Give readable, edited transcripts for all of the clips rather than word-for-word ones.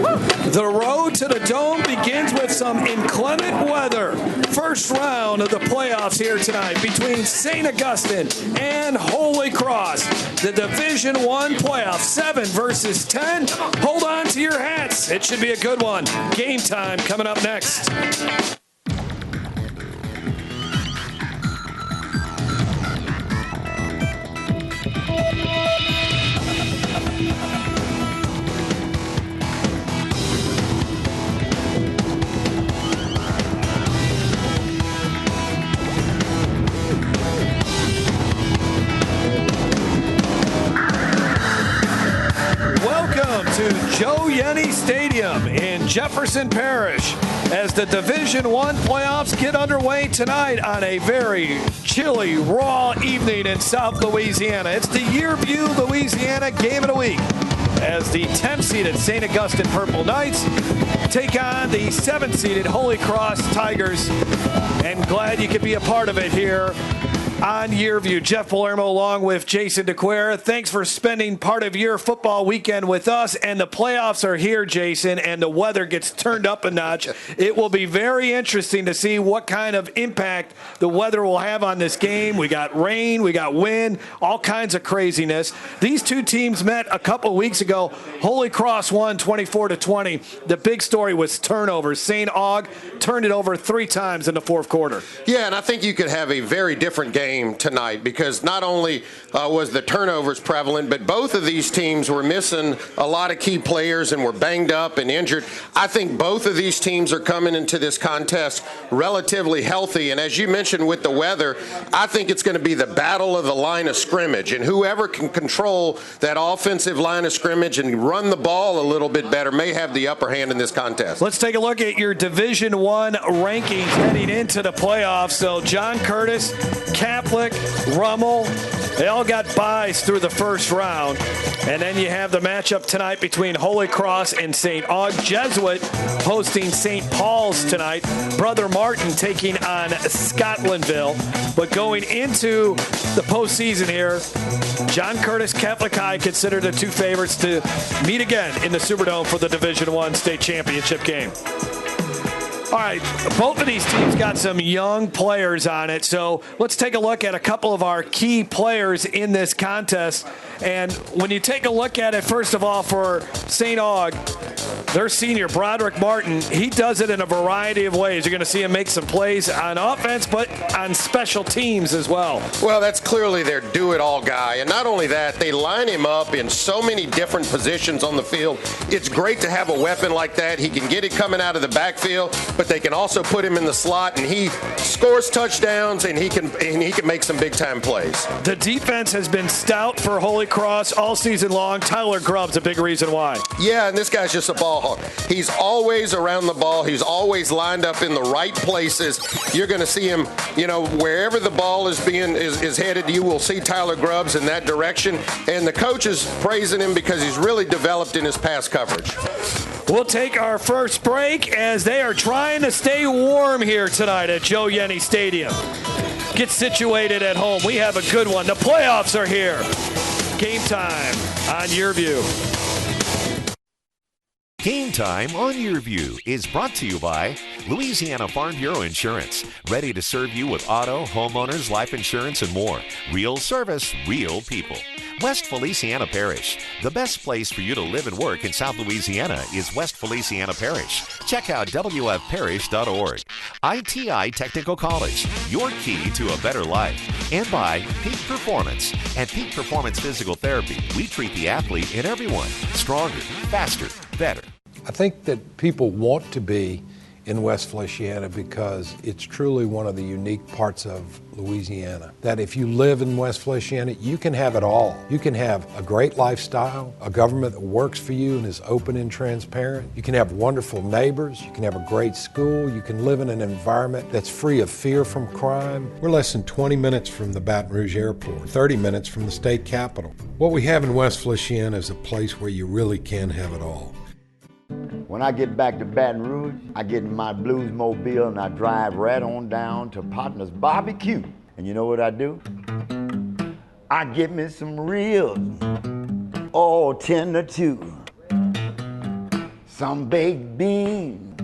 The road to the Dome begins with some inclement weather. First round of the playoffs here tonight between St. Augustine and Holy Cross. The Division I playoffs, 7 versus 10. Hold on to your hats. It should be a good one. Game time coming up next. To Joe Yenni Stadium in Jefferson Parish as the Division I playoffs get underway tonight on a very chilly, raw evening in South Louisiana. It's the YurView Louisiana Game of the Week as the 10th-seeded St. Augustine Purple Knights take on the 7th-seeded Holy Cross Tigers. And glad you could be a part of it here on YurView. Jeff Palermo along with Jason DeQuere. Thanks for spending part of your football weekend with us. And the playoffs are here, Jason, and the weather gets turned up a notch. It will be very interesting to see what kind of impact the weather will have on this game. We got rain, we got wind, all kinds of craziness. These two teams met a couple weeks ago. Holy Cross won 24-20. The big story was turnovers. St. Aug turned it over 3 times in the fourth quarter. Yeah, and I think you could have a very different game tonight because not only was the turnovers prevalent, but both of these teams were missing a lot of key players and were banged up and injured. I think both of these teams are coming into this contest relatively healthy, and as you mentioned with the weather, I think it's going to be the battle of the line of scrimmage, and whoever can control that offensive line of scrimmage and run the ball a little bit better may have the upper hand in this contest. Let's take a look at your Division I rankings heading into the playoffs. So John Curtis, Catholic, Rummel, they all got byes through the first round. And then you have the matchup tonight between Holy Cross and St. Aug. Jesuit hosting St. Paul's tonight. Brother Martin taking on Scotlandville. But going into the postseason here, John Curtis, Catholic High considered the 2 favorites to meet again in the Superdome for the Division I state championship game. All right, both of these teams got some young players on it, so let's take a look at a couple of our key players in this contest. And when you take a look at it, first of all, for St. Aug, their senior, Broderick Martin, he does it in a variety of ways. You're going to see him make some plays on offense, but on special teams as well. Well, that's clearly their do-it-all guy. And not only that, they line him up in so many different positions on the field. It's great to have a weapon like that. He can get it coming out of the backfield, but they can also put him in the slot, and he scores touchdowns, and he can make some big-time plays. The defense has been stout for Holy Cross all season long. Tyler Grubb's a big reason why. Yeah, and this guy's just a ball hawk. He's always around the ball. He's always lined up in the right places. You're going to see him, wherever the ball is headed, you will see Tyler Grubb's in that direction. And the coach is praising him because he's really developed in his pass coverage. We'll take our first break as they are trying to stay warm here tonight at Joe Yenni Stadium. Get situated at home. We have a good one. The playoffs are here. Game time on YurView. Game Time on YurView is brought to you by Louisiana Farm Bureau Insurance. Ready to serve you with auto, homeowners, life insurance, and more. Real service, real people. West Feliciana Parish. The best place for you to live and work in South Louisiana is West Feliciana Parish. Check out wfparish.org. ITI Technical College, your key to a better life. And by Peak Performance. At Peak Performance Physical Therapy, we treat the athlete and everyone stronger, faster, better. I think that people want to be in West Feliciana because it's truly one of the unique parts of Louisiana. That if you live in West Feliciana, you can have it all. You can have a great lifestyle, a government that works for you and is open and transparent. You can have wonderful neighbors. You can have a great school. You can live in an environment that's free of fear from crime. We're less than 20 minutes from the Baton Rouge Airport, 30 minutes from the state capitol. What we have in West Feliciana is a place where you really can have it all. When I get back to Baton Rouge, I get in my Bluesmobile and I drive right on down to Partner's Barbecue. And you know what I do? I get me some ribs, all tender too. some baked beans,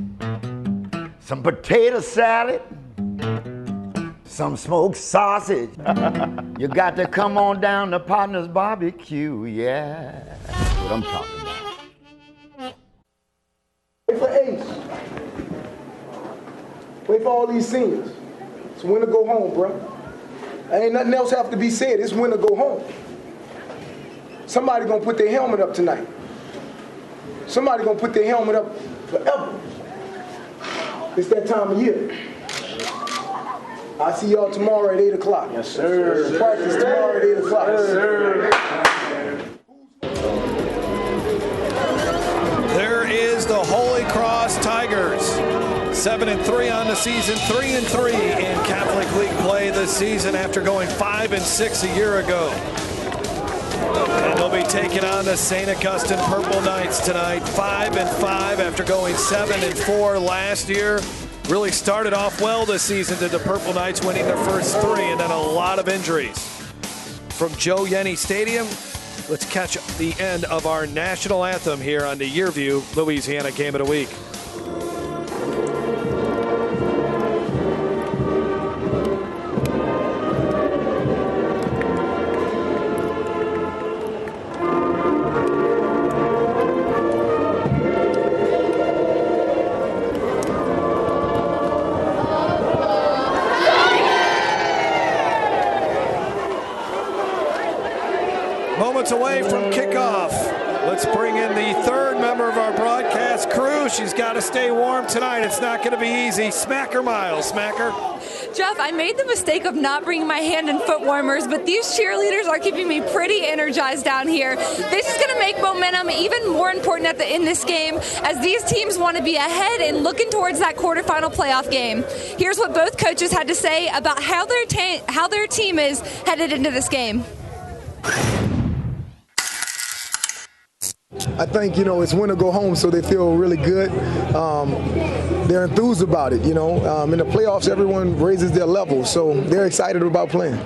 some potato salad, some smoked sausage. You got to come on down to Partner's Barbecue, yeah. That's what I'm talking about. Wait for Ace. Wait for all these seniors. It's when to go home, bro. Ain't nothing else have to be said. It's when to go home. Somebody gonna put their helmet up tonight. Somebody gonna put their helmet up forever. It's that time of year. I'll see y'all tomorrow at 8 o'clock. Yes, sir. Practice tomorrow at 8 o'clock. Yes, sir. There is the Holy Cross Tigers. 7-3 on the season, 3-3 in Catholic League play this season after going 5-6 a year ago. And they'll be taking on the St. Augustine Purple Knights tonight, 5-5 after going 7-4 last year. Really started off well this season to the Purple Knights, winning their first 3, and then a lot of injuries. From Joe Yenni Stadium, let's catch the end of our national anthem here on the YurView Louisiana Game of the Week. Moments away from kickoff. Let's bring in the third member of our broadcast crew. She's got to stay warm tonight. It's not going to be easy. Smacker Miles. Smacker. Jeff, I made the mistake of not bringing my hand and foot warmers, but these cheerleaders are keeping me pretty energized down here. This is going to make momentum even more important in this game, as these teams want to be ahead and looking towards that quarterfinal playoff game. Here's what both coaches had to say about how their team is headed into this game. I think, it's when to go home, so they feel really good. They're enthused about it, in the playoffs, everyone raises their level, so they're excited about playing.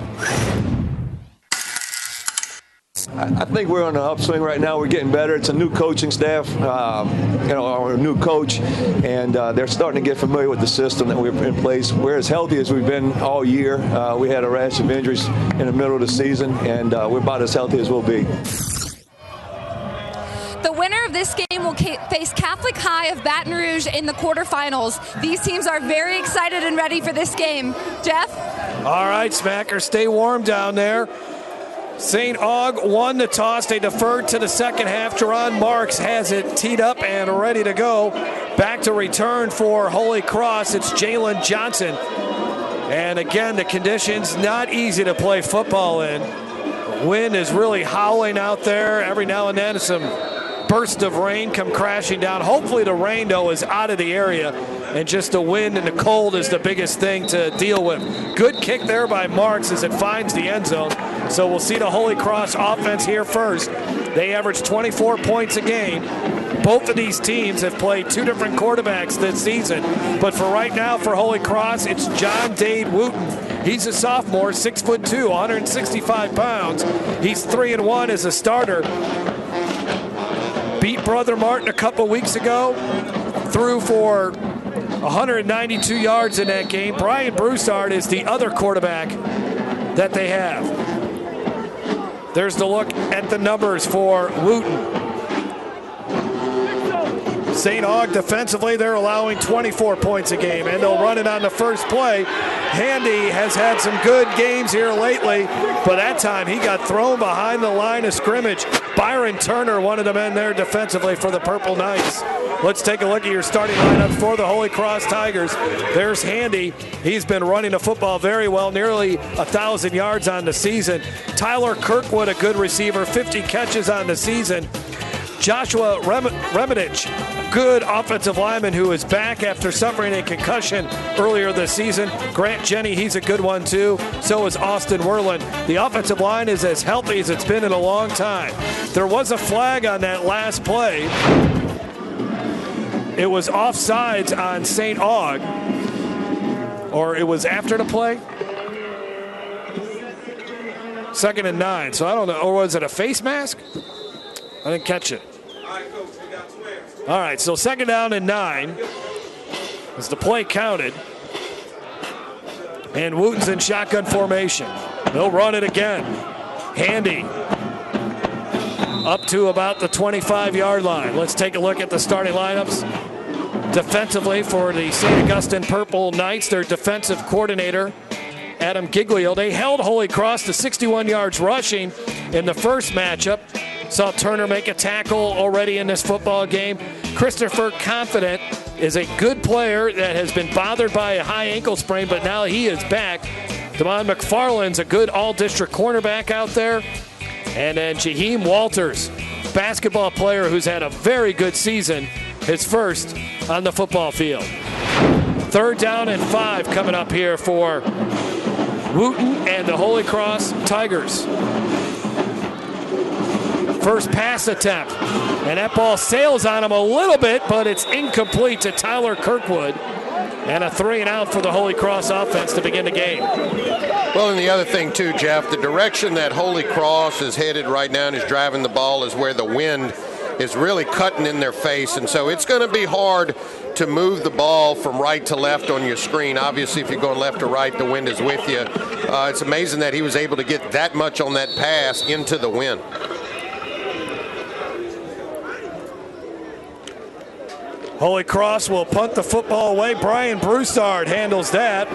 I think we're on the upswing right now. We're getting better. It's a new coaching staff, a new coach, and they're starting to get familiar with the system that we're in place. We're as healthy as we've been all year. We had a rash of injuries in the middle of the season, and we're about as healthy as we'll be. The winner of this game will face Catholic High of Baton Rouge in the quarterfinals. These teams are very excited and ready for this game. Jeff? All right, Smacker, stay warm down there. St. Aug won the toss. They deferred to the second half. Jerron Marks has it teed up and ready to go. Back to return for Holy Cross. It's Jalen Johnson. And again, the conditions not easy to play football in. Wind is really howling out there. Every now and then some bursts of rain come crashing down. Hopefully the rain, though, is out of the area, and just the wind and the cold is the biggest thing to deal with. Good kick there by Marks as it finds the end zone. So we'll see the Holy Cross offense here first. They average 24 points a game. Both of these teams have played two different quarterbacks this season. But for right now, for Holy Cross, it's John Dade Wooten. He's a sophomore, 6'2", 165 pounds. He's 3-1 as a starter. Beat Broderick Martin a couple weeks ago. Threw for 192 yards in that game. Brian Broussard is the other quarterback that they have. There's the look at the numbers for Wooten. St. Aug defensively, they're allowing 24 points a game, and they'll run it on the first play. Handy has had some good games here lately, but that time he got thrown behind the line of scrimmage. Byron Turner, one of the men there defensively for the Purple Knights. Let's take a look at your starting lineup for the Holy Cross Tigers. There's Handy. He's been running the football very well, nearly 1,000 yards on the season. Tyler Kirkwood, a good receiver, 50 catches on the season. Joshua Remedich, good offensive lineman who is back after suffering a concussion earlier this season. Grant Jenny, he's a good one too. So is Austin Werland. The offensive line is as healthy as it's been in a long time. There was a flag on that last play. It was offsides on St. Aug, or it was after the play. 2nd and 9, so I don't know, or was it a face mask? I didn't catch it. All right, Coach, we got 12. All right, so 2nd down and 9 as the play counted. And Wooten's in shotgun formation. They'll run it again. Handy up to about the 25-yard line. Let's take a look at the starting lineups. Defensively for the St. Augustine Purple Knights, their defensive coordinator, Adam Giglio. They held Holy Cross to 61 yards rushing in the first matchup. Saw Turner make a tackle already in this football game. Christopher Confident is a good player that has been bothered by a high ankle sprain, but now he is back. Damon McFarland's a good all-district cornerback out there. And then Jaheim Walters, basketball player who's had a very good season, his first on the football field. 3rd down and 5 coming up here for Wooten and the Holy Cross Tigers. First pass attempt, and that ball sails on him a little bit, but it's incomplete to Tyler Kirkwood. And a 3-and-out for the Holy Cross offense to begin the game. Well, and the other thing, too, Jeff, the direction that Holy Cross is headed right now and is driving the ball is where the wind is really cutting in their face. And so it's going to be hard to move the ball from right to left on your screen. Obviously, if you're going left to right, the wind is with you. It's amazing that he was able to get that much on that pass into the wind. Holy Cross will punt the football away. Brian Broussard handles that.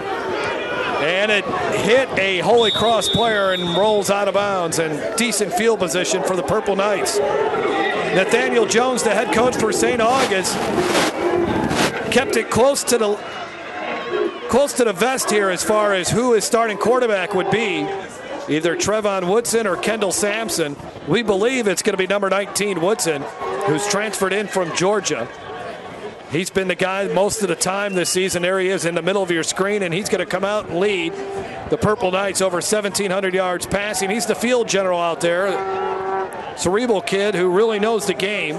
And it hit a Holy Cross player and rolls out of bounds, and decent field position for the Purple Knights. Nathaniel Jones, the head coach for St. August, kept it close to the vest here as far as who his starting quarterback would be. Either Trevon Woodson or Kendall Sampson. We believe it's going to be number 19 Woodson, who's transferred in from Georgia. He's been the guy most of the time this season. There he is in the middle of your screen, and he's going to come out and lead the Purple Knights over 1,700 yards passing. He's the field general out there. Cerebral kid who really knows the game.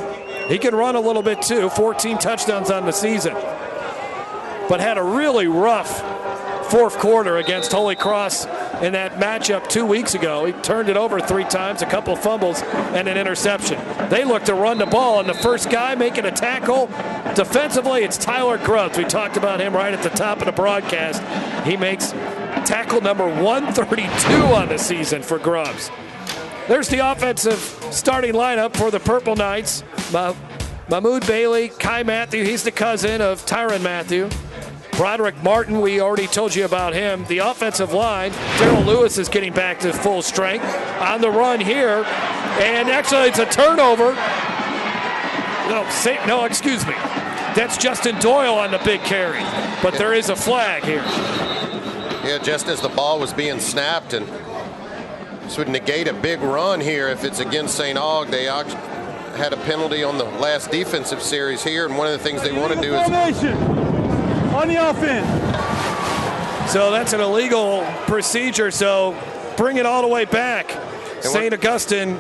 He can run a little bit too. 14 touchdowns on the season. But had a really rough fourth quarter against Holy Cross in that matchup 2 weeks ago. He turned it over 3 times, a couple of fumbles, and an interception. They look to run the ball, and the first guy making a tackle defensively, it's Tyler Grubbs. We talked about him right at the top of the broadcast. He makes tackle number 132 on the season for Grubbs. There's the offensive starting lineup for the Purple Knights. Mahmoud Bailey, Kai Matthew, he's the cousin of Tyron Matthew. Broderick Martin, we already told you about him. The offensive line, Darrell Lewis is getting back to full strength. On the run here, and actually it's a turnover. No, excuse me. That's Justin Doyle on the big carry, but there is a flag here. Yeah, just as the ball was being snapped, and this would negate a big run here if it's against St. Aug. They had a penalty on the last defensive series here, and one of the things they want to do is on the offense. So that's an illegal procedure, so bring it all the way back. St. Augustine,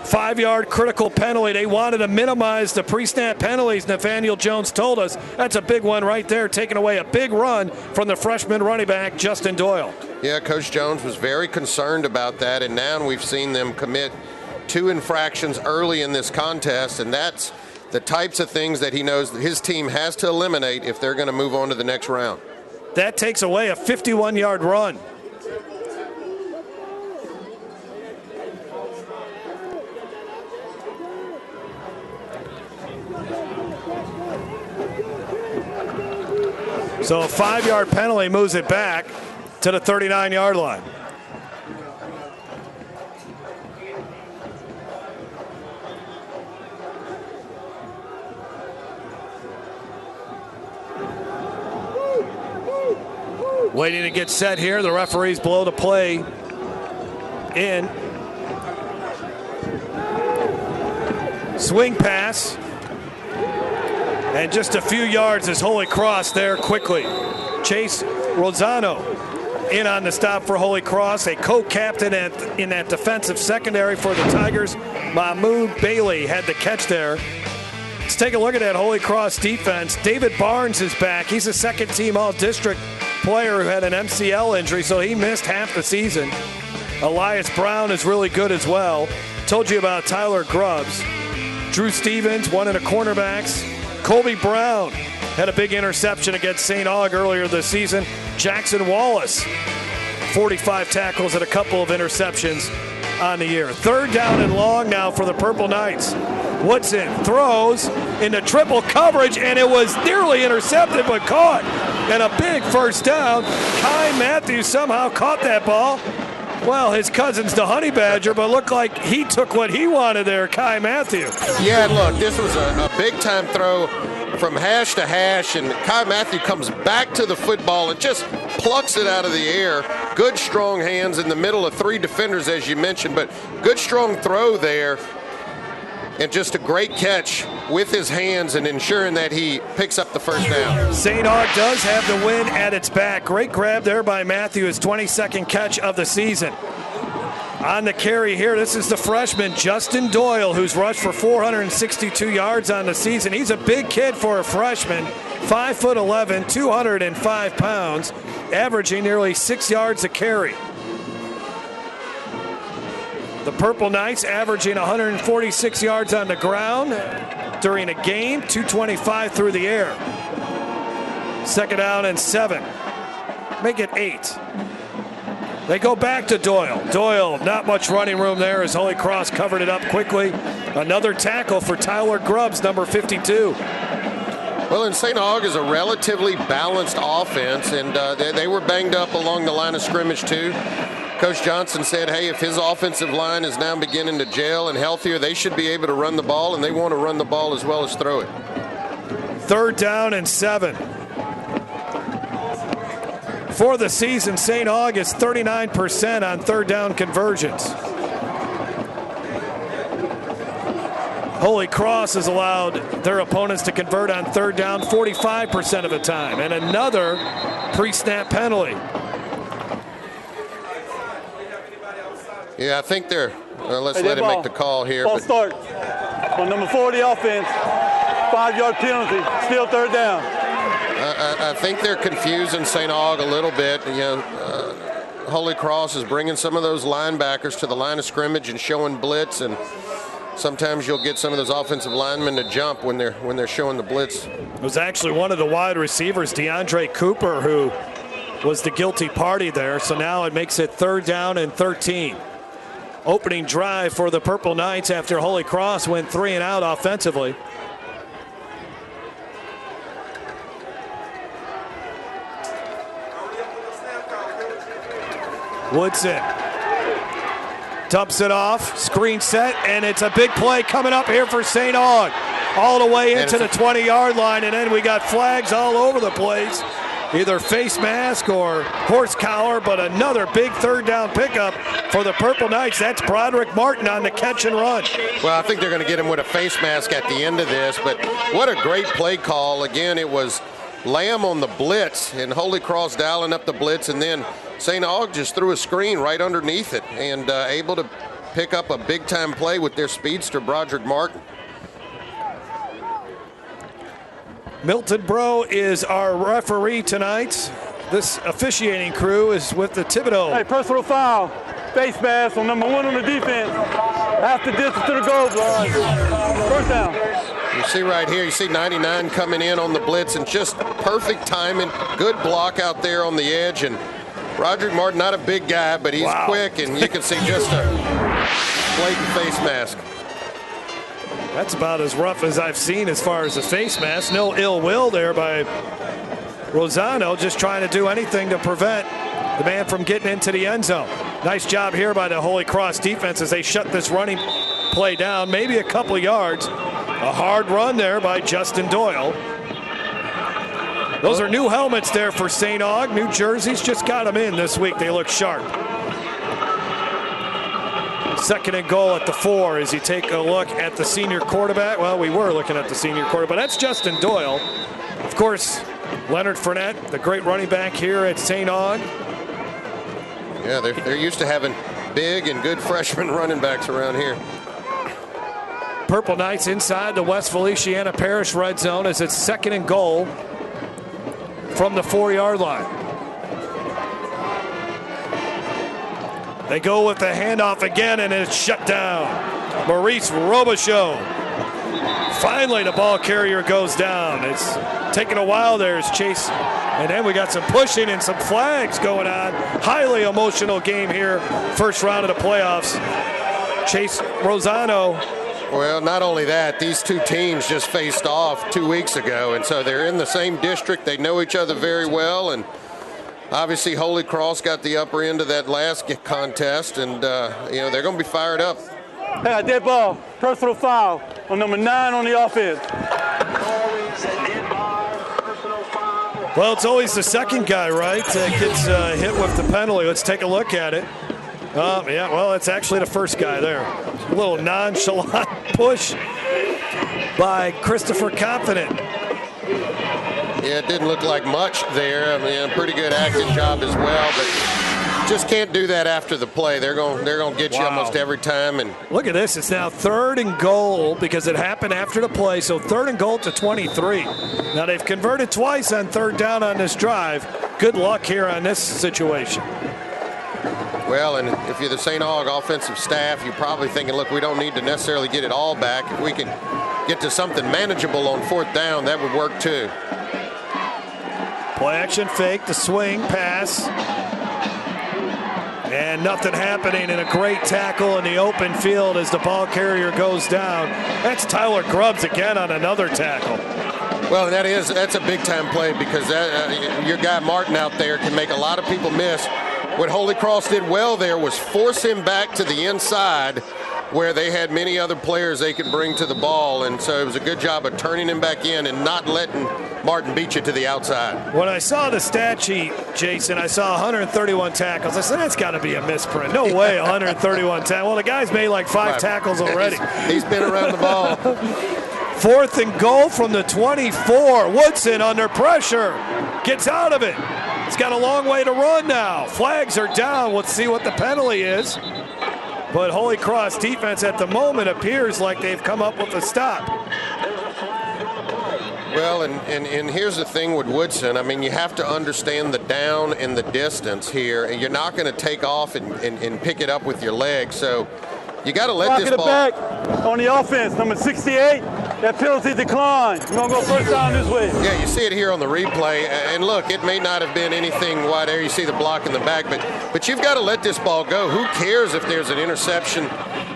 5-yard critical penalty. They wanted to minimize the pre-snap penalties. Nathaniel Jones told us that's a big one right there, taking away a big run from the freshman running back, Justin Doyle. Yeah, Coach Jones was very concerned about that, and now we've seen them commit 2 infractions early in this contest, and that's the types of things that he knows that his team has to eliminate if they're going to move on to the next round. That takes away a 51-yard run. So a 5-yard penalty moves it back to the 39-yard line. Waiting to get set here. The referees blow the play in. Swing pass. And just a few yards is Holy Cross there quickly. Chase Rosano in on the stop for Holy Cross. A co-captain in that defensive secondary for the Tigers. Mahmoud Bailey had the catch there. Let's take a look at that Holy Cross defense. David Barnes is back. He's a second-team all-district player who had an MCL injury, so he missed half the season. Elias Brown is really good as well. Told you about Tyler Grubbs. Drew Stevens, one of the cornerbacks. Colby Brown had a big interception against St. Aug earlier this season. Jackson Wallace, 45 tackles and a couple of interceptions on the year. Third down and long now for the Purple Knights. Woodson throws into triple coverage, and it was nearly intercepted but caught. And a big first down. Kai Matthews somehow caught that ball. Well, his cousin's the Honey Badger, but looked like he took what he wanted there, Kai Matthews. Yeah, look, this was a big-time throw from hash to hash, and Kai Matthews comes back to the football and just plucks it out of the air. Good, strong hands in the middle of three defenders, as you mentioned, but good, strong throw there. And just a great catch with his hands and ensuring that he picks up the first down. St. Aug does have the win at its back. Great grab there by Matthew, his 22nd catch of the season. On the carry here, this is the freshman, Justin Doyle, who's rushed for 462 yards on the season. He's a big kid for a freshman, 5'11", 205 pounds, averaging nearly 6 yards a carry. The Purple Knights averaging 146 yards on the ground during a game, 225 through the air. Second down and 7. Make it 8. They go back to Doyle. Doyle, not much running room there as Holy Cross covered it up quickly. Another tackle for Tyler Grubbs, number 52. Well, and St. Aug is a relatively balanced offense, and they were banged up along the line of scrimmage too. Coach Johnson said, hey, if his offensive line is now beginning to gel and healthier, they should be able to run the ball, and they want to run the ball as well as throw it. Third down and 7. For the season, St. Aug is 39% on third down conversions. Holy Cross has allowed their opponents to convert on third down 45% of the time, and another pre-snap penalty. Yeah, I think they're, let's let him make the call here. Ball start on number 40 offense, 5-yard penalty, still third down. I think they're confusing St. Aug a little bit. You know, Holy Cross is bringing some of those linebackers to the line of scrimmage and showing blitz, and sometimes you'll get some of those offensive linemen to jump when they're showing the blitz. It was actually one of the wide receivers, DeAndre Cooper, who was the guilty party there. So now it makes it third down and 13. Opening drive for the Purple Knights after Holy Cross went 3 and out offensively. Woodson dumps it off, screen set, and it's a big play coming up here for St. Aug. All the way into the 20-yard line, and then we got flags all over the place. Either face mask or horse collar, but another big third down pickup for the Purple Knights. That's Broderick Martin on the catch and run. Well, I think they're going to get him with a face mask at the end of this, but what a great play call. Again, it was Lamb on the blitz, and Holy Cross dialing up the blitz, and then St. Aug just threw a screen right underneath it and able to pick up a big-time play with their speedster, Broderick Martin. Milton Bro is our referee tonight. This officiating crew is with the Thibodeau. Hey, personal foul, face mask on number 1 on the defense. Half the distance to the goal line. First down. You see right here, you see 99 coming in on the blitz, and just perfect timing, good block out there on the edge, and Broderick Martin, not a big guy, but he's quick, and you can see just a blatant face mask. That's about as rough as I've seen as far as the face mask. No ill will there by Rosano, just trying to do anything to prevent the man from getting into the end zone. Nice job here by the Holy Cross defense as they shut this running play down, maybe a couple of yards. A hard run there by Justin Doyle. Those are new helmets there for St. Aug. New jerseys, just got them in this week. They look sharp. Second and goal at the 4 as you take a look at the senior quarterback. Well, we were looking at the senior quarterback, but that's Justin Doyle. Of course, Leonard Fournette, the great running back here at St. Aug. Yeah, they're used to having big and good freshman running backs around here. Purple Knights inside the West Feliciana Parish red zone as it's second and goal from the 4-yard line. They go with the handoff again, and it's shut down. Maurice Robichaud Finally, the ball carrier goes down. It's taking a while there as Chase. And then we got some pushing and some flags going on. Highly emotional game here. First round of the playoffs. Chase Rosano. Well, not only that, these two teams just faced off 2 weeks ago, and so they're in the same district. They know each other very well, and obviously Holy Cross got the upper end of that last contest, and they're going to be fired up. Hey, dead ball, personal foul on number 9 on the offense. Well, it's always the second guy, right, that gets hit with the penalty. Let's take a look at it. It's actually the first guy there. A little nonchalant push by Christopher Confident. Yeah, it didn't look like much there. I mean, a pretty good acting job as well, but just can't do that after the play. They're going to get you almost every time. And look at this. It's now 3rd and goal because it happened after the play. So 3rd and goal to 23. Now they've converted twice on 3rd down on this drive. Good luck here on this situation. Well, and if you're the St. Aug offensive staff, you're probably thinking, look, we don't need to necessarily get it all back. If we can get to something manageable on 4th down, that would work too. Play action fake, the swing, pass. And nothing happening, and a great tackle in the open field as the ball carrier goes down. That's Tyler Grubbs again on another tackle. Well, that's a big-time play because your guy Martin out there can make a lot of people miss. What Holy Cross did well there was force him back to the inside where they had many other players they could bring to the ball, and so it was a good job of turning him back in and not letting Martin beat you to the outside. When I saw the stat sheet, Jason, I saw 131 tackles. I said, that's got to be a misprint. No way, 131 tackles. Well, the guy's made like 5 tackles already. He's been around the ball. 4th and goal from the 24. Woodson under pressure. Gets out of it. He's got a long way to run now. Flags are down. Let's see what the penalty is. But Holy Cross defense at the moment appears like they've come up with a stop. Well, and here's the thing with Woodson. I mean, you have to understand the down and the distance here, and you're not going to take off and pick it up with your legs. So you got to let this ball. Back on the offense, number 68. That penalty declined. We're going to go first down this way. Yeah, you see it here on the replay. And look, it may not have been anything wide there. You see the block in the back, but you've got to let this ball go. Who cares if there's an interception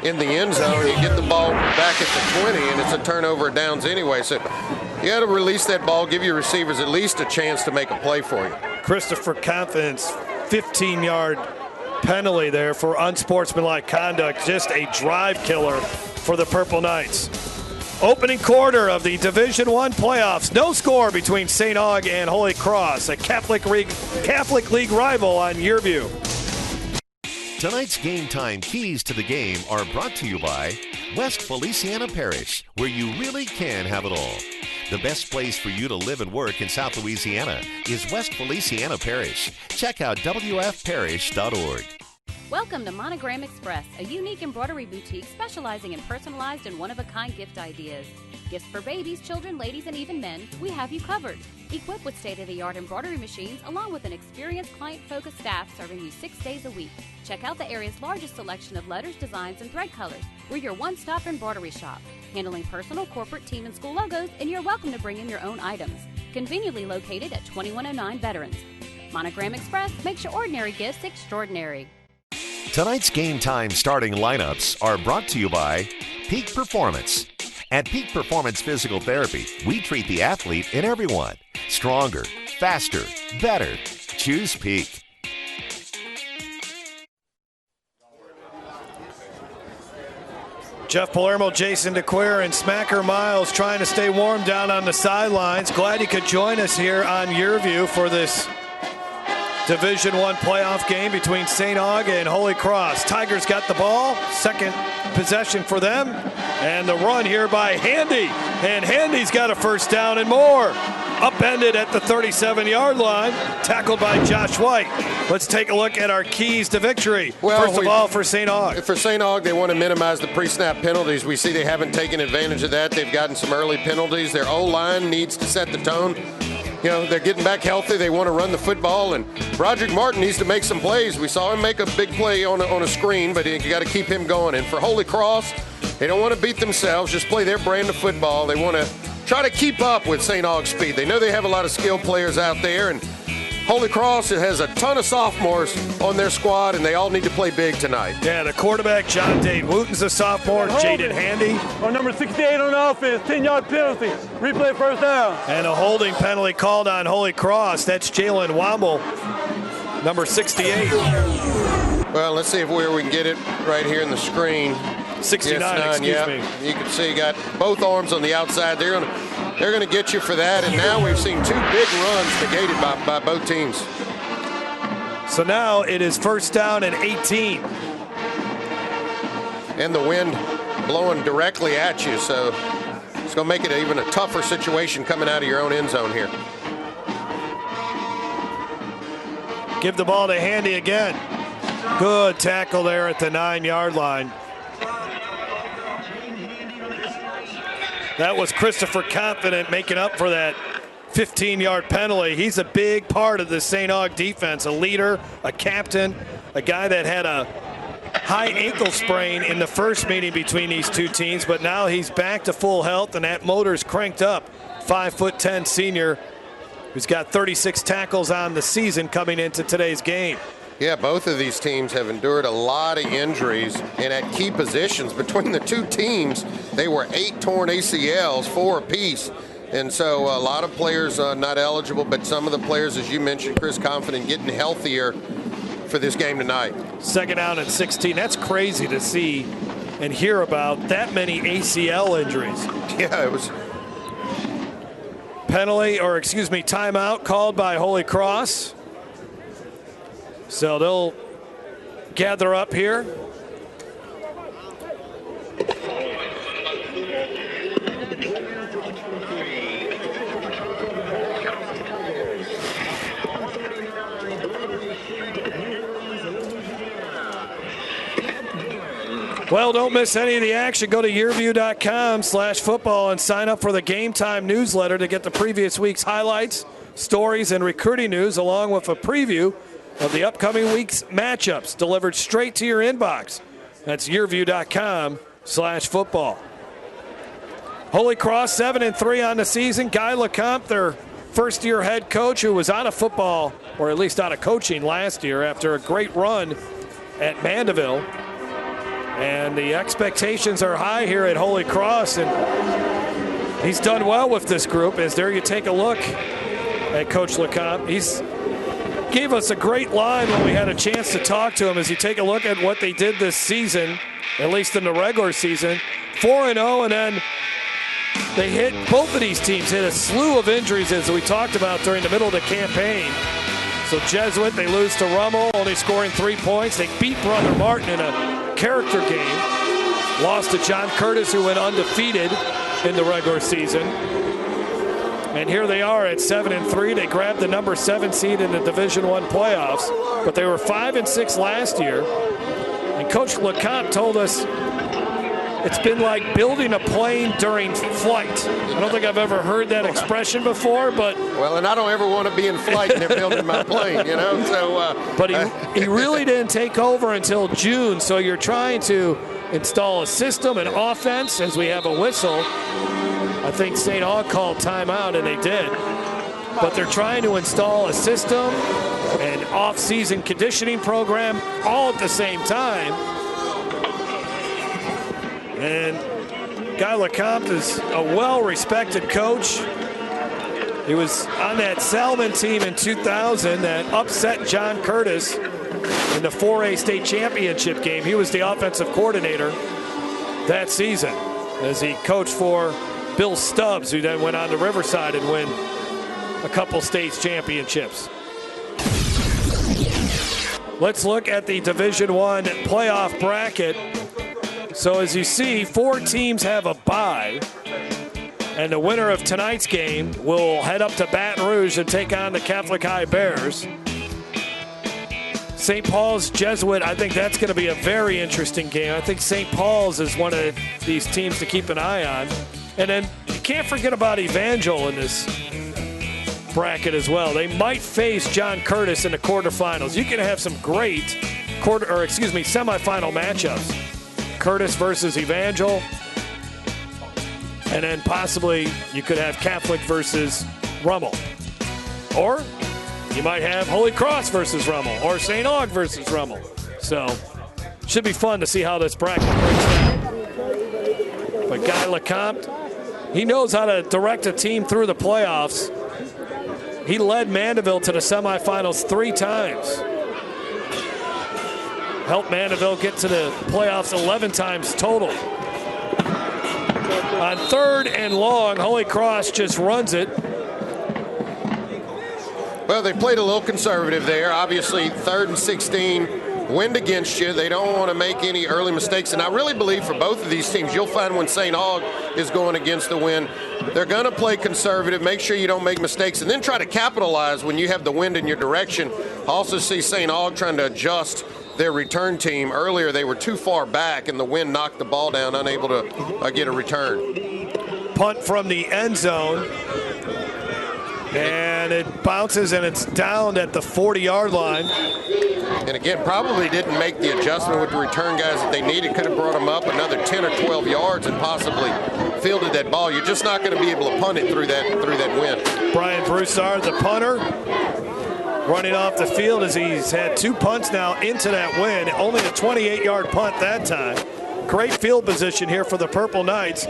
in the end zone? You get the ball back at the 20, and it's a turnover of downs anyway. So you got to release that ball, give your receivers at least a chance to make a play for you. Christopher Confidence, 15-yard penalty there for unsportsmanlike conduct. Just a drive killer for the Purple Knights. Opening quarter of the Division I playoffs. No score between St. Aug and Holy Cross, a Catholic League rival on YurView. Tonight's game time keys to the game are brought to you by West Feliciana Parish, where you really can have it all. The best place for you to live and work in South Louisiana is West Feliciana Parish. Check out wfparish.org. Welcome to Monogram Express, a unique embroidery boutique specializing in personalized and one-of-a-kind gift ideas. Gifts for babies, children, ladies, and even men, we have you covered. Equipped with state-of-the-art embroidery machines, along with an experienced client-focused staff serving you 6 days a week. Check out the area's largest selection of letters, designs, and thread colors. We're your one-stop embroidery shop, handling personal, corporate, team, and school logos, and you're welcome to bring in your own items. Conveniently located at 2109 Veterans. Monogram Express makes your ordinary gifts extraordinary. Tonight's game time starting lineups are brought to you by Peak Performance. At Peak Performance Physical Therapy, we treat the athlete and everyone. Stronger, faster, better. Choose Peak. Jeff Palermo, Jason DeQueer, and Smacker Miles trying to stay warm down on the sidelines. Glad you could join us here on YurView for this Division I playoff game between St. Aug and Holy Cross. Tigers got the ball, second possession for them, and the run here by Handy. And Handy's got a first down and more. Upended at the 37-yard line, tackled by Josh White. Let's take a look at our keys to victory. Well, first of all, for St. Aug. For St. Aug, they want to minimize the pre-snap penalties. We see they haven't taken advantage of that. They've gotten some early penalties. Their O-line needs to set the tone. You know, they're getting back healthy. They want to run the football, and Broderick Martin needs to make some plays. We saw him make a big play on a screen, but you got to keep him going. And for Holy Cross, They don't want to beat themselves, just play their brand of football. They want to try to keep up with St. Aug's speed. They know they have a lot of skilled players out there, and Holy Cross has a ton of sophomores on their squad, and they all need to play big tonight. Yeah, the quarterback, John Dade Wooten's a sophomore, Jaden Handy. On number 68 on the offense, 10-yard penalty. Replay first down. And a holding penalty called on Holy Cross. That's Jalen Womble, number 68. Well, let's see if we can get it right here in the screen. 69, yes, excuse me. You can see got both arms on the outside. They're gonna get you for that. And now we've seen two big runs negated by both teams. So now it is first down and 18. And the wind blowing directly at you, so it's gonna make it even a tougher situation coming out of your own end zone here. Give the ball to Handy again. Good tackle there at the 9-yard line. That was Christopher Confident making up for that 15-yard penalty. He's a big part of the St. Aug defense, a leader, a captain, a guy that had a high ankle sprain in the first meeting between these two teams, but now he's back to full health, and that motor's cranked up. 5'10" senior who's got 36 tackles on the season coming into today's game. Yeah, both of these teams have endured a lot of injuries, and at key positions between the two teams, they were 8 torn ACLs, 4 apiece. And so a lot of players not eligible, but some of the players, as you mentioned, Chris Confident, getting healthier for this game tonight. Second down and 16. That's crazy to see and hear about that many ACL injuries. Yeah, it was. Timeout called by Holy Cross. So they'll gather up here. Well, don't miss any of the action. Go to YurView.com/football and sign up for the Game Time newsletter to get the previous week's highlights, stories, and recruiting news, along with a preview of the upcoming week's matchups delivered straight to your inbox. That's YurView.com/football. Holy Cross 7-3 on the season. Guy LeCompte, their first-year head coach, who was out of football, or at least out of coaching last year after a great run at Mandeville. And the expectations are high here at Holy Cross, and he's done well with this group. As there you take a look at Coach LeCompte. He's gave us a great line when we had a chance to talk to him. As you take a look at what they did this season, at least in the regular season, 4-0, and then they hit, both of these teams hit a slew of injuries, as we talked about during the middle of the campaign. So Jesuit, they lose to Rummel, only scoring 3 points. They beat Broderick Martin in a character game. Lost to John Curtis, who went undefeated in the regular season. And here they are at 7-3. They grabbed the number 7 seed in the Division I playoffs, but they were 5-6 last year. And Coach LeCompte told us it's been like building a plane during flight. I don't think I've ever heard that expression before, but well, and I don't ever want to be in flight and they're building my plane, you know. So, but he really didn't take over until June. So you're trying to install a system, an offense, as we have a whistle. I think St. Aug called timeout, and they did. But they're trying to install a system, an off-season conditioning program, all at the same time. And Guy LeCompte is a well-respected coach. He was on that Salmon team in 2000 that upset John Curtis in the 4A state championship game. He was the offensive coordinator that season as he coached for Bill Stubbs, who then went on to Riverside and win a couple states championships. Let's look at the Division I playoff bracket. So as you see, 4 teams have a bye, and the winner of tonight's game will head up to Baton Rouge and take on the Catholic High Bears. St. Paul's Jesuit, I think that's going to be a very interesting game. I think St. Paul's is one of these teams to keep an eye on. And then you can't forget about Evangel in this bracket as well. They might face John Curtis in the quarterfinals. You can have some great semifinal matchups. Curtis versus Evangel. And then possibly you could have Catholic versus Rummel. Or you might have Holy Cross versus Rummel or St. Aug versus Rummel. So should be fun to see how this bracket breaks down. But Guy LeCompte, he knows how to direct a team through the playoffs. He led Mandeville to the semifinals 3 times. Helped Mandeville get to the playoffs 11 times total. On 3rd and long, Holy Cross just runs it. Well, they played a little conservative there. Obviously, 3rd and 16, wind against you. They don't want to make any early mistakes. And I really believe for both of these teams, you'll find when St. Aug is going against the wind, they're going to play conservative, make sure you don't make mistakes, and then try to capitalize when you have the wind in your direction. Also see St. Aug trying to adjust their return team. Earlier, they were too far back, and the wind knocked the ball down, unable to get a return. Punt from the end zone. And it bounces, and it's down at the 40-yard line. And again, probably didn't make the adjustment with the return guys that they needed. Could have brought them up another 10 or 12 yards and possibly fielded that ball. You're just not going to be able to punt it through that wind. Brian Broussard, the punter, running off the field as he's had 2 punts now into that wind. Only a 28-yard punt that time. Great field position here for the Purple Knights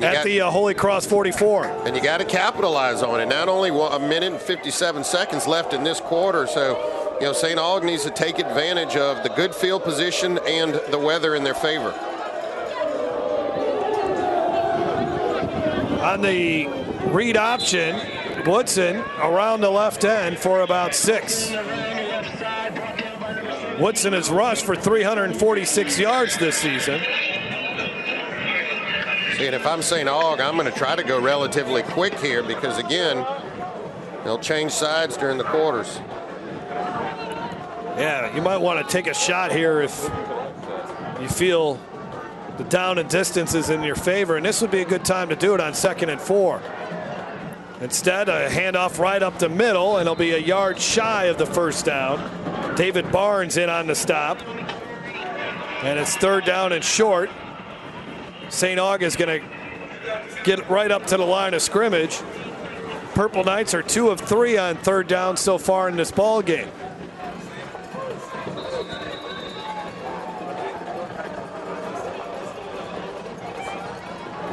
at the Holy Cross 44. And you got to capitalize on it. Not only 1 minute and 57 seconds left in this quarter, so St. Aug needs to take advantage of the good field position and the weather in their favor. On the read option, Woodson around the left end for about 6. Woodson has rushed for 346 yards this season. See, and if I'm St. Aug, I'm going to try to go relatively quick here because, again, they'll change sides during the quarters. Yeah, you might want to take a shot here if you feel the down and distance is in your favor, and this would be a good time to do it on 2nd and 4. Instead, a handoff right up the middle, and it'll be a yard shy of the first down. David Barnes in on the stop, and it's 3rd down and short. St. Aug is going to get right up to the line of scrimmage. Purple Knights are 2 of 3 on 3rd down so far in this ball game.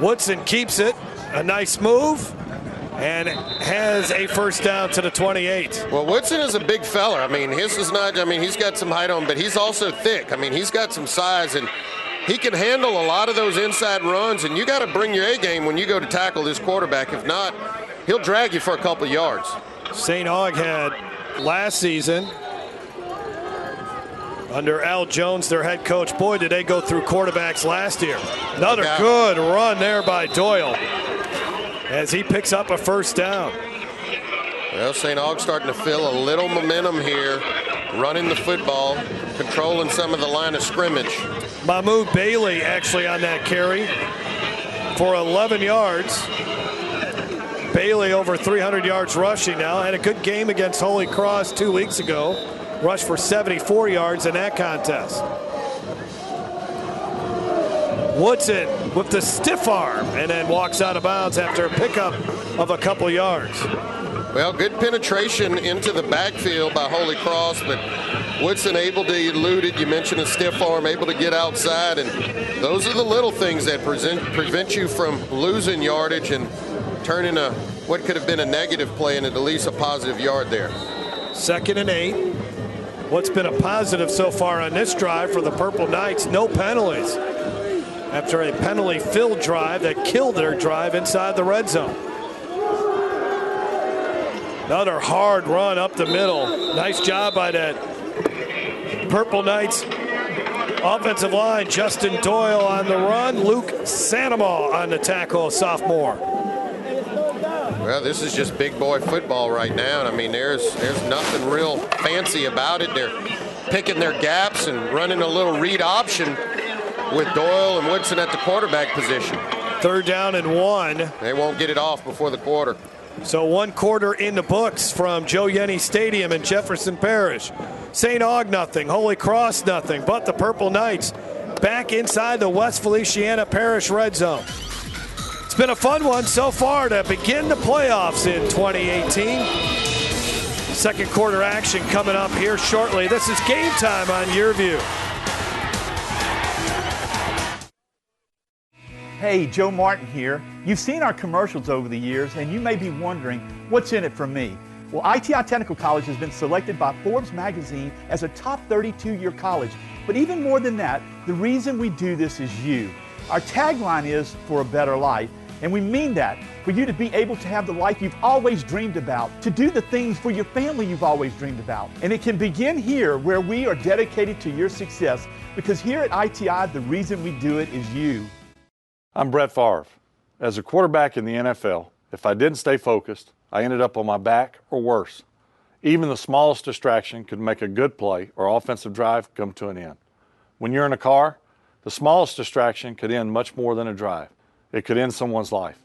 Woodson keeps it, a nice move, and has a first down to the 28. Well, Woodson is a big fella. I mean, he's got some height on, but he's also thick. I mean, he's got some size, and he can handle a lot of those inside runs, and you got to bring your A game when you go to tackle this quarterback. If not, he'll drag you for a couple of yards. St. Aug had last season under Al Jones, their head coach. Boy, did they go through quarterbacks last year. Another good run there by Doyle as he picks up a first down. Well, St. Aug starting to feel a little momentum here, running the football, controlling some of the line of scrimmage. Mahmoud Bailey actually on that carry for 11 yards. Bailey over 300 yards rushing now. Had a good game against Holy Cross 2 weeks ago. Rushed for 74 yards in that contest. Woodson with the stiff arm and then walks out of bounds after a pickup of a couple yards. Well, good penetration into the backfield by Holy Cross, but Woodson able to elude it. You mentioned a stiff arm, able to get outside, and those are the little things that prevent you from losing yardage and turning what could have been a negative play into at least a positive yard there. 2nd and 8. What's been a positive so far on this drive for the Purple Knights, no penalties after a penalty-filled drive that killed their drive inside the red zone. Another hard run up the middle. Nice job by that Purple Knights offensive line. Justin Doyle on the run. Luke Sandoval on the tackle, sophomore. Well, this is just big boy football right now. I mean, there's nothing real fancy about it. They're picking their gaps and running a little read option with Doyle and Woodson at the quarterback position. 3rd down and 1. They won't get it off before the quarter. So 1 quarter in the books from Joe Yenni Stadium in Jefferson Parish. St. Aug nothing, Holy Cross nothing, but the Purple Knights back inside the West Feliciana Parish red zone. It's been a fun one so far to begin the playoffs in 2018. Second quarter action coming up here shortly. This is Game Time on YurView. Hey, Joe Martin here. You've seen our commercials over the years, and you may be wondering, what's in it for me? Well, ITI Technical College has been selected by Forbes magazine as a top 32-year college. But even more than that, the reason we do this is you. Our tagline is for a better life, and we mean that. For you to be able to have the life you've always dreamed about, to do the things for your family you've always dreamed about. And it can begin here, where we are dedicated to your success, because here at ITI, the reason we do it is you. I'm Brett Favre. As a quarterback in the NFL, if I didn't stay focused, I ended up on my back or worse. Even the smallest distraction could make a good play or offensive drive come to an end. When you're in a car, the smallest distraction could end much more than a drive. It could end someone's life.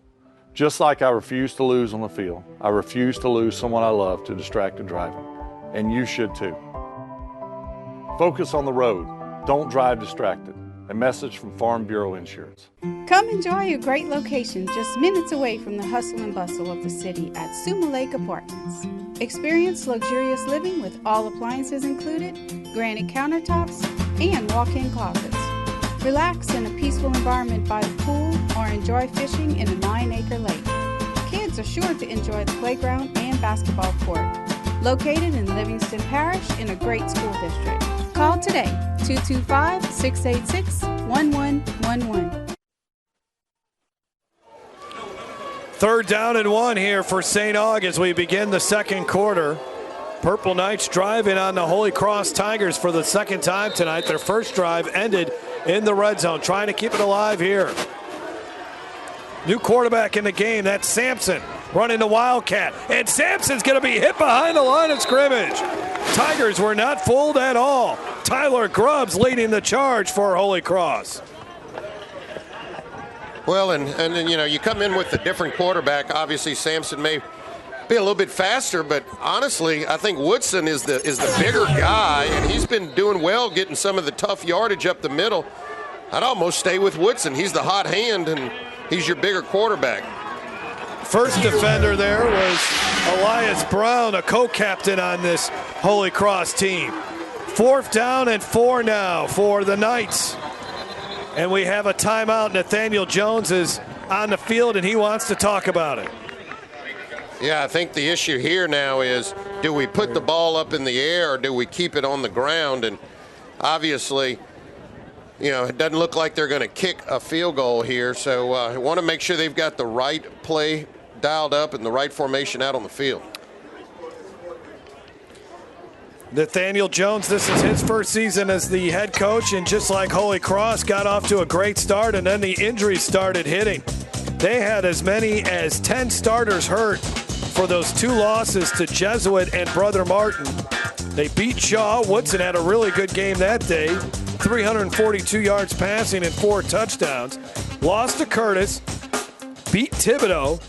Just like I refuse to lose on the field, I refuse to lose someone I love to distracted driving. And you should too. Focus on the road. Don't drive distracted. A message from Farm Bureau Insurance. Come enjoy a great location just minutes away from the hustle and bustle of the city at Suma Lake Apartments. Experience luxurious living with all appliances included, granite countertops, and walk-in closets. Relax in a peaceful environment by the pool or enjoy fishing in a 9-acre lake. Kids are sure to enjoy the playground and basketball court. Located in Livingston Parish in a great school district. Call today, 225-686-1111. Third down and 1 here for St. Aug as we begin the second quarter. Purple Knights driving on the Holy Cross Tigers for the second time tonight. Their first drive ended in the red zone, trying to keep it alive here. New quarterback in the game, that's Sampson, running the Wildcat. And Sampson's going to be hit behind the line of scrimmage. Tigers were not fooled at all. Tyler Grubbs leading the charge for Holy Cross. Well, and you know, you come in with a different quarterback. Obviously, Sampson may be a little bit faster, but honestly, I think Woodson is the bigger guy, and he's been doing well getting some of the tough yardage up the middle. I'd almost stay with Woodson. He's the hot hand, and he's your bigger quarterback. First defender there was Elias Brown, a co-captain on this Holy Cross team. 4th down and 4 now for the Knights. And we have a timeout. Nathaniel Jones is on the field, and he wants to talk about it. Yeah, I think the issue here now is, do we put the ball up in the air or do we keep it on the ground? And obviously, you know, it doesn't look like they're going to kick a field goal here. So I want to make sure they've got the right play dialed up and the right formation out on the field. Nathaniel Jones, this is his first season as the head coach, and just like Holy Cross, got off to a great start, and then the injuries started hitting. They had as many as 10 starters hurt for those 2 losses to Jesuit and Broderick Martin. They beat Shaw. Woodson had a really good game that day, 342 yards passing and 4 touchdowns. Lost to Curtis, beat Thibodeau,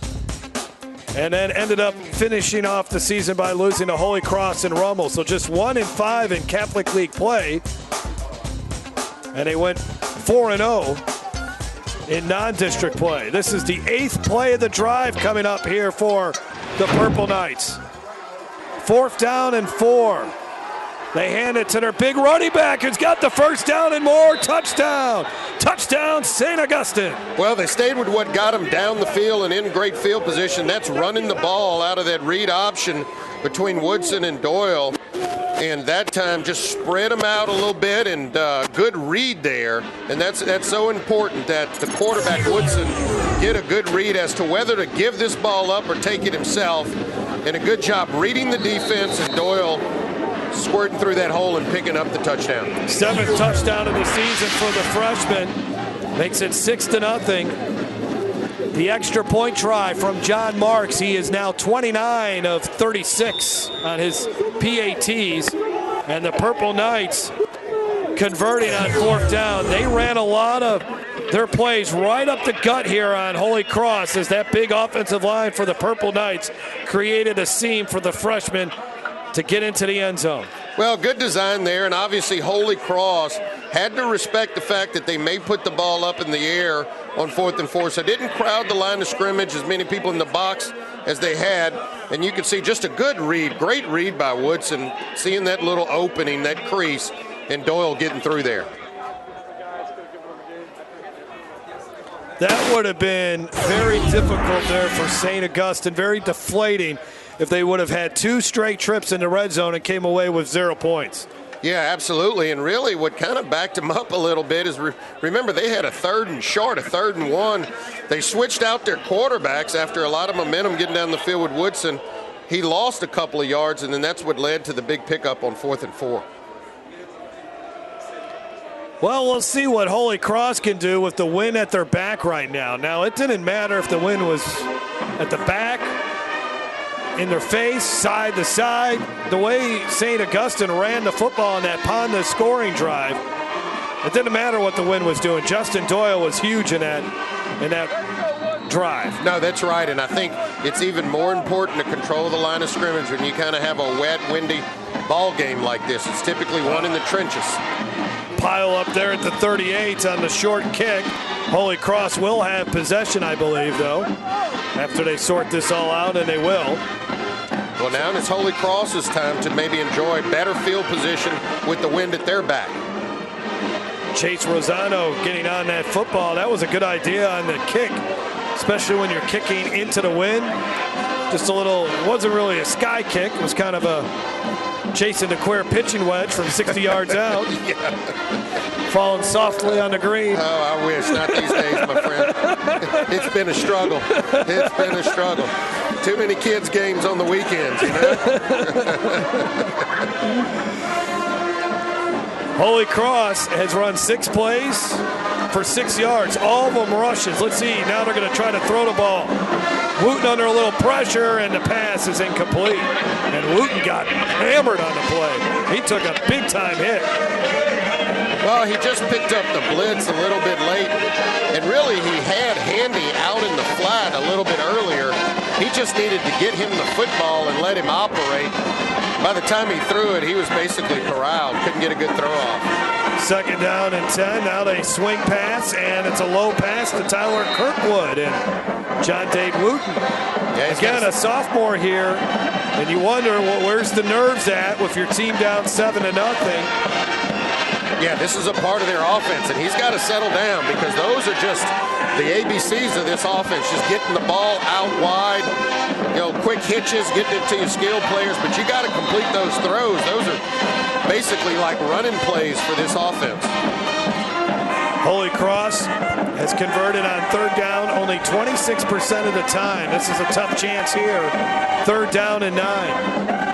and then ended up finishing off the season by losing to Holy Cross and Rummel. So just 1-5 in Catholic League play. And they went 4-0 in non-district play. This is the 8th play of the drive coming up here for the Purple Knights. 4th down and 4. They hand it to their big running back who's got the first down and more. Touchdown. Touchdown, St. Augustine. Well, they stayed with what got them down the field and in great field position. That's running the ball out of that read option between Woodson and Doyle. And that time just spread them out a little bit, and good read there. And that's so important that the quarterback, Woodson, get a good read as to whether to give this ball up or take it himself. And a good job reading the defense, and Doyle squirting through that hole and picking up the touchdown. 7th touchdown of the season for the freshman. Makes it 6-0. The extra point try from John Marks. He is now 29 of 36 on his PATs. And the Purple Knights converting on 4th down. They ran a lot of their plays right up the gut here on Holy Cross as that big offensive line for the Purple Knights created a seam for the freshman to get into the end zone. Well, good design there, and obviously Holy Cross had to respect the fact that they may put the ball up in the air on 4th and 4, so didn't crowd the line of scrimmage, as many people in the box as they had. And you can see just a good read, great read by Woodson, seeing that little opening, that crease, and Doyle getting through there. That would have been very difficult there for St. Augustine, very deflating if they would have had 2 straight trips in the red zone and came away with 0 points. Yeah, absolutely. And really what kind of backed them up a little bit is, remember, they had a 3rd and short, a 3rd and 1. They switched out their quarterbacks after a lot of momentum getting down the field with Woodson. He lost a couple of yards, and then that's what led to the big pickup on 4th and 4. Well, we'll see what Holy Cross can do with the wind at their back right now. Now, it didn't matter if the wind was at the back, in their face, side to side. The way St. Augustine ran the football on that Ponda scoring drive, it didn't matter what the wind was doing. Justin Doyle was huge in that drive. No, that's right, and I think it's even more important to control the line of scrimmage when you kind of have a wet, windy ball game like this. It's typically won in the trenches. Pile up there at the 38 on the short kick. Holy Cross will have possession, I believe, though, after they sort this all out, and they will. Well, now it's Holy Cross's time to maybe enjoy better field position with the wind at their back. Chase Rosano getting on that football. That was a good idea on the kick, especially when you're kicking into the wind. Just a little, it wasn't really a sky kick. It was kind of a chasing the queer pitching wedge from 60 yards out. Yeah. Falling softly on the green. Oh, I wish. Not these days, my friend. It's been a struggle. It's been a struggle. Too many kids' games on the weekends, you know? Holy Cross has run 6 plays for 6 yards. All of them rushes. Let's see. Now they're going to try to throw the ball. Wooten under a little pressure, and the pass is incomplete. And Wooten got hammered on the play. He took a big-time hit. Well, he just picked up the blitz a little bit late, and really he had Handy out in the flat a little bit earlier. He just needed to get him the football and let him operate. By the time he threw it, he was basically corralled. Couldn't get a good throw off. 2nd down and 10. Now they swing pass, and it's a low pass to Tyler Kirkwood and John Dade Wooten. Yeah, again, a sophomore here, and you wonder, well, where's the nerves at with your team down 7-0? Yeah, this is a part of their offense, and he's got to settle down because those are just the ABCs of this offense, just getting the ball out wide, you know, quick hitches, getting it to your skilled players, but you got to complete those throws. Those are basically like running plays for this offense. Holy Cross has converted on 3rd down only 26% of the time. This is a tough chance here. 3rd down and 9.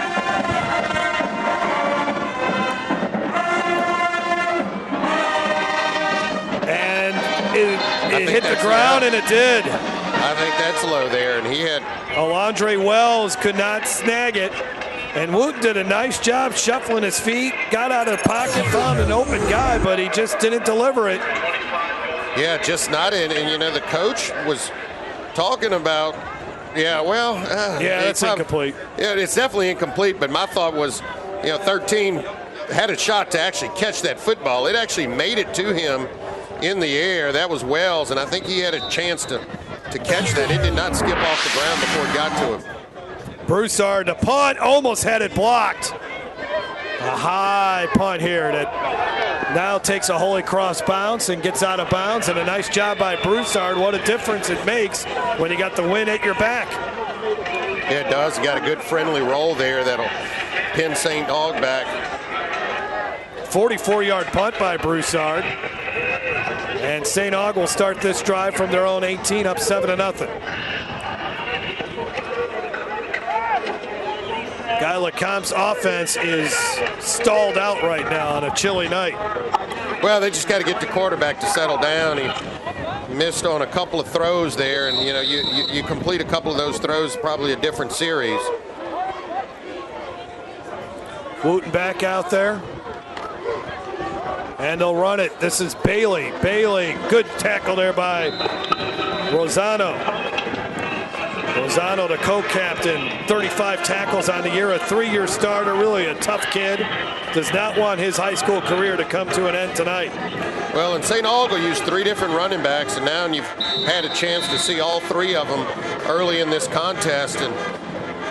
It hit the ground, and it did. I think that's low there, and he had... Alondre Wells could not snag it, and Wooten did a nice job shuffling his feet, got out of the pocket, found an open guy, but he just didn't deliver it. Yeah, just not in. And, you know, the coach was talking about, that's incomplete. Yeah, it's definitely incomplete, but my thought was, 13 had a shot to actually catch that football. It actually made it to him in the air. That was Wells, and I think he had a chance to catch that. It did not skip off the ground before it got to him. Broussard, the punt, almost had it blocked. A high punt here that now takes a Holy Cross bounce and gets out of bounds, and a nice job by Broussard. What a difference it makes when you got the wind at your back. Yeah, it does. You got a good friendly roll there that'll pin St. Aug back. 44-yard punt by Broussard. And St. Aug will start this drive from their own 18, up 7-0. Guy LeCompte's offense is stalled out right now on a chilly night. Well, they just got to get the quarterback to settle down. He missed on a couple of throws there, and you complete a couple of those throws, probably a different series. Wooten back out there. And they'll run it. This is Bailey. Bailey, good tackle there by Rosano. Lozano, the co-captain, 35 tackles on the year, a 3-year starter, really a tough kid. Does not want his high school career to come to an end tonight. Well, and St. Aug will use 3 different running backs, and now you've had a chance to see all 3 of them early in this contest, and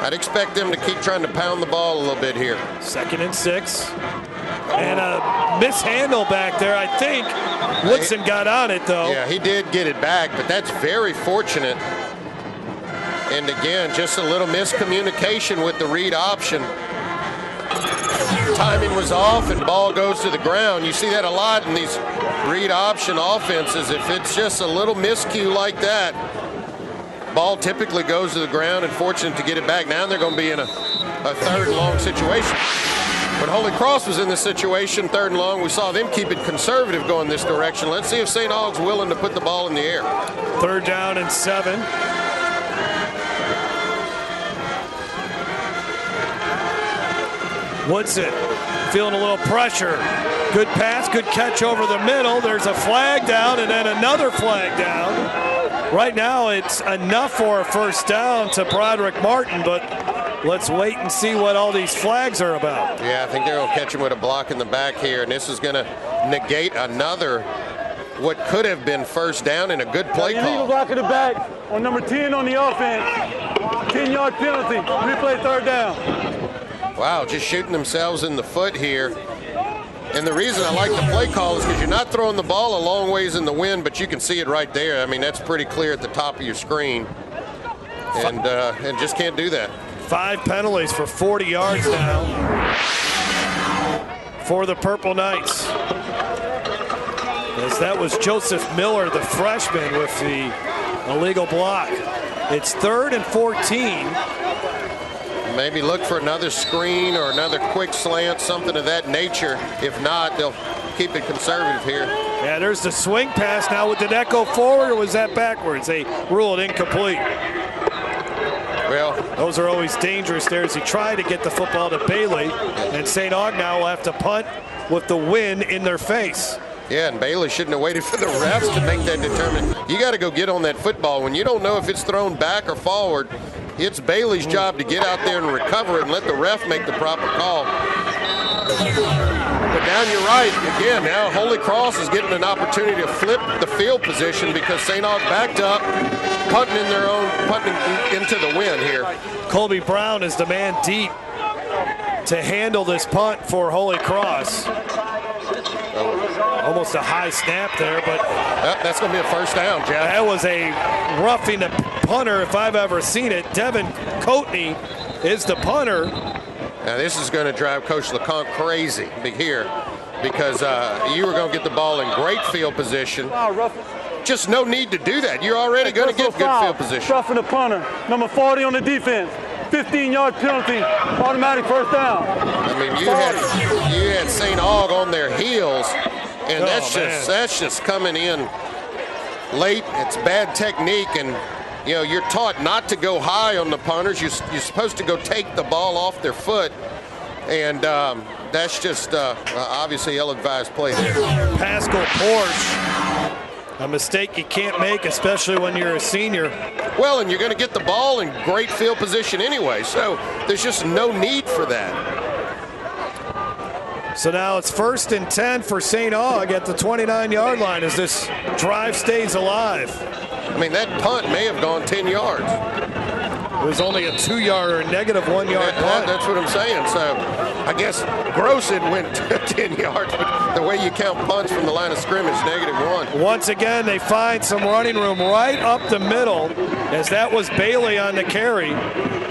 I'd expect them to keep trying to pound the ball a little bit here. 2nd and 6. And a mishandle back there. I think Woodson got on it, though. Yeah, he did get it back, but that's very fortunate. And again, just a little miscommunication with the read option. Timing was off and ball goes to the ground. You see that a lot in these read option offenses. If it's just a little miscue like that, ball typically goes to the ground, and fortunate to get it back. Now they're going to be in a 3rd and long situation. When Holy Cross was in this situation, 3rd and long, we saw them keep it conservative going this direction. Let's see if St. Aug's willing to put the ball in the air. 3rd down and 7. Woodson feeling a little pressure. Good pass, good catch over the middle. There's a flag down and then another flag down. Right now it's enough for a 1st down to Broderick Martin, but let's wait and see what all these flags are about. Yeah, I think they're going to catch him with a block in the back here, and this is going to negate another what could have been 1st down and a good play call. Illegal block in the back on number 10 on the offense. 10-yard penalty. Replay 3rd down. Wow, just shooting themselves in the foot here. And the reason I like the play call is because you're not throwing the ball a long ways in the wind, but you can see it right there. I mean, that's pretty clear at the top of your screen. And just can't do that. 5 penalties for 40 yards now for the Purple Knights. As that was Joseph Miller, the freshman, with the illegal block. It's 3rd and 14. Maybe look for another screen or another quick slant, something of that nature. If not, they'll keep it conservative here. Yeah, there's the swing pass now. Did that go forward or was that backwards? They ruled incomplete. Well, those are always dangerous there as he tried to get the football to Bailey. And St. Aug now will have to punt with the wind in their face. Yeah, and Bailey shouldn't have waited for the refs to make that determination. You got to go get on that football. When you don't know if it's thrown back or forward, it's Bailey's job to get out there and recover it and let the ref make the proper call. But down you're right. Again, now Holy Cross is getting an opportunity to flip the field position because St. Aug backed up, punting into the wind here. Colby Brown is the man deep to handle this punt for Holy Cross. Almost a high snap there, but that's going to be a 1st down, Jeff. That was a roughing the punter if I've ever seen it. Devin Coatney is the punter. Now this is going to drive Coach LeConte crazy here because you were going to get the ball in great field position. Just no need to do that. You're already going to get good field position. Roughing the punter, number 40 on the defense. 15-yard penalty, automatic 1st down. I mean, you had St. Aug on their heels, and that's just coming in late. It's bad technique, and you know you're taught not to go high on the punters. You're supposed to go take the ball off their foot, and that's just obviously ill-advised play there. Pascal Porsche, a mistake you can't make, especially when you're a senior. Well, and you're going to get the ball in great field position anyway, so there's just no need for that. So now it's 1st and 10 for St. Aug at the 29-yard line as this drive stays alive. I mean, that punt may have gone 10 yards. It was only a 2-yard or negative 1-yard punt. That's what I'm saying. So I guess gross it went 10 yards, but the way you count punts from the line of scrimmage, -1. Once again, they find some running room right up the middle as that was Bailey on the carry.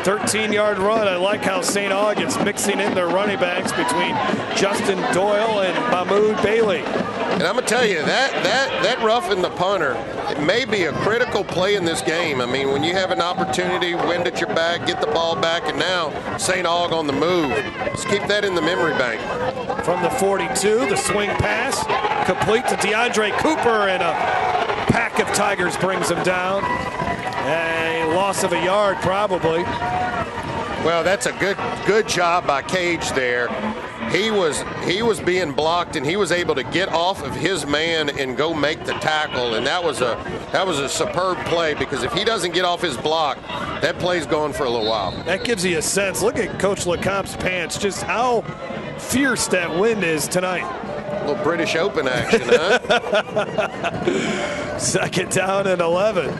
13-yard run. I like how St. Aug is mixing in their running backs between Justin Doyle and Mahmoud Bailey. And I'm going to tell you, that roughing the punter, it may be a critical play in this game. I mean, when you have an opportunity, wind at your back, get the ball back, and now St. Aug on the move. Let's keep that in the memory bank. From the 42, the swing pass, complete to DeAndre Cooper, and a pack of Tigers brings him down. A loss of a yard, probably. Well, that's a good job by Cage there. he was being blocked, and he was able to get off of his man and go make the tackle, and that was a superb play, because if he doesn't get off his block, that play's going for a little while. That gives you a sense. Look at Coach LeComp's pants, just how fierce that wind is tonight. A little British Open action, huh? 2nd down and 11.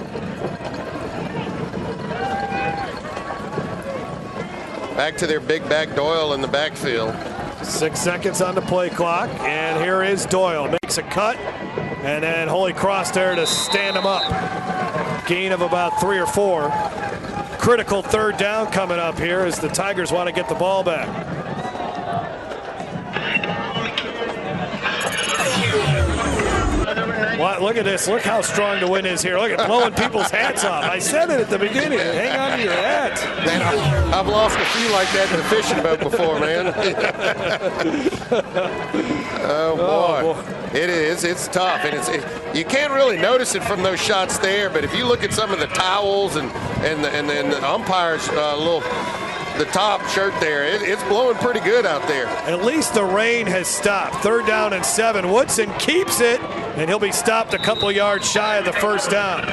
Back to their big back Doyle in the backfield. 6 seconds on the play clock, and here is Doyle. Makes a cut, and then Holy Cross there to stand him up. Gain of about 3 or 4. Critical 3rd down coming up here as the Tigers want to get the ball back. Well, look at this. Look how strong the wind is here. Look at blowing people's hats off. I said it at the beginning. Hang on to your hat. Man, I've lost a few like that in a fishing boat before, man. Oh, boy. It is. It's tough. And you can't really notice it from those shots there, but if you look at some of the towels and the umpire's the top shirt there, it's blowing pretty good out there. At least the rain has stopped. 3rd down and 7. Woodson keeps it, and he'll be stopped a couple yards shy of the 1st down.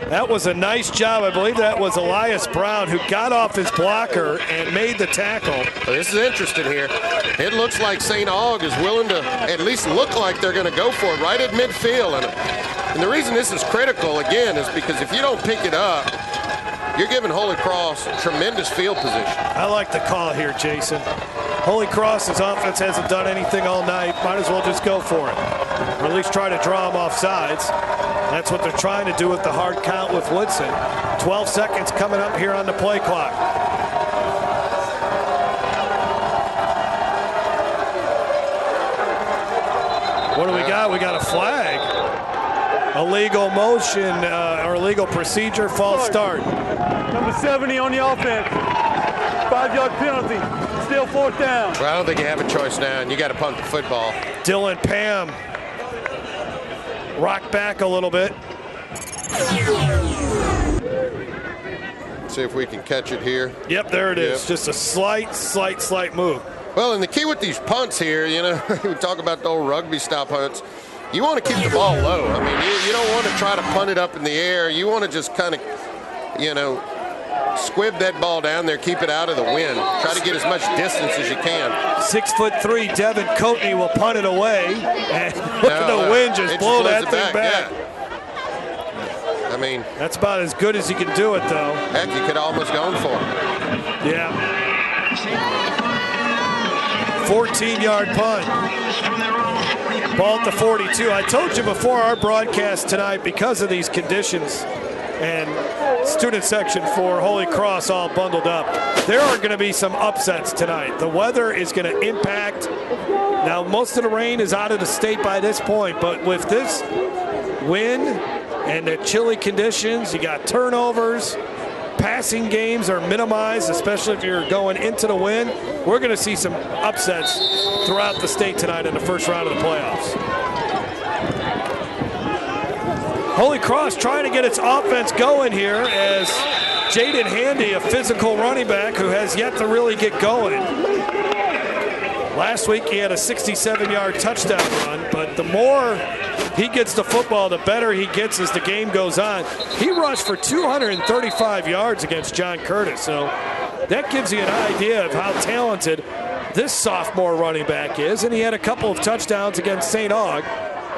That was a nice job. I believe that was Elias Brown who got off his blocker and made the tackle. This is interesting here. It looks like St. Aug is willing to at least look like they're going to go for it right at midfield. And the reason this is critical, again, is because if you don't pick it up, you're giving Holy Cross tremendous field position. I like the call here, Jason. Holy Cross's offense hasn't done anything all night. Might as well just go for it. Or at least try to draw them off sides. That's what they're trying to do with the hard count with Woodson. 12 seconds coming up here on the play clock. What do we got? We got a flag. Illegal motion or illegal procedure, false start. Number 70 on the offense. 5-yard penalty. Still 4th down. Well, I don't think you have a choice now, and you got to punt the football. Dylan Pam rock back a little bit. See if we can catch it here. Yep, there it is. Just a slight move. Well, and the key with these punts here, we talk about the old rugby style punts. You want to keep the ball low. I mean, you don't want to try to punt it up in the air. You want to just kind of, squib that ball down there, keep it out of the wind. Try to get as much distance as you can. 6'3" Devin Coatney will punt it away, and look at the wind just blow that thing back. Yeah. I mean, that's about as good as you can do it, though. Heck, you could almost gone for it. Yeah. 14-yard punt. Ball at the 42. I told you before our broadcast tonight, because of these conditions and student section for Holy Cross all bundled up, there are going to be some upsets tonight. The weather is going to impact. Now, most of the rain is out of the state by this point, but with this wind and the chilly conditions, you got turnovers. Passing games are minimized, especially if you're going into the wind. We're going to see some upsets throughout the state tonight in the 1st round of the playoffs. Holy Cross trying to get its offense going here as Jaden Handy, a physical running back who has yet to really get going. Last week he had a 67-yard touchdown run, but the more he gets the football, the better he gets as the game goes on. He rushed for 235 yards against John Curtis, so that gives you an idea of how talented this sophomore running back is, and he had a couple of touchdowns against St. Aug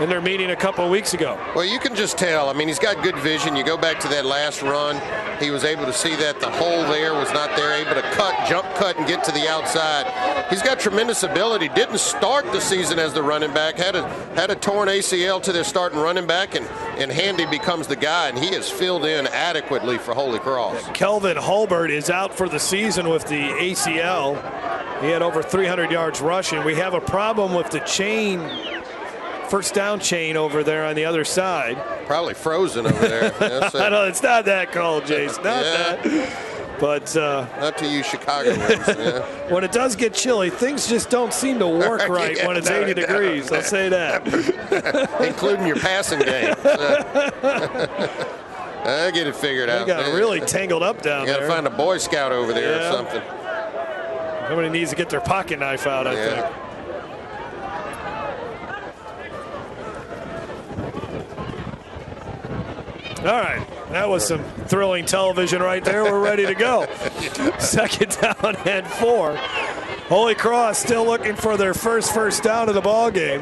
in their meeting a couple of weeks ago. Well, you can just tell. I mean, he's got good vision. You go back to that last run, he was able to see that the hole there was not there, able to jump cut, and get to the outside. He's got tremendous ability. Didn't start the season as the running back. Had a torn ACL to their starting running back, and Handy becomes the guy, and he has filled in adequately for Holy Cross. Kelvin Hulbert is out for the season with the ACL. He had over 300 yards rushing. We have a problem with the chain, first down chain over there on the other side. Probably frozen over there. I know, it's not that cold, Jace. Not that. But not to you Chicagoans. Yeah. When it does get chilly, things just don't seem to work right when it's 80 degrees. I'll say that. Including your passing game. I get it figured out. You got really tangled up down there. You got to find a Boy Scout over there or something. Somebody needs to get their pocket knife out, I think. All right, that was some thrilling television right there. We're ready to go. Second down and 4. Holy Cross still looking for their first down of the ball game.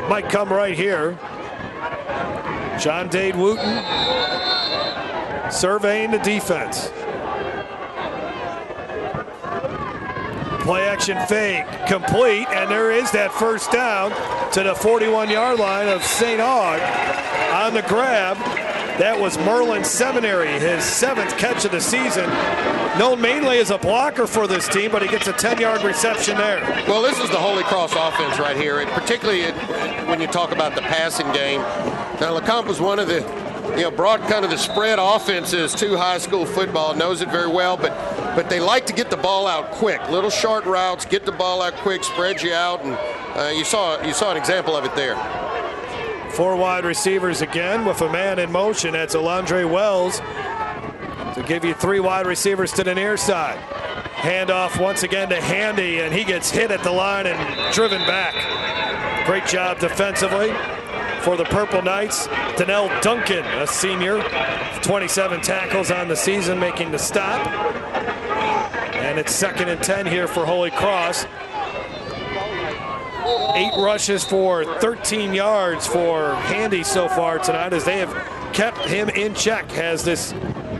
Might come right here. John Dade Wooten surveying the defense. Play action fake, complete, and there is that first down to the 41-yard line of St. Aug. On the grab, that was Merlin Seminary, his 7th catch of the season. Known mainly as a blocker for this team, but he gets a 10-yard reception there. Well, this is the Holy Cross offense right here, and particularly when you talk about the passing game. Now, LeCompte was one of the, brought kind of the spread offenses to high school football, knows it very well, but they like to get the ball out quick. Little short routes, get the ball out quick, spread you out, and you saw an example of it there. 4 wide receivers again with a man in motion. That's Alondre Wells to give you 3 wide receivers to the near side. Handoff once again to Handy, and he gets hit at the line and driven back. Great job defensively for the Purple Knights. Donnell Duncan, a senior, 27 tackles on the season, making the stop. And it's 2nd and 10 here for Holy Cross. 8 rushes for 13 yards for Handy so far tonight, as they have kept him in check, has this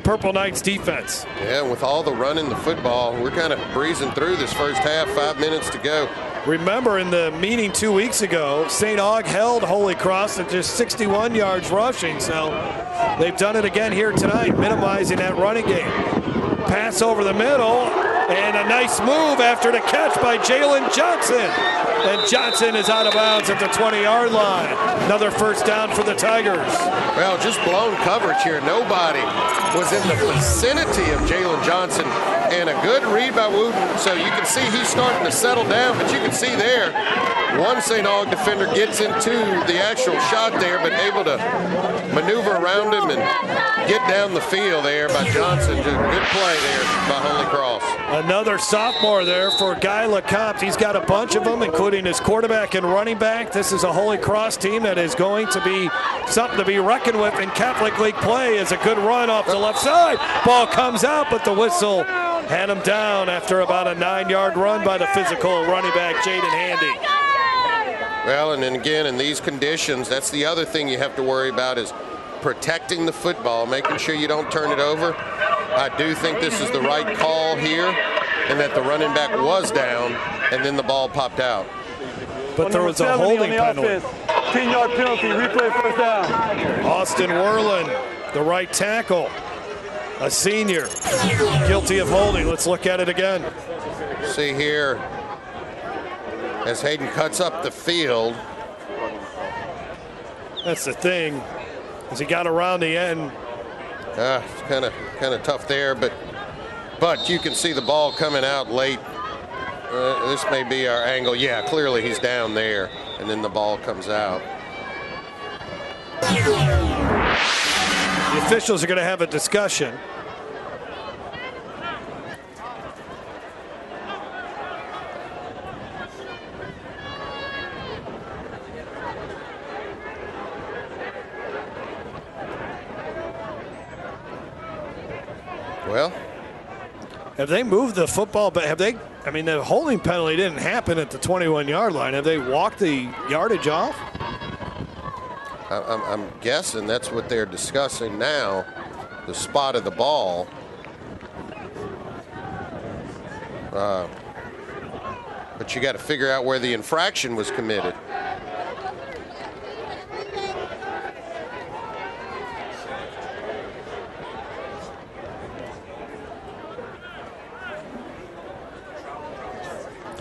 Purple Knights defense. Yeah, with all the running the football, we're kind of breezing through this first half, 5 minutes to go. Remember in the meeting 2 weeks ago, St. Aug held Holy Cross at just 61 yards rushing, so they've done it again here tonight, minimizing that running game. Pass over the middle, and a nice move after the catch by Jalen Johnson. And Johnson is out of bounds at the 20-yard line. Another first down for the Tigers. Well, just blown coverage here. Nobody was in the vicinity of Jalen Johnson. And a good read by Wooten. So you can see he's starting to settle down, but you can see there, one St. Aug defender gets into the actual shot there, but able to maneuver around him and get down the field there by Johnson. Just a good play there by Holy Cross. Another sophomore there for Guy LeCompte. He's got a bunch of them, including his quarterback and running back. This is a Holy Cross team that is going to be something to be reckoned with in Catholic League play. As a good run off the left side. Ball comes out, but the whistle had him down after about a 9-yard run by the physical running back, Jaden Handy. Well, and then again, in these conditions, that's the other thing you have to worry about is protecting the football, making sure you don't turn it over. I do think this is the right call here, and that the running back was down, and then the ball popped out. But there was a holding penalty. 10-yard penalty, replay first down. Austin Werlin, the right tackle, a senior, guilty of holding. Let's look at it again. See here, as Hayden cuts up the field. That's the thing, as he got around the end. It's kind of tough there, but you can see the ball coming out late. This may be our angle. Yeah, clearly he's down there, and then the ball comes out. The officials are going to have a discussion. Well, have they moved the football back? Have they? I mean, the holding penalty didn't happen at the 21-yard line. Have they walked the yardage off? I'm guessing that's what they're discussing now, the spot of the ball. But you got to figure out where the infraction was committed.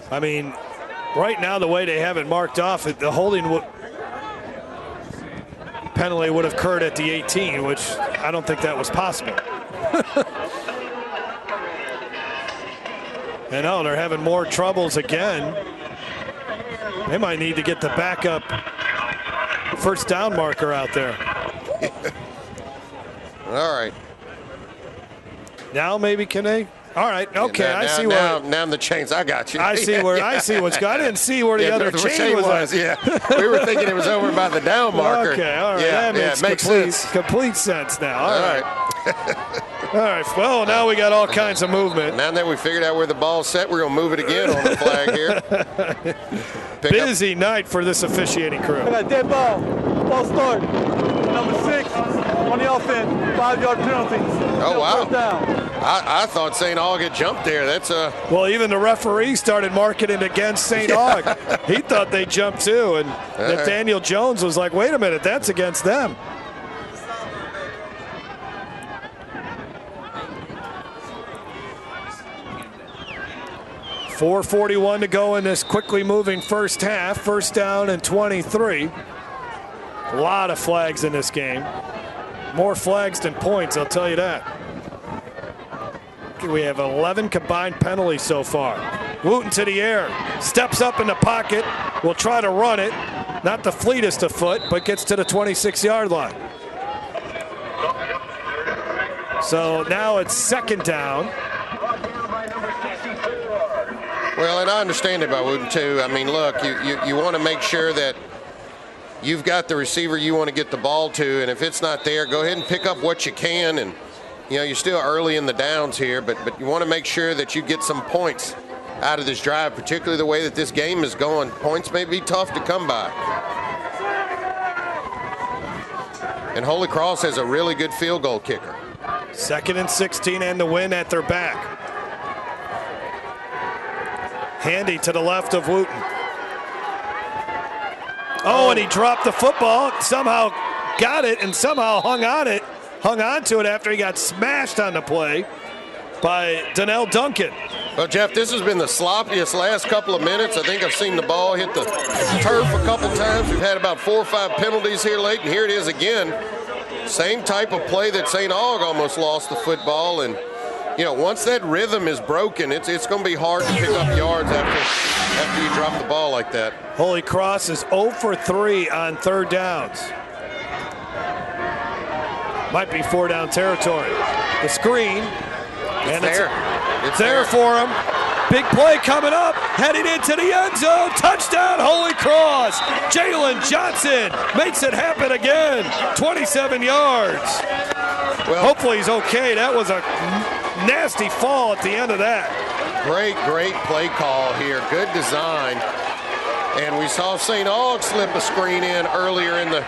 I mean, right now the way they have it marked off, the holding penalty would have occurred at the 18, which I don't think that was possible. And oh, they're having more troubles again. They might need to get the backup first down marker out there. All right. Now maybe can they? All right. Okay. Now the chains. I got you. I see what's going. I didn't see where the other chain was. Yeah. We were thinking it was over by the down marker. Okay. All right. Yeah. That makes complete sense now. All right. All right. Well, now we got all kinds of movement. Now that we figured out where the ball's set, we're going to move it again on the flag here. Busy night for this officiating crew. I got dead ball. Ball start. Number 6 on the offense. 5-yard penalty. Oh, wow. First down. I thought St. Aug had jumped there. That's Well, even the referee started marking it against St. Aug. He thought they jumped too, and Nathaniel Jones was like, "Wait a minute, that's against them." .441 to go in this quickly moving first half. First down and 23. A lot of flags in this game. More flags than points, I'll tell you that. We have 11 combined penalties so far. Wooten to the air, steps up in the pocket, will try to run it. Not the fleetest of foot, but gets to the 26-yard line. So now it's second down. Well, and I understand it by Wooten too. I mean, look, you want to make sure that you've got the receiver you want to get the ball to, and if it's not there, go ahead and pick up what you can. And you're still early in the downs here, but you want to make sure that you get some points out of this drive, particularly the way that this game is going. Points may be tough to come by. And Holy Cross has a really good field goal kicker. 2nd and 16 and the win at their back. Handy to the left of Wooten. Oh, and he dropped the football, somehow got it, and somehow hung on to it after he got smashed on the play by Donnell Duncan. Well, Jeff, this has been the sloppiest last couple of minutes. I think I've seen the ball hit the turf a couple times. We've had about 4 or 5 penalties here late, and here it is again. Same type of play that St. Aug almost lost the football. And, once that rhythm is broken, it's going to be hard to pick up yards after you drop the ball like that. Holy Cross is 0 for 3 on third downs. Might be 4-down territory. The screen. And it's there for him. Big play coming up. Heading into the end zone. Touchdown, Holy Cross. Jalen Johnson makes it happen again. 27 yards. Well, hopefully he's okay. That was a nasty fall at the end of that. Great play call here. Good design. And we saw St. Aug slip a screen in earlier in the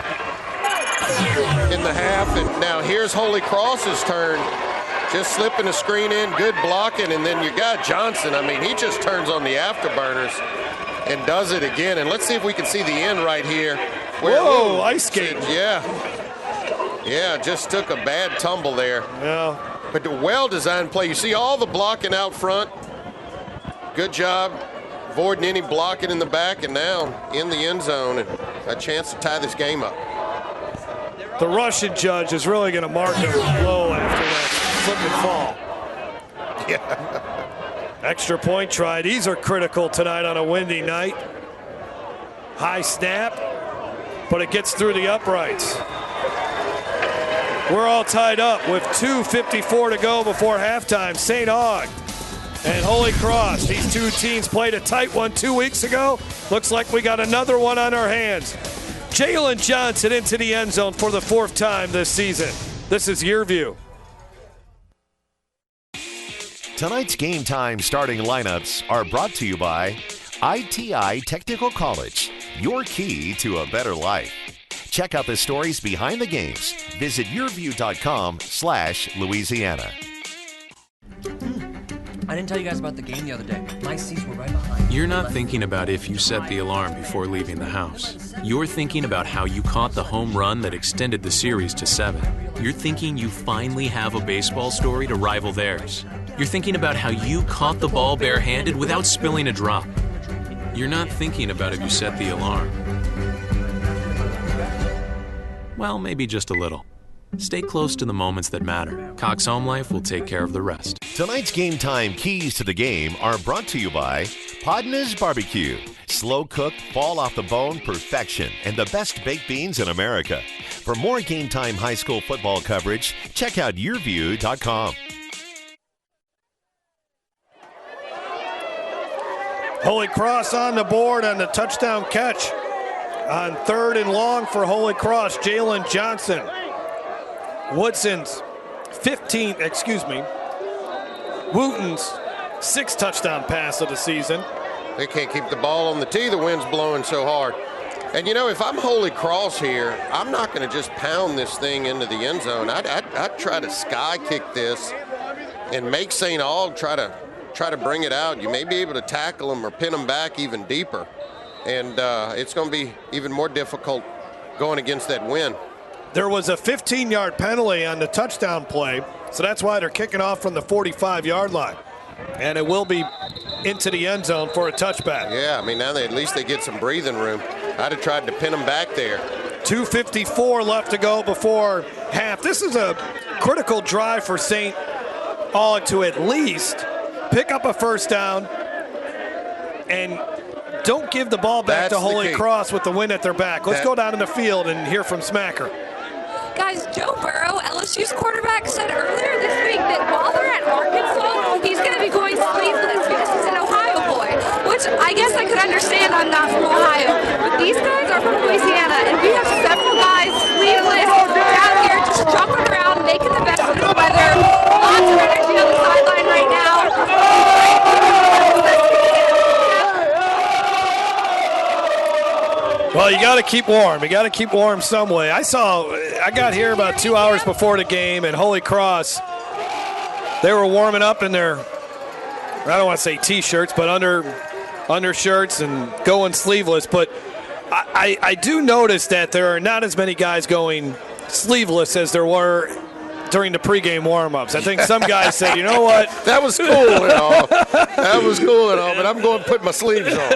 half, and now here's Holy Cross's turn. Just slipping a screen in, good blocking, and then you got Johnson. I mean, he just turns on the afterburners and does it again. And let's see if we can see the end right here. Whoa, ice skating. Yeah, just took a bad tumble there. Yeah. But the well-designed play. You see all the blocking out front. Good job avoiding any blocking in the back, and now in the end zone and a chance to tie this game up. The Russian judge is really going to mark a blow after that slip and fall. Yeah. Extra point try. These are critical tonight on a windy night. High snap, but it gets through the uprights. We're all tied up with 2:54 to go before halftime. St. Aug and Holy Cross. These two teams played a tight one 2 weeks ago. Looks like we got another one on our hands. Jalen Johnson into the end zone for the 4th time this season. This is YurView. Tonight's Game Time starting lineups are brought to you by ITI Technical College, your key to a better life. Check out the stories behind the games. Visit yourview.com/Louisiana. I didn't tell you guys about the game the other day. My seats were right behind. You're not thinking about if you set the alarm before leaving the house. You're thinking about how you caught the home run that extended the series to 7. You're thinking you finally have a baseball story to rival theirs. You're thinking about how you caught the ball barehanded without spilling a drop. You're not thinking about if you set the alarm. Well, maybe just a little. Stay close to the moments that matter. Cox Home Life will take care of the rest. Tonight's Game Time keys to the game are brought to you by Podna's Barbecue. Slow cooked, fall off the bone perfection, and the best baked beans in America. For more Game Time high school football coverage, check out yourview.com. Holy Cross on the board on the touchdown catch on 3rd and long for Holy Cross. Jalen Johnson. Woodson's 15th, Wooten's 6th touchdown pass of the season. They can't keep the ball on the tee. The wind's blowing so hard. And, you know, if I'm Holy Cross here, I'm not going to just pound this thing into the end zone. I'd try to sky kick this and make St. Aug try to bring it out. You may be able to tackle them or pin them back even deeper. And it's going to be even more difficult going against that wind. There was a 15-yard penalty on the touchdown play, so that's why they're kicking off from the 45-yard line. And it will be into the end zone for a touchback. Yeah, I mean, now at least they get some breathing room. I'd have tried to pin them back there. 2:54 left to go before half. This is a critical drive for St. Aug to at least pick up a first down and don't give the ball back to Holy Cross with the wind at their back. Let's go down in the field and hear from Smacker. Guys, Joe Burrow, LSU's quarterback, said earlier this week that while they're at Arkansas, he's going to be going sleeveless because he's an Ohio boy, which I guess I could understand. I'm not from Ohio, but these guys are from Louisiana, and we have several guys sleeveless out here just jumping around, making the best of the weather. Lots of energy on the sideline right now. Well, you got to keep warm. You got to keep warm some way. I got here about 2 hours before the game, and Holy Cross, they were warming up in their, I don't want to say T-shirts, but undershirts and going sleeveless. But I do notice that there are not as many guys going sleeveless as there were during the pregame warm-ups. I think some guys said, you know what? That was cool and all. That was cool and all, but I'm going to put my sleeves on.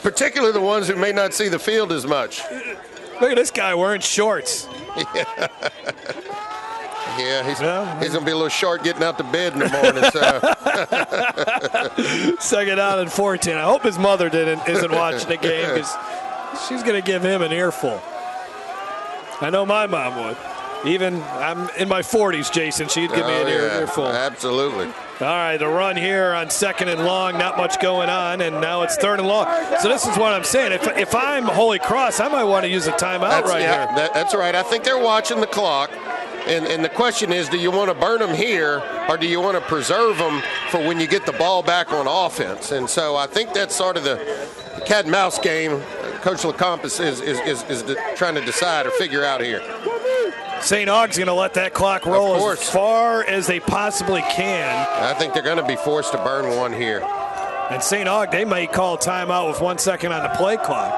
Particularly the ones who may not see the field as much. Look at this guy wearing shorts. Yeah, he's going to be a little short getting out to bed in the morning. So. Second out and 14. I hope his mother isn't watching the game because she's going to give him an earful. I know my mom would. Even I'm in my 40s, Jason. She'd give me an earful. Absolutely. All right, the run here on 2nd and long. Not much going on, and now it's 3rd and long. So this is what I'm saying. If I'm Holy Cross, I might want to use a timeout here. That's right. I think they're watching the clock. And the question is, do you want to burn them here or do you want to preserve them for when you get the ball back on offense? And so I think that's sort of the cat and mouse game Coach LeCompte is trying to decide or figure out here. St. Aug's going to let that clock roll as far as they possibly can. I think they're going to be forced to burn one here. And St. Aug, they may call a timeout with 1 second on the play clock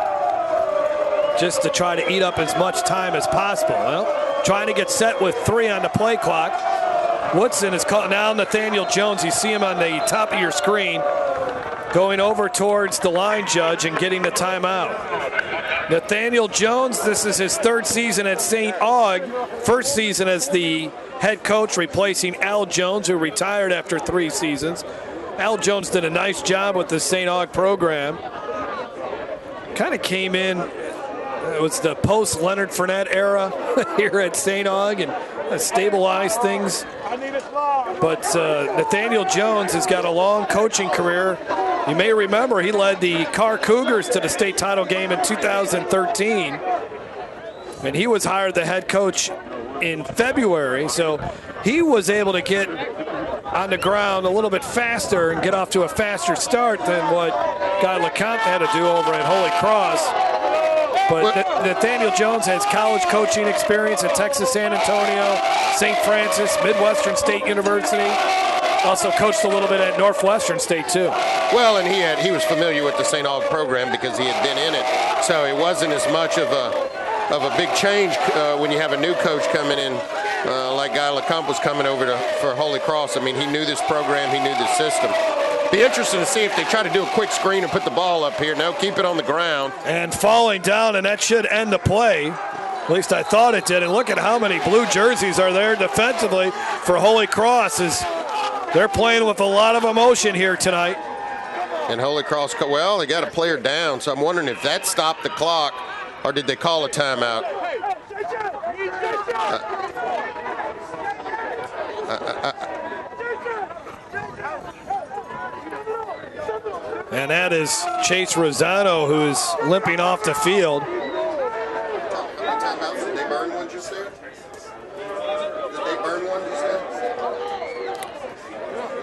just to try to eat up as much time as possible. Well, trying to get set with 3 on the play clock. Woodson is caught now. Nathaniel Jones, you see him on the top of your screen, going over towards the line judge and getting the timeout. Nathaniel Jones, this is his 3rd season at St. Aug, 1st season as the head coach, replacing Al Jones, who retired after 3 seasons. Al Jones did a nice job with the St. Aug program. Kind of came in, it was the post-Leonard Fournette era here at St. Aug and stabilized things. But Nathaniel Jones has got a long coaching career. You may remember he led the Carr Cougars to the state title game in 2013. And he was hired the head coach in February. So he was able to get on the ground a little bit faster and get off to a faster start than what Guy LeCompte had to do over at Holy Cross. But Nathaniel Jones has college coaching experience at Texas San Antonio, St. Francis, Midwestern State University. Also coached a little bit at Northwestern State, too. Well, and he was familiar with the St. Aug program because he had been in it. So it wasn't as much of a big change when you have a new coach coming in, like Guy LeCompte was coming over for Holy Cross. I mean, he knew this program, he knew this system. Be interesting to see if they try to do a quick screen and put the ball up here. No, keep it on the ground. And falling down, and that should end the play. At least I thought it did. And look at how many blue jerseys are there defensively for Holy Cross. They're playing with a lot of emotion here tonight. And Holy Cross, well, they got a player down, so I'm wondering if that stopped the clock or did they call a timeout? And that is Chase Rosano, who's limping off the field. How many timeouts did they burn one just there? Did they burn one just there?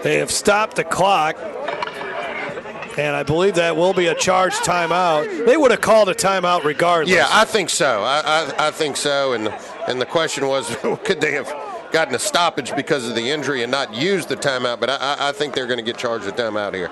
They have stopped the clock. And I believe that will be a charged timeout. They would have called a timeout regardless. Yeah, I think so. I think so. And the question was, could they have gotten a stoppage because of the injury and not used the timeout? But I think they're going to get charged a timeout here.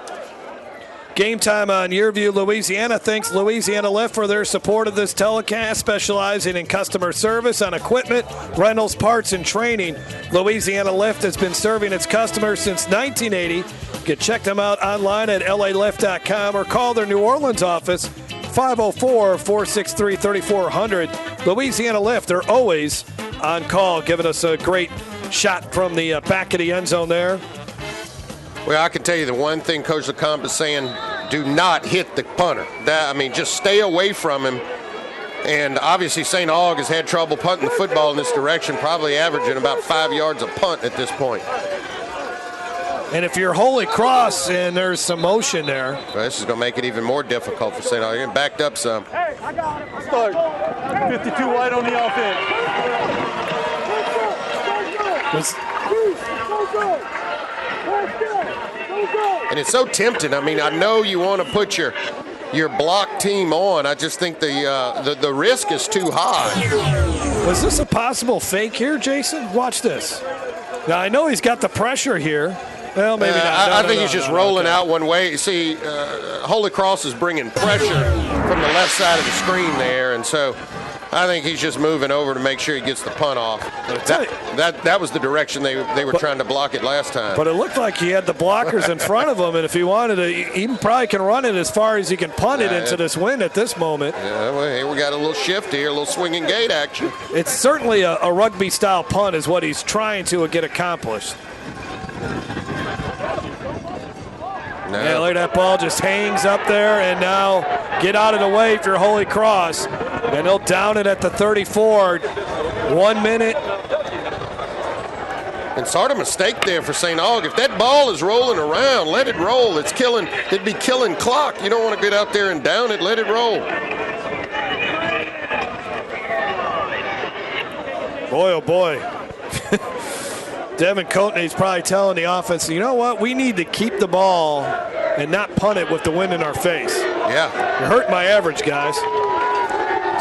Game time on YurView Louisiana. Thanks Louisiana Lift for their support of this telecast, specializing in customer service on equipment, rentals, parts, and training. Louisiana Lift has been serving its customers since 1980. You can check them out online at lalift.com or call their New Orleans office, 504-463-3400. Louisiana Lift, they're always on call, giving us a great shot from the back of the end zone there. Well, I can tell you the one thing Coach LeCompte is saying, do not hit the punter. Just stay away from him. And obviously St. Aug has had trouble punting the football in this direction, probably averaging about 5 yards a punt at this point. And if you're Holy Cross and there's some motion there. Well, this is going to make it even more difficult for St. Aug. You're backed up some. Hey, I got it. Start. 52 wide on the offense. And it's so tempting. I mean, I know you want to put your block team on. I just think the risk is too high. Was this a possible fake here, Jason? Watch this. Now, I know he's got the pressure here. Well, maybe not. I think he's just rolling out one way. You see, Holy Cross is bringing pressure from the left side of the screen there, and so I think he's just moving over to make sure he gets the punt off. That was the direction they were trying to block it last time. But it looked like he had the blockers in front of him, and if he wanted to, he probably can run it as far as he can punt it into this wind at this moment. Yeah, well, here we got a little shift here, a little swinging gate action. It's certainly a rugby-style punt is what he's trying to get accomplished. No. Yeah, look at that ball just hangs up there, and now get out of the way if you're Holy Cross. And they'll down it at the 34. 1 minute. And sort of mistake there for St. Aug. If that ball is rolling around, let it roll. It'd be killing clock. You don't want to get out there and down it. Let it roll. Boy, oh boy. Devin Coatney's probably telling the offense, you know what, we need to keep the ball and not punt it with the wind in our face. Yeah. You're hurting my average, guys.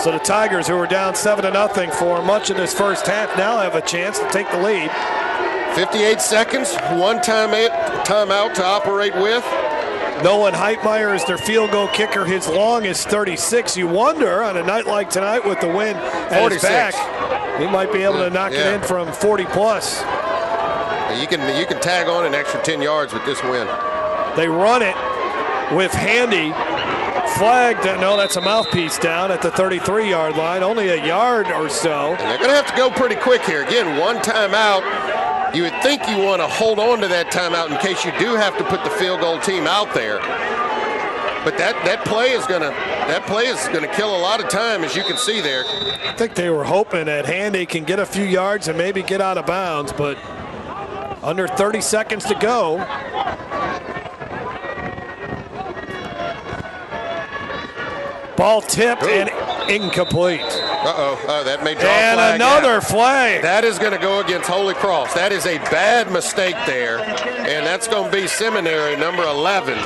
So the Tigers, who were down 7-0 for much of this first half, now have a chance to take the lead. 58 seconds, one timeout to operate with. Nolan Heitmeyer is their field goal kicker. His long is 36. You wonder, on a night like tonight with the wind at his back, he might be able to knock it in from 40-plus. You can tag on an extra 10 yards with this win. They run it with Handy. Flagged. No, that's a mouthpiece down at the 33-yard line. Only a yard or so. And they're going to have to go pretty quick here. Again, one timeout. You would think you want to hold on to that timeout in case you do have to put the field goal team out there. But that play is going to kill a lot of time, as you can see there. I think they were hoping that Handy can get a few yards and maybe get out of bounds, but under 30 seconds to go. Ball tipped and incomplete. That may draw a and flag. Another flag. That is going to go against Holy Cross. That is a bad mistake there, and that's going to be Seminary, number 11.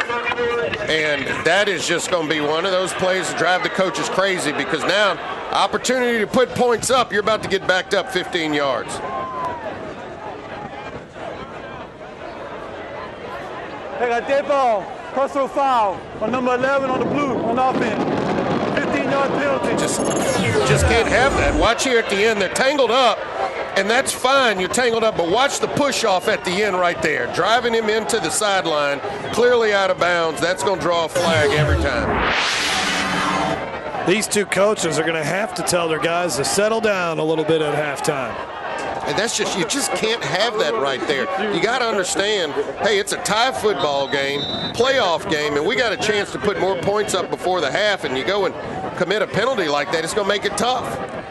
And that is just going to be one of those plays to drive the coaches crazy, because now opportunity to put points up, you're about to get backed up 15 yards. Hey, got dead ball. Personal foul on number 11 on the blue on offense. 15-yard penalty. Just can't have that. Watch here at the end. They're tangled up, and that's fine. You're tangled up, but watch the push-off at the end right there. Driving him into the sideline, clearly out of bounds. That's going to draw a flag every time. These two coaches are going to have to tell their guys to settle down a little bit at halftime. And that's just, you just can't have that right there. You got to understand, hey, it's a tie football game, playoff game, and we got a chance to put more points up before the half, and you go and commit a penalty like that, it's going to make it tough.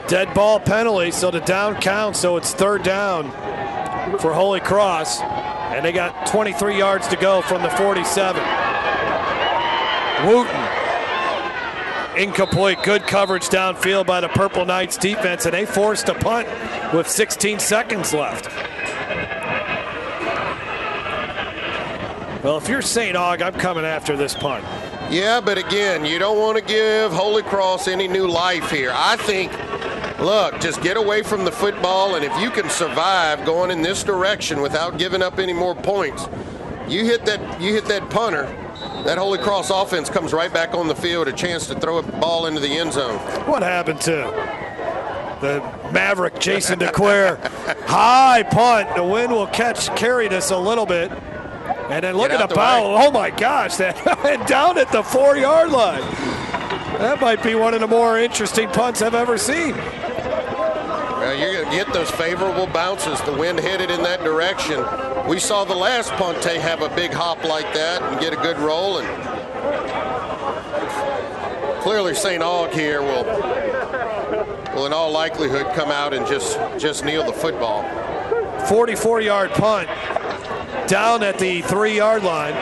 Dead ball penalty, so the down count, so it's third down for Holy Cross, and they got 23 yards to go from the 47. Wooten. Incomplete. Good coverage downfield by the Purple Knights defense, and they forced a punt with 16 seconds left. Well, if you're St. Aug, I'm coming after this punt. Yeah, but again, you don't want to give Holy Cross any new life here. I think, look, just get away from the football, and if you can survive going in this direction without giving up any more points, you hit that punter, that Holy Cross offense comes right back on the field, a chance to throw a ball into the end zone. What happened to the Maverick, Jason DeQuire? High punt. The wind will carry this a little bit. And then look at the foul. Oh, my gosh. That went down at the 4-yard line. That might be one of the more interesting punts I've ever seen. Well, you're going to get those favorable bounces. The wind hit it in that direction. We saw the last punt have a big hop like that and get a good roll. And clearly St. Aug here will in all likelihood come out and just kneel the football. 44-yard punt down at the 3-yard line.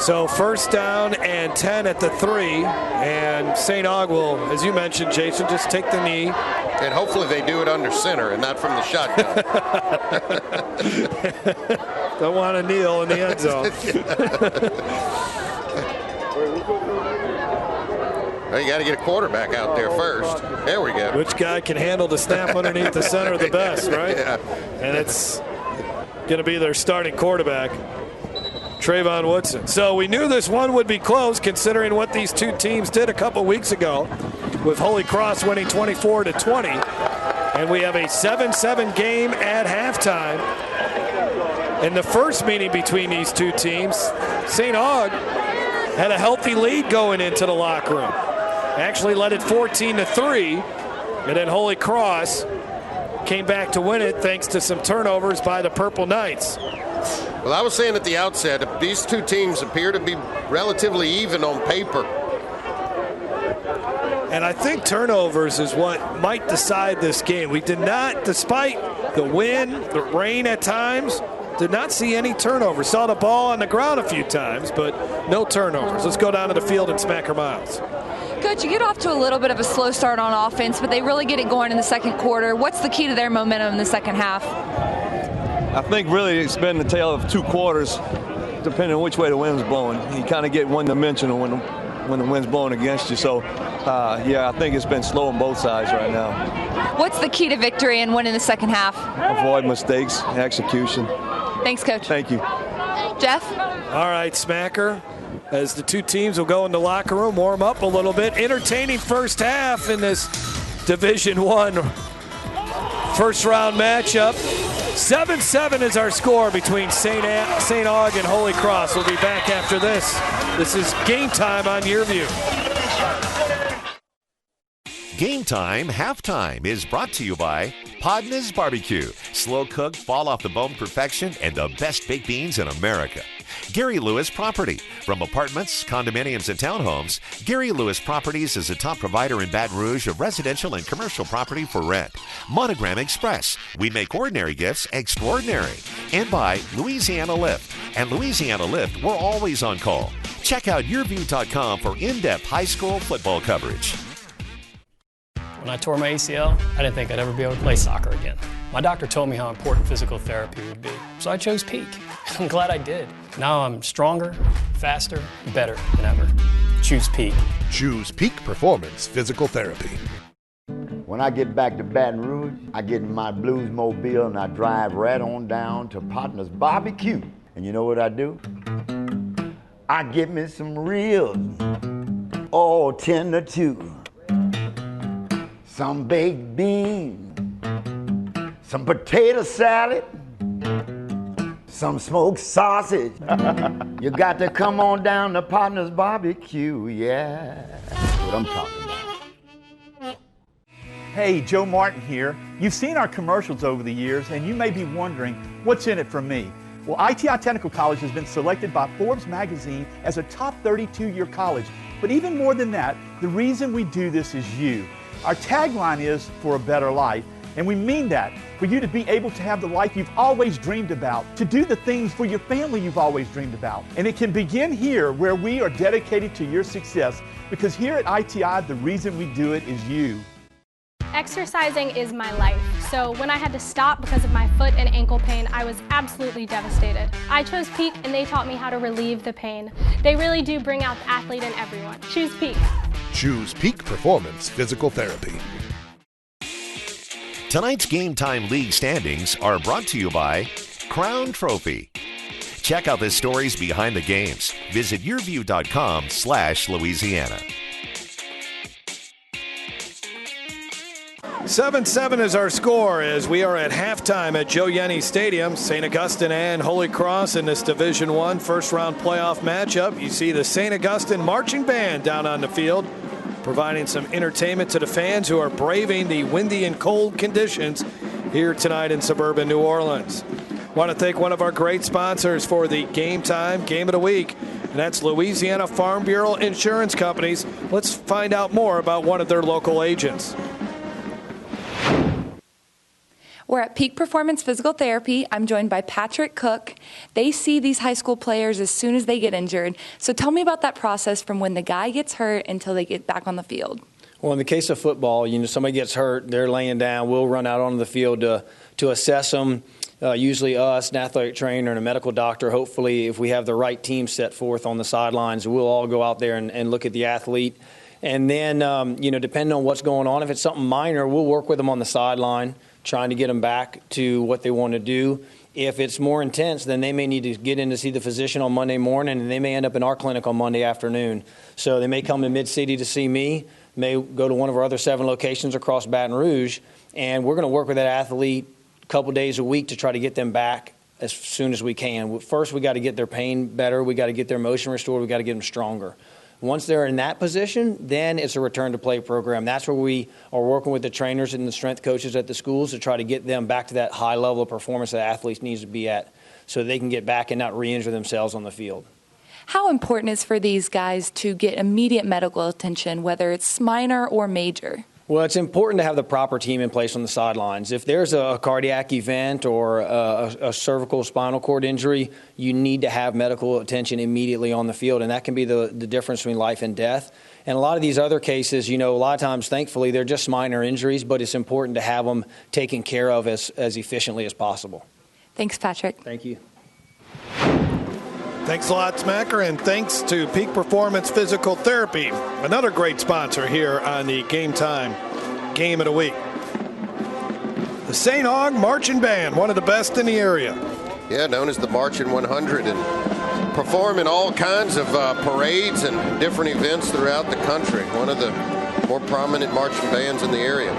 So first down and 10 at the 3, and St. Aug will, as you mentioned, Jason, just take the knee. And hopefully they do it under center and not from the shotgun. Don't want to kneel in the end zone. Well, you got to get a quarterback out there first. There we go. Which guy can handle the snap underneath the center the best, right? Yeah. And it's going to be their starting quarterback, Trayvon Woodson. So we knew this one would be close considering what these two teams did a couple weeks ago, with Holy Cross winning 24-20. And we have a 7-7 game at halftime. In the first meeting between these two teams, St. Aug had a healthy lead going into the locker room. Actually led it 14-3, and then Holy Cross came back to win it thanks to some turnovers by the Purple Knights. Well, I was saying at the outset, these two teams appear to be relatively even on paper. And I think turnovers is what might decide this game. We did not, despite the wind, the rain at times, did not see any turnovers. Saw the ball on the ground a few times, but no turnovers. Let's go down to the field and smack our mouths. Coach, you get off to a little bit of a slow start on offense, but they really get it going in the second quarter. What's the key to their momentum in the second half? I think really it's been the tale of two quarters, depending on which way the wind's blowing. You kind of get one-dimensional when the wind's blowing against you. So, yeah, I think it's been slow on both sides right now. What's the key to victory and winning the second half? Avoid mistakes, execution. Thanks, Coach. Thank you. Jeff? All right, Smacker, as the two teams will go in the locker room, warm up a little bit. Entertaining first half in this Division I first-round matchup. 7-7 is our score between St. Aug and Holy Cross. We'll be back after this. This is Game Time on YurView. Game Time Halftime is brought to you by Podna's Barbecue. Slow cooked, fall off the bone perfection, and the best baked beans in America. Gary Lewis Property. From apartments, condominiums, and townhomes, Gary Lewis Properties is a top provider in Baton Rouge of residential and commercial property for rent. Monogram Express. We make ordinary gifts extraordinary. And by Louisiana Lift. And Louisiana Lift, we're always on call. Check out YurView.com for in-depth high school football coverage. When I tore my ACL, I didn't think I'd ever be able to play soccer again. My doctor told me how important physical therapy would be, so I chose Peak. I'm glad I did. Now I'm stronger, faster, better than ever. Choose Peak. Choose Peak Performance Physical Therapy. When I get back to Baton Rouge, I get in my Blues Mobile and I drive right on down to Partner's Barbecue. And you know what I do? I get me some ribs, all 10 too. Some baked beans, some potato salad, some smoked sausage. You got to come on down to Partner's Barbecue, yeah. That's what I'm talking about. Hey, Joe Martin here. You've seen our commercials over the years, and you may be wondering, what's in it for me? Well, ITI Technical College has been selected by Forbes magazine as a top 32-year college. But even more than that, the reason we do this is you. Our tagline is for a better life, and we mean that. For you to be able to have the life you've always dreamed about, to do the things for your family you've always dreamed about. And it can begin here, where we are dedicated to your success, because here at ITI, the reason we do it is you. Exercising is my life, so when I had to stop because of my foot and ankle pain, I was absolutely devastated. I chose Peak, and they taught me how to relieve the pain. They really do bring out the athlete in everyone. Choose Peak. Choose Peak Performance Physical Therapy. Tonight's Game Time League standings are brought to you by Crown Trophy. Check out the stories behind the games. Visit yourview.com/Louisiana. 7-7 is our score as we are at halftime at Joe Yenni Stadium. St. Augustine and Holy Cross in this Division I first-round playoff matchup. You see the St. Augustine marching band down on the field, providing some entertainment to the fans who are braving the windy and cold conditions here tonight in suburban New Orleans. Want to thank one of our great sponsors for the Game Time Game of the Week, and that's Louisiana Farm Bureau Insurance Companies. Let's find out more about one of their local agents. We're at Peak Performance Physical Therapy. I'm joined by Patrick Cook. They see these high school players as soon as they get injured. So tell me about that process from when the guy gets hurt until they get back on the field. Well, in the case of football, somebody gets hurt, they're laying down. We'll run out onto the field to assess them. Usually us, an athletic trainer, and a medical doctor. Hopefully, if we have the right team set forth on the sidelines, we'll all go out there and look at the athlete. And then, depending on what's going on, if it's something minor, we'll work with them on the sideline, trying to get them back to what they want to do. If it's more intense, then they may need to get in to see the physician on Monday morning, and they may end up in our clinic on Monday afternoon. So they may come to Mid-City to see me, may go to one of our other 7 locations across Baton Rouge, and we're going to work with that athlete a couple days a week to try to get them back as soon as we can. First, we got to get their pain better. We got to get their motion restored. We got to get them stronger. Once they're in that position, then it's a return-to-play program. That's where we are working with the trainers and the strength coaches at the schools to try to get them back to that high level of performance that athletes need to be at so they can get back and not re-injure themselves on the field. How important is for these guys to get immediate medical attention, whether it's minor or major? Well, it's important to have the proper team in place on the sidelines. If there's a cardiac event or a cervical spinal cord injury, you need to have medical attention immediately on the field, and that can be the difference between life and death. And a lot of these other cases, a lot of times, thankfully, they're just minor injuries, but it's important to have them taken care of as efficiently as possible. Thanks, Patrick. Thank you. Thanks a lot, Smacker, and thanks to Peak Performance Physical Therapy, another great sponsor here on the Game Time Game of the Week. The St. Aug Marching Band, one of the best in the area. Yeah, known as the Marching 100, and perform in all kinds of parades and different events throughout the country. One of the more prominent marching bands in the area.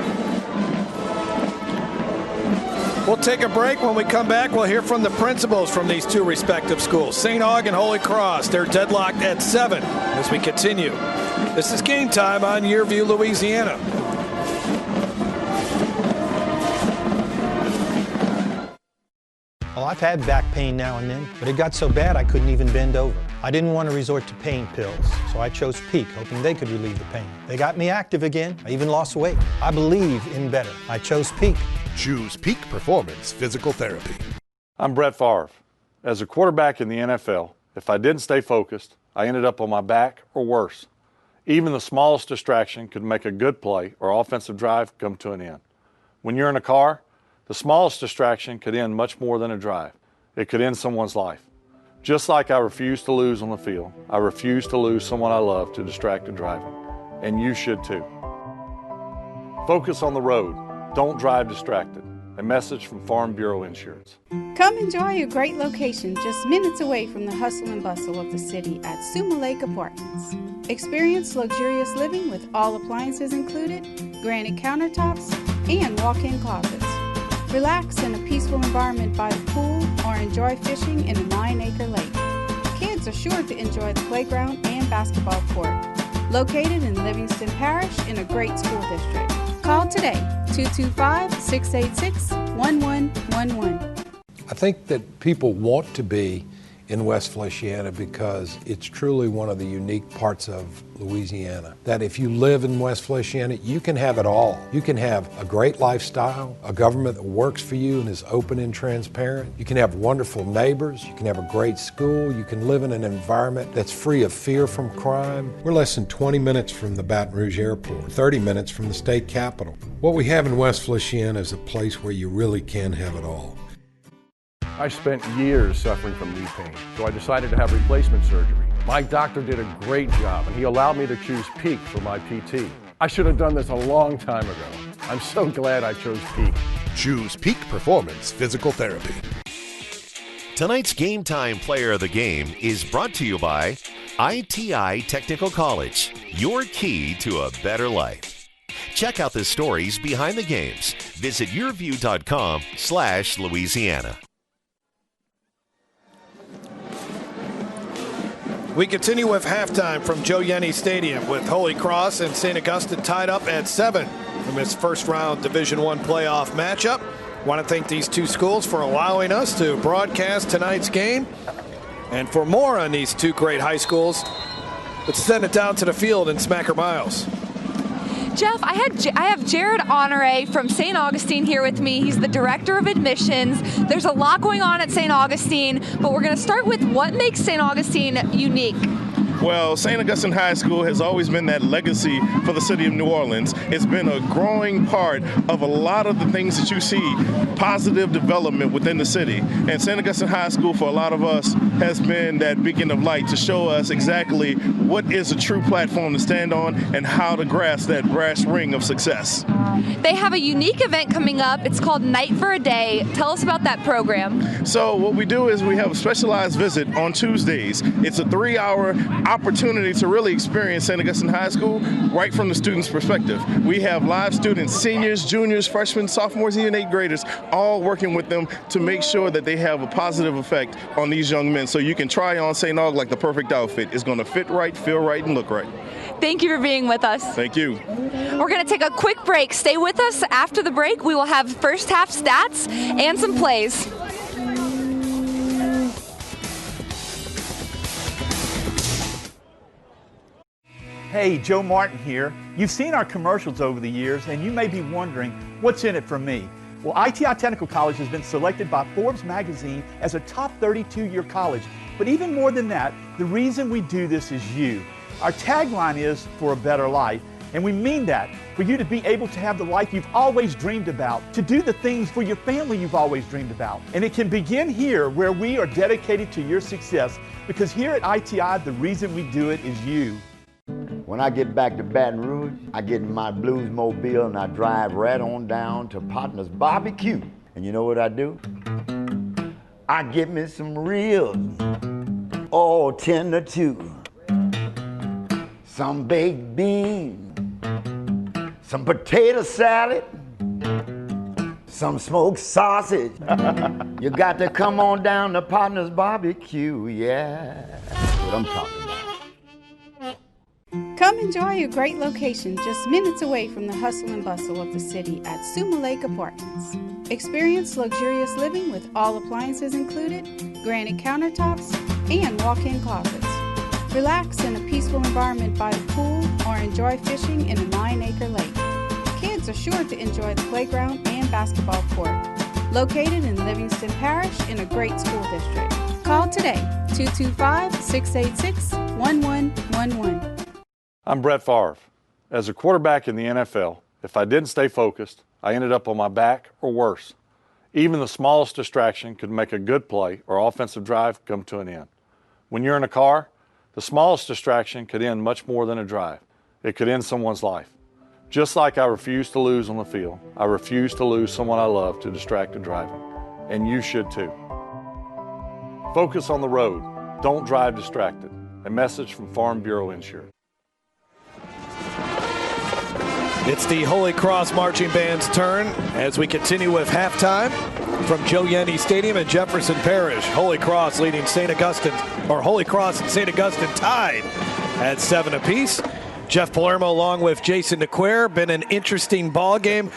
We'll take a break. When we come back, we'll hear from the principals from these 2 respective schools, St. Aug and Holy Cross. They're deadlocked at 7 as we continue. This is Game Time on YurView Louisiana. Well, I've had back pain now and then, but it got so bad I couldn't even bend over. I didn't want to resort to pain pills, so I chose Peak, hoping they could relieve the pain. They got me active again. I even lost weight. I believe in better. I chose Peak. Choose Peak Performance Physical Therapy. I'm Brett Favre. As a quarterback in the NFL, if I didn't stay focused, I ended up on my back or worse. Even the smallest distraction could make a good play or offensive drive come to an end. When you're in a car, the smallest distraction could end much more than a drive. It could end someone's life. Just like I refuse to lose on the field, I refuse to lose someone I love to distracted driving. And you should too. Focus on the road. Don't drive distracted. A message from Farm Bureau Insurance. Come enjoy a great location just minutes away from the hustle and bustle of the city at Suma Lake Apartments. Experience luxurious living with all appliances included, granite countertops, and walk-in closets. Relax in a peaceful environment by the pool or enjoy fishing in a 9-acre lake. Kids are sure to enjoy the playground and basketball court. Located in Livingston Parish in a great school district. Call today, 225-686-1111. I think that people want to be in West Feliciana because it's truly one of the unique parts of Louisiana. That if you live in West Feliciana, you can have it all. You can have a great lifestyle, a government that works for you and is open and transparent. You can have wonderful neighbors. You can have a great school. You can live in an environment that's free of fear from crime. We're less than 20 minutes from the Baton Rouge Airport, 30 minutes from the state capitol. What we have in West Feliciana is a place where you really can have it all. I spent years suffering from knee pain, so I decided to have replacement surgery. My doctor did a great job, and he allowed me to choose Peak for my PT. I should have done this a long time ago. I'm so glad I chose Peak. Choose Peak Performance Physical Therapy. Tonight's Game Time Player of the Game is brought to you by ITI Technical College, your key to a better life. Check out the stories behind the games. Visit yourview.com/Louisiana. We continue with halftime from Joe Yenni Stadium with Holy Cross and St. Augustine tied up at 7 from this first round Division I playoff matchup. Want to thank these two schools for allowing us to broadcast tonight's game. And for more on these two great high schools, let's send it down to the field in Smacker Miles. Jeff, I have Jared Honore from St. Augustine here with me. He's the director of admissions. There's a lot going on at St. Augustine, but we're going to start with what makes St. Augustine unique. Well, St. Augustine High School has always been that legacy for the city of New Orleans. It's been a growing part of a lot of the things that you see, positive development within the city. And St. Augustine High School, for a lot of us, has been that beacon of light to show us exactly what is a true platform to stand on and how to grasp that brass ring of success. They have a unique event coming up. It's called Night for a Day. Tell us about that program. So what we do is we have a specialized visit on Tuesdays. It's a 3-hour opportunity to really experience St. Augustine High School right from the student's perspective. We have live students, seniors, juniors, freshmen, sophomores, even 8th graders, all working with them to make sure that they have a positive effect on these young men. So you can try on St. Aug like the perfect outfit. It's going to fit right, feel right, and look right. Thank you for being with us. Thank you. We're going to take a quick break. Stay with us. After the break, we will have first half stats and some plays. Hey, Joe Martin here. You've seen our commercials over the years, and you may be wondering, what's in it for me? Well, ITI Technical College has been selected by Forbes magazine as a top 32-year college. But even more than that, the reason we do this is you. Our tagline is for a better life, and we mean that, for you to be able to have the life you've always dreamed about, to do the things for your family you've always dreamed about. And it can begin here, where we are dedicated to your success, because here at ITI, the reason we do it is you. When I get back to Baton Rouge, I get in my blues mobile and I drive right on down to Partner's Barbecue. And you know what I do? I get me some ribs, all tender too. Some baked beans, some potato salad, some smoked sausage. You got to come on down to Partner's Barbecue, yeah. That's what I'm talking about. Come enjoy a great location just minutes away from the hustle and bustle of the city at Suma Lake Apartments. Experience luxurious living with all appliances included, granite countertops, and walk-in closets. Relax in a peaceful environment by the pool or enjoy fishing in a 9-acre lake. Kids are sure to enjoy the playground and basketball court. Located in Livingston Parish in a great school district. Call today, 225-686-1111. I'm Brett Favre. As a quarterback in the NFL, if I didn't stay focused, I ended up on my back or worse. Even the smallest distraction could make a good play or offensive drive come to an end. When you're in a car, the smallest distraction could end much more than a drive. It could end someone's life. Just like I refuse to lose on the field, I refuse to lose someone I love to distracted driving. And you should too. Focus on the road. Don't drive distracted. A message from Farm Bureau Insurance. It's the Holy Cross Marching Band's turn as we continue with halftime from Joe Yenni Stadium in Jefferson Parish. Holy Cross leading St. Augustine, or Holy Cross and St. Augustine tied at 7 apiece. Jeff Palermo along with Jason DeQuare. Been an interesting ball game,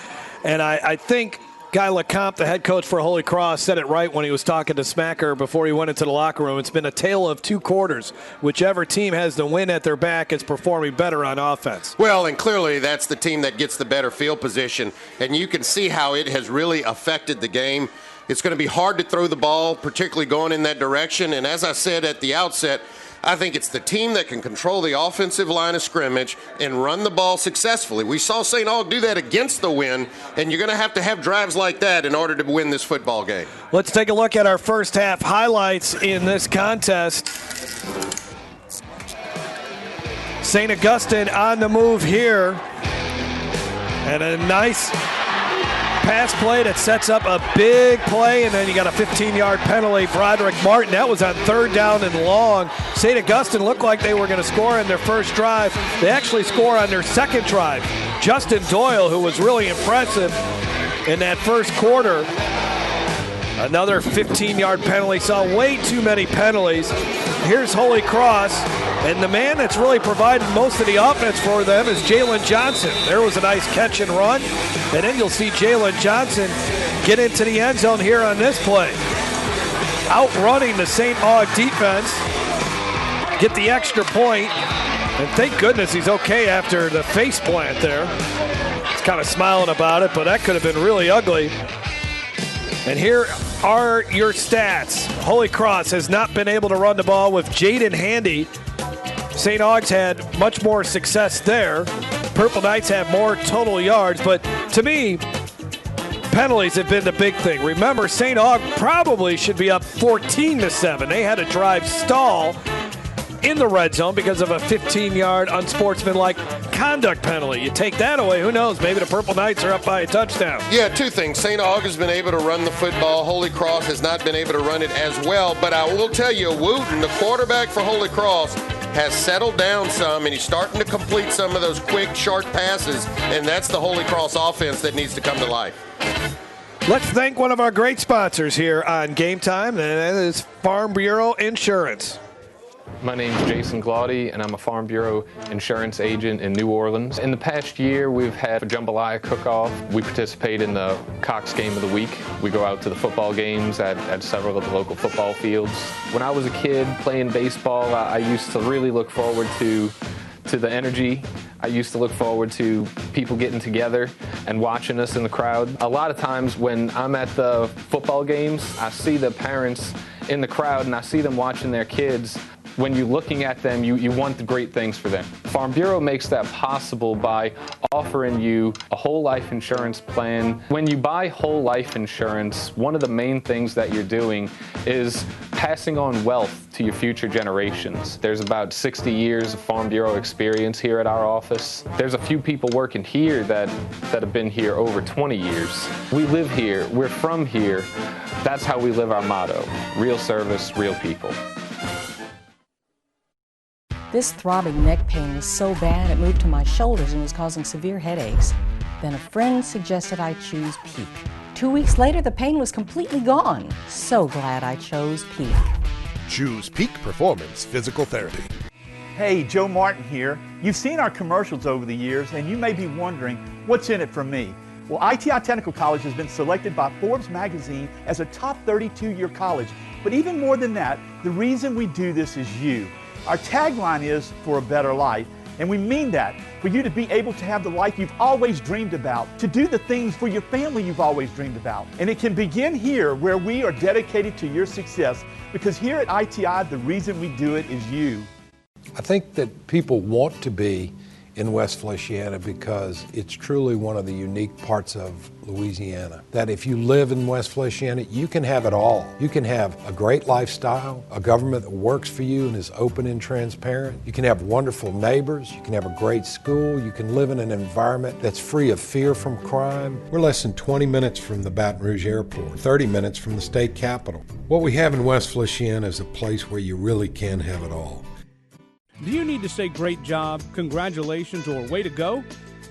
and I think Guy LeCompte, the head coach for Holy Cross, said it right when he was talking to Smacker before he went into the locker room. It's been a tale of two quarters. Whichever team has the win at their back is performing better on offense. Well, and clearly that's the team that gets the better field position, and you can see how it has really affected the game. It's going to be hard to throw the ball, particularly going in that direction, and as I said at the outset, I think it's the team that can control the offensive line of scrimmage and run the ball successfully. We saw St. Aug do that against the Win, and you're going to have drives like that in order to win this football game. Let's take a look at our first half highlights in this contest. St. Augustine on the move here, and a nice pass play that sets up a big play, and then you got a 15-yard penalty. Broderick Martin, that was on 3rd down and long. St. Augustine looked like they were going to score in their first drive. They actually score on their second drive. Justin Doyle, who was really impressive in that first quarter. Another 15-yard penalty. Saw way too many penalties. Here's Holy Cross, and the man that's really provided most of the offense for them is Jalen Johnson. There was a nice catch and run, and then you'll see Jalen Johnson get into the end zone here on this play. Outrunning the St. Aug defense, get the extra point, and thank goodness he's okay after the face plant there. He's kind of smiling about it, but that could have been really ugly. And here are your stats. Holy Cross has not been able to run the ball with Jaden Handy. St. Aug's had much more success there. Purple Knights have more total yards, but to me, penalties have been the big thing. Remember, St. Aug probably should be up 14-7. They had a drive stall in the red zone because of a 15-yard unsportsmanlike conduct penalty. You take that away, who knows? Maybe the Purple Knights are up by a touchdown. Yeah, two things. St. Aug has been able to run the football. Holy Cross has not been able to run it as well. But I will tell you, Wooten, the quarterback for Holy Cross, has settled down some, and he's starting to complete some of those quick, short passes, and that's the Holy Cross offense that needs to come to life. Let's thank one of our great sponsors here on Game Time, and that is Farm Bureau Insurance. My name's Jason Glaudy, and I'm a Farm Bureau insurance agent in New Orleans. In the past year, we've had a jambalaya cook-off. We participate in the Cox Game of the Week. We go out to the football games at several of the local football fields. When I was a kid playing baseball, I used to really look forward to the energy. I used to look forward to people getting together and watching us in the crowd. A lot of times when I'm at the football games, I see the parents in the crowd and I see them watching their kids. When you're looking at them, you want the great things for them. Farm Bureau makes that possible by offering you a whole life insurance plan. When you buy whole life insurance, one of the main things that you're doing is passing on wealth to your future generations. There's about 60 years of Farm Bureau experience here at our office. There's a few people working here that have been here over 20 years. We live here, we're from here. That's how we live our motto, real service, real people. This throbbing neck pain was so bad it moved to my shoulders and was causing severe headaches. Then a friend suggested I choose Peak. 2 weeks later, the pain was completely gone. So glad I chose Peak. Choose Peak Performance Physical Therapy. Hey, Joe Martin here. You've seen our commercials over the years, and you may be wondering, what's in it for me? Well, ITI Technical College has been selected by Forbes magazine as a top 32-year college. But even more than that, the reason we do this is you. Our tagline is for a better life, and we mean that, for you to be able to have the life you've always dreamed about, to do the things for your family you've always dreamed about. And it can begin here, where we are dedicated to your success, because here at ITI, the reason we do it is you. I think that people want to be in West Feliciana because it's truly one of the unique parts of Louisiana. That if you live in West Feliciana, you can have it all. You can have a great lifestyle, a government that works for you and is open and transparent. You can have wonderful neighbors. You can have a great school. You can live in an environment that's free of fear from crime. We're less than 20 minutes from the Baton Rouge Airport, 30 minutes from the state capitol. What we have in West Feliciana is a place where you really can have it all. Do you need to say great job, congratulations, or way to go?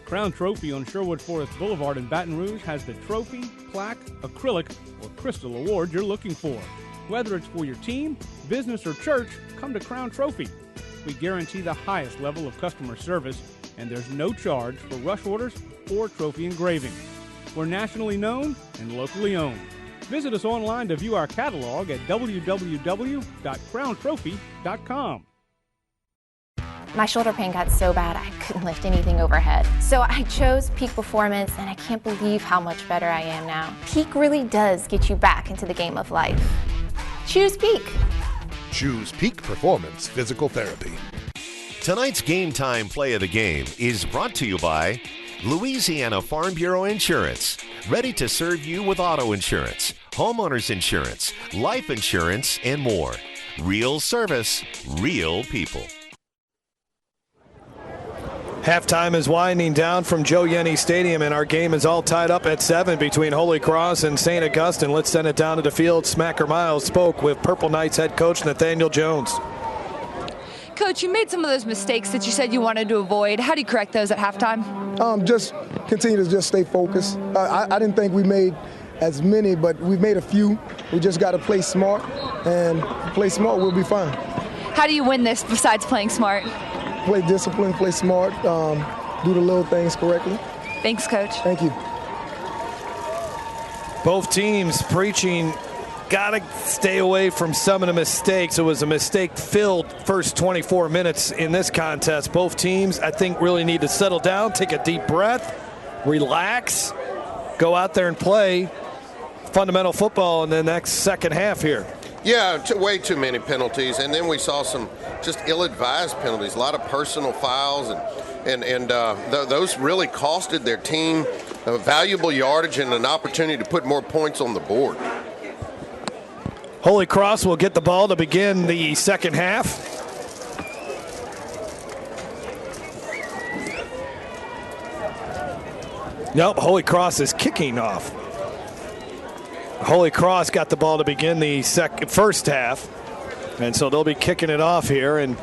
Crown Trophy on Sherwood Forest Boulevard in Baton Rouge has the trophy, plaque, acrylic, or crystal award you're looking for. Whether it's for your team, business, or church, come to Crown Trophy. We guarantee the highest level of customer service, and there's no charge for rush orders or trophy engraving. We're nationally known and locally owned. Visit us online to view our catalog at www.crowntrophy.com. My shoulder pain got so bad I couldn't lift anything overhead. So I chose Peak Performance, and I can't believe how much better I am now. Peak really does get you back into the game of life. Choose Peak. Choose Peak Performance Physical Therapy. Tonight's Game Time Play of the Game is brought to you by Louisiana Farm Bureau Insurance. Ready to serve you with auto insurance, homeowners insurance, life insurance, and more. Real service, real people. Halftime is winding down from Joe Yenni Stadium, and our game is all tied up at 7 between Holy Cross and St. Augustine. Let's send it down to the field. Smacker Miles spoke with Purple Knights head coach Nathaniel Jones. Coach, you made some of those mistakes that you said you wanted to avoid. How do you correct those at halftime? Just continue to just stay focused. I didn't think we made as many, but we made a few. We just got to play smart, and play smart, we'll be fine. How do you win this besides playing smart? Play discipline, play smart, do the little things correctly. Thanks, Coach. Thank you. Both teams preaching, got to stay away from some of the mistakes. It was a mistake-filled first 24 minutes in this contest. Both teams, I think, really need to settle down, take a deep breath, relax, go out there and play fundamental football in the next second half here. Yeah, way too many penalties, and then we saw some just ill-advised penalties, a lot of personal fouls, and those really costed their team valuable yardage and an opportunity to put more points on the board. Holy Cross will get the ball to begin the second half. Nope, Holy Cross is kicking off. Holy Cross got the ball to begin the first half, and so they'll be kicking it off here. And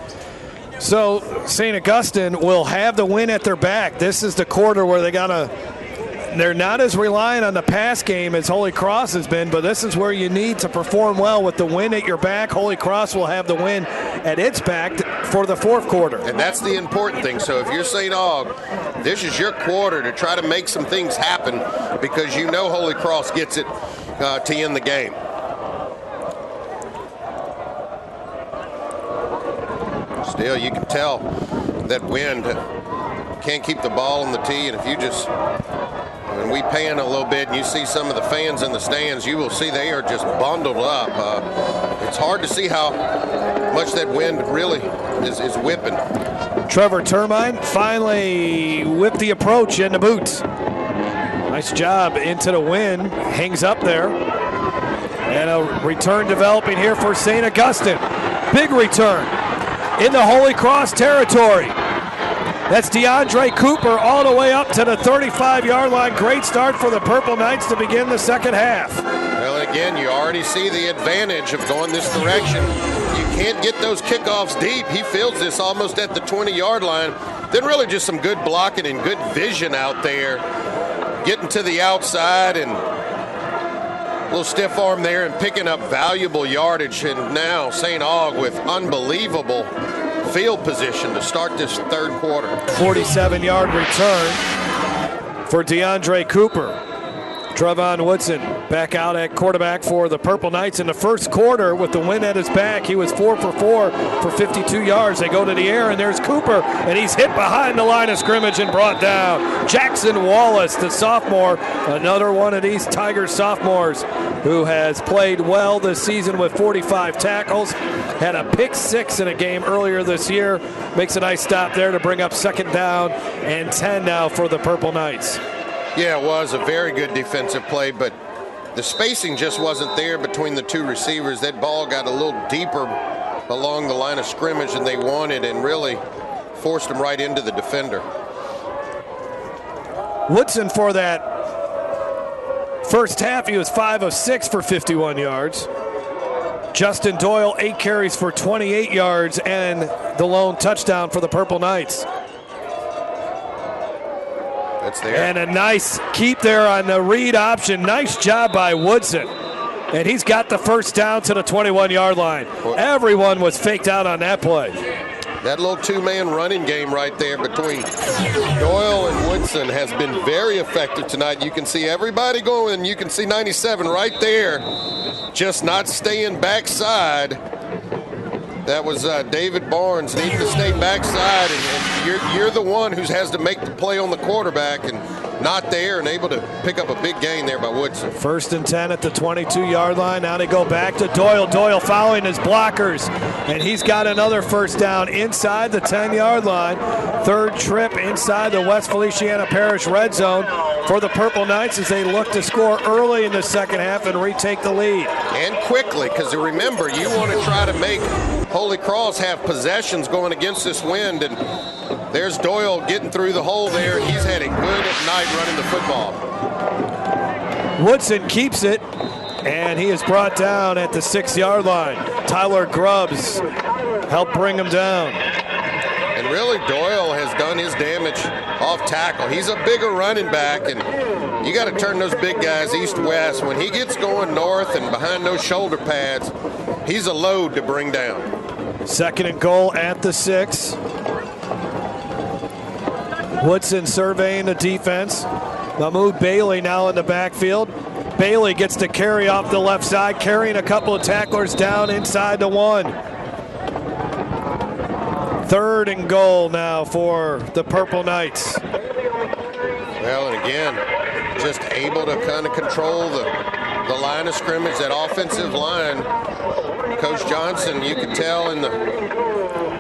so St. Augustine will have the win at their back. This is the quarter where they're not as reliant on the pass game as Holy Cross has been, but this is where you need to perform well with the win at your back. Holy Cross will have the win at its back for the fourth quarter. And that's the important thing. So if you're St. Aug, this is your quarter to try to make some things happen, because you know Holy Cross gets it to end the game. Still, you can tell that wind can't keep the ball on the tee, and if you just, when we pan a little bit and you see some of the fans in the stands, you will see they are just bundled up. It's hard to see how much that wind really is whipping. Trevor Termine finally whipped the approach in the boots. Nice job into the wind, hangs up there. And a return developing here for St. Augustine. Big return in the Holy Cross territory. That's DeAndre Cooper all the way up to the 35-yard line. Great start for the Purple Knights to begin the second half. Well, again, you already see the advantage of going this direction. You can't get those kickoffs deep. He fields this almost at the 20-yard line. Then really just some good blocking and good vision out there. Getting to the outside and a little stiff arm there and picking up valuable yardage. And now St. Aug with unbelievable field position to start this third quarter. 47-yard return for DeAndre Cooper. Trevon Woodson back out at quarterback for the Purple Knights in the first quarter with the win at his back. He was 4 for 4 for 52 yards. They go to the air, and there's Cooper, and he's hit behind the line of scrimmage and brought down. Jackson Wallace, the sophomore, another one of these Tigers sophomores who has played well this season with 45 tackles. Had a pick six in a game earlier this year. Makes a nice stop there to bring up second down and 10 now for the Purple Knights. Yeah, it was a very good defensive play, but the spacing just wasn't there between the two receivers. That ball got a little deeper along the line of scrimmage than they wanted and really forced them right into the defender. Woodson for that first half, he was 5 of 6 for 51 yards. Justin Doyle, 8 carries for 28 yards and the lone touchdown for the Purple Knights. That's there. And a nice keep there on the read option. Nice job by Woodson. And he's got the first down to the 21-yard line. Everyone was faked out on that play. That little two-man running game right there between Doyle and Woodson has been very effective tonight. You can see everybody going. You can see 97 right there, just not staying backside. That was David Barnes needing to stay backside, and you're the one who has to make the play on the quarterback, and not there, and able to pick up a big gain there by Woodson. 1st and 10 at the 22-yard line. Now they go back to Doyle. Doyle following his blockers, and he's got another first down inside the 10-yard line. 3rd trip inside the West Feliciana Parish red zone for the Purple Knights as they look to score early in the second half and retake the lead. And quickly, because remember, you want to try to make Holy Cross have possessions going against this wind, and there's Doyle getting through the hole there. He's had a good night running the football. Woodson keeps it, and he is brought down at the 6-yard line. Tyler Grubbs helped bring him down. And really, Doyle has done his damage off tackle. He's a bigger running back, and you got to turn those big guys east-west. When he gets going north and behind those shoulder pads, he's a load to bring down. 2nd and goal at the 6. Woodson surveying the defense. Mahmoud Bailey now in the backfield. Bailey gets to carry off the left side, carrying a couple of tacklers down inside the 1. 3rd and goal now for the Purple Knights. Well, and again, just able to kind of control the line of scrimmage, that offensive line. Coach Johnson, you could tell in the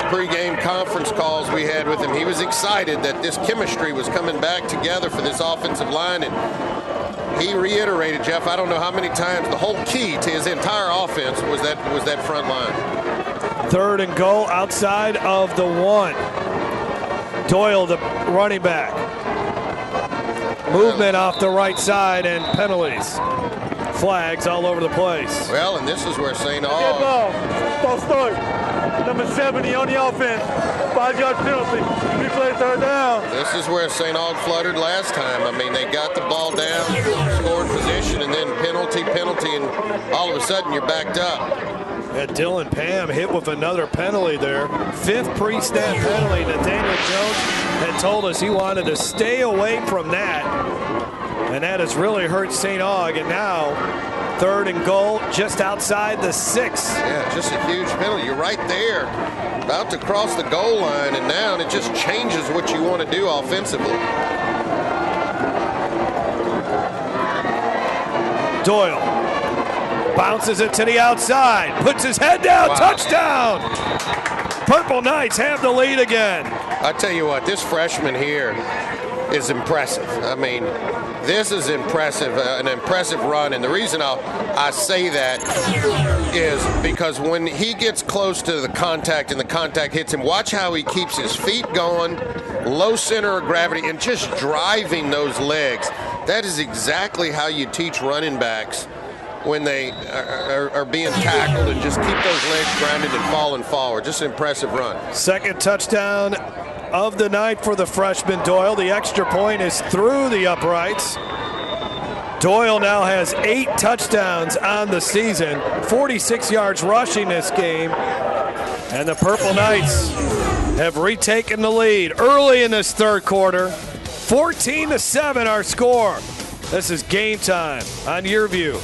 pregame conference calls we had with him, he was excited that this chemistry was coming back together for this offensive line, and he reiterated, Jeff, I don't know how many times, the whole key to his entire offense was that front line. 3rd and goal outside of the 1. Doyle, the running back. Movement off the right side and penalties. Flags all over the place. Well, and this is where St. Aug. False start. Number 70 on the offense. 5-yard penalty. Replay 3rd down. This is where St. Aug fluttered last time. I mean, they got the ball down, scored position, and then penalty, and all of a sudden you're backed up. Yeah, Dylan Pam hit with another penalty there. 5th pre-snap penalty. Nathaniel Jones had told us he wanted to stay away from that. And that has really hurt St. Aug. And now, 3rd and goal, just outside the 6. Yeah, just a huge penalty. You're right there, about to cross the goal line, and now it just changes what you want to do offensively. Doyle bounces it to the outside, puts his head down, touchdown! Purple Knights have the lead again. I tell you what, this freshman here is impressive. I mean, this is impressive, an impressive run, and the reason I say that is because when he gets close to the contact and the contact hits him, watch how he keeps his feet going, low center of gravity, and just driving those legs. That is exactly how you teach running backs when they are being tackled, and just keep those legs grounded and falling forward. Just an impressive run. 2nd touchdown of the night for the freshman Doyle. The extra point is through the uprights. Doyle now has 8 touchdowns on the season, 46 yards rushing this game, and the Purple Knights have retaken the lead early in this 3rd quarter. 14-7 our score. This is Game Time on YurView.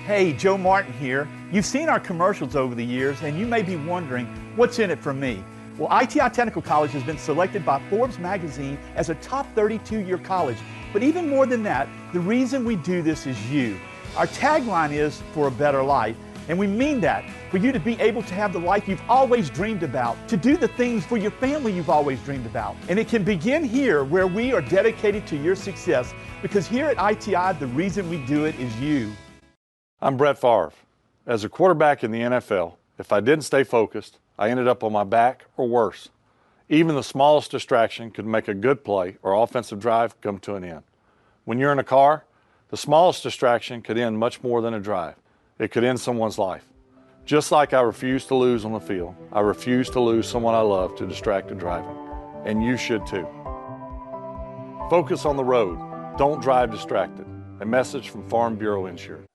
Hey, Joe Martin here. You've seen our commercials over the years, and you may be wondering, what's in it for me? Well, ITI Technical College has been selected by Forbes magazine as a top 32-year college. But even more than that, the reason we do this is you. Our tagline is, for a better life, and we mean that, for you to be able to have the life you've always dreamed about, to do the things for your family you've always dreamed about. And it can begin here, where we are dedicated to your success, because here at ITI, the reason we do it is you. I'm Brett Favre. As a quarterback in the NFL, if I didn't stay focused, I ended up on my back or worse. Even the smallest distraction could make a good play or offensive drive come to an end. When you're in a car, the smallest distraction could end much more than a drive. It could end someone's life. Just like I refuse to lose on the field, I refuse to lose someone I love to distracted driving. And you should too. Focus on the road. Don't drive distracted. A message from Farm Bureau Insurance.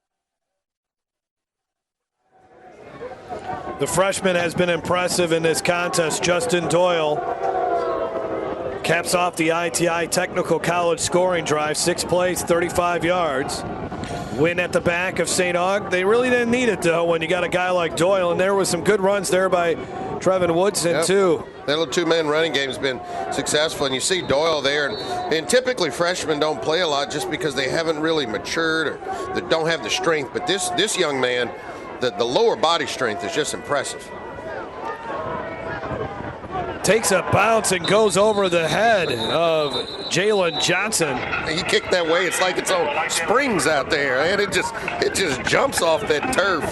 The freshman has been impressive in this contest. Justin Doyle caps off the ITI Technical College scoring drive. 6 plays, 35 yards. Win at the back of St. Aug. They really didn't need it, though, when you got a guy like Doyle. And there was some good runs there by Trevin Woodson, too. That little two-man running game has been successful. And you see Doyle there. And typically freshmen don't play a lot just because they haven't really matured or they don't have the strength. But this young man, the lower body strength is just impressive. Takes a bounce and goes over the head of Jalen Johnson. He kicked that way. It's like it's on springs out there, and it just jumps off that turf.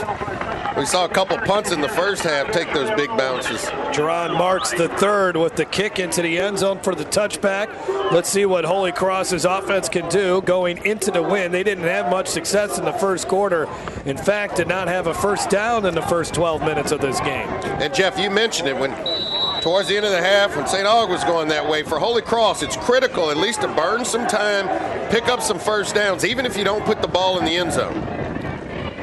We saw a couple punts in the first half take those big bounces. Jerron Marks the third with the kick into the end zone for the touchback. Let's see what Holy Cross's offense can do going into the win. They didn't have much success in the first quarter. In fact, did not have a first down in the first 12 minutes of this game. And Jeff, you mentioned it when towards the end of the half when St. Aug was going that way. For Holy Cross, it's critical at least to burn some time, pick up some first downs, even if you don't put the ball in the end zone.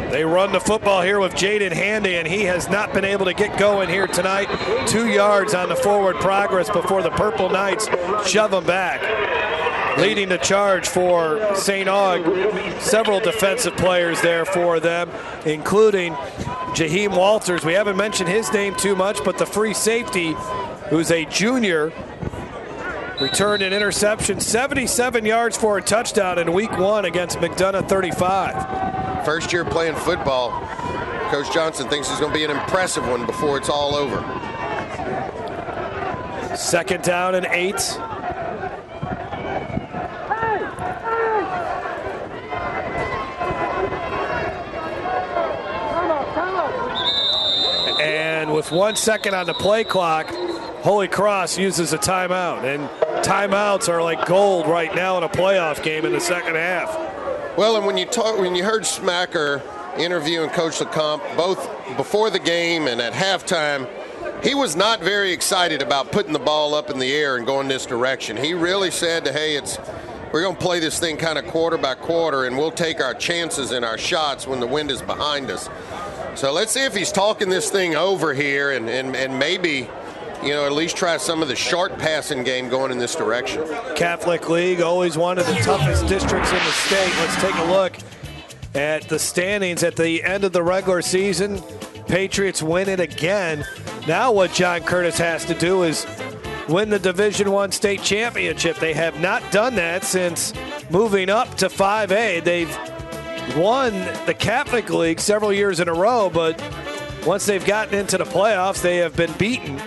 They run the football here with Jaden Handy, and he has not been able to get going here tonight. 2 yards on the forward progress before the Purple Knights shove him back. Leading the charge for St. Aug, several defensive players there for them, including Jaheim Walters. We haven't mentioned his name too much, but the free safety, who's a junior, returned an interception, 77 yards for a touchdown in week 1 against McDonough 35. First year playing football. Coach Johnson thinks it's going to be an impressive one before it's all over. 2nd down and 8. And with 1 second on the play clock, Holy Cross uses a timeout. And timeouts are like gold right now in a playoff game in the second half. Well, and when you heard Smacker interviewing Coach LeCompte, both before the game and at halftime, he was not very excited about putting the ball up in the air and going this direction. He really said, hey, we're going to play this thing kind of quarter by quarter, and we'll take our chances and our shots when the wind is behind us. So let's see if he's talking this thing over here and maybe, at least try some of the short passing game going in this direction. Catholic League, always one of the toughest districts in the state. Let's take a look at the standings at the end of the regular season. Patriots win it again. Now what John Curtis has to do is win the Division I state championship. They have not done that since moving up to 5A. They've won the Catholic League several years in a row, but once they've gotten into the playoffs, they have been beaten.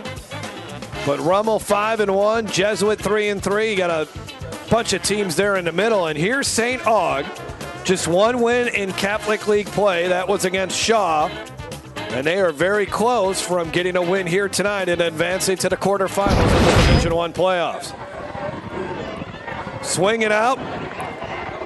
But Rummel 5-1, Jesuit 3-3. You got a bunch of teams there in the middle. And here's St. Aug, just one win in Catholic League play. That was against Shaw. And they are very close from getting a win here tonight and advancing to the quarterfinals of the Division I playoffs. Swinging out.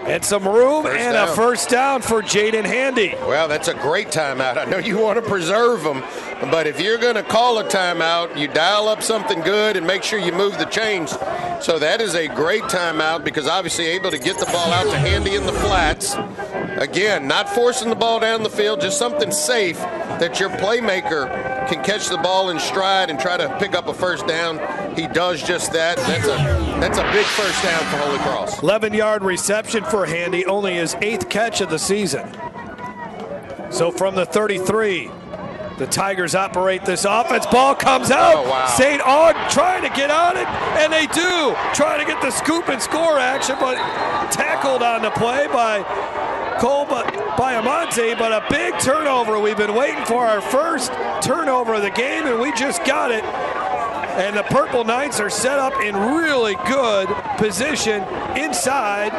And some room and a first down for Jaden Handy. Well, that's a great timeout. I know you want to preserve them, but if you're going to call a timeout, you dial up something good and make sure you move the chains. So that is a great timeout because obviously able to get the ball out to Handy in the flats. Again, not forcing the ball down the field, just something safe that your playmaker can catch the ball in stride and try to pick up a first down. He does just that. That's a big first down for Holy Cross. 11-yard reception for Handy, only his 8th catch of the season. So from the 33, the Tigers operate this offense. Ball comes out. Oh, wow. St. Aug trying to get on it, and they do. Trying to get the scoop and score action, but tackled on the play by Cole Amante, but a big turnover. We've been waiting for our first turnover of the game, and we just got it. And the Purple Knights are set up in really good position inside.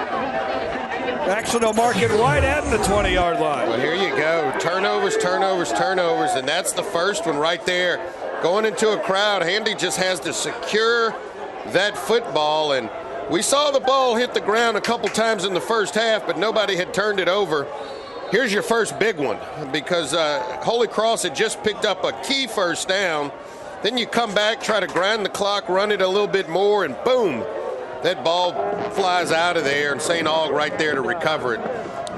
Actually, they'll mark it right at the 20-yard line. Well, here you go. Turnovers, and that's the first one right there. Going into a crowd, Handy just has to secure that football, and we saw the ball hit the ground a couple times in the first half, but nobody had turned it over. Here's your first big one because Holy Cross had just picked up a key first down. Then you come back, try to grind the clock, run it a little bit more, and boom, that ball flies out of there, and St. Aug right there to recover it,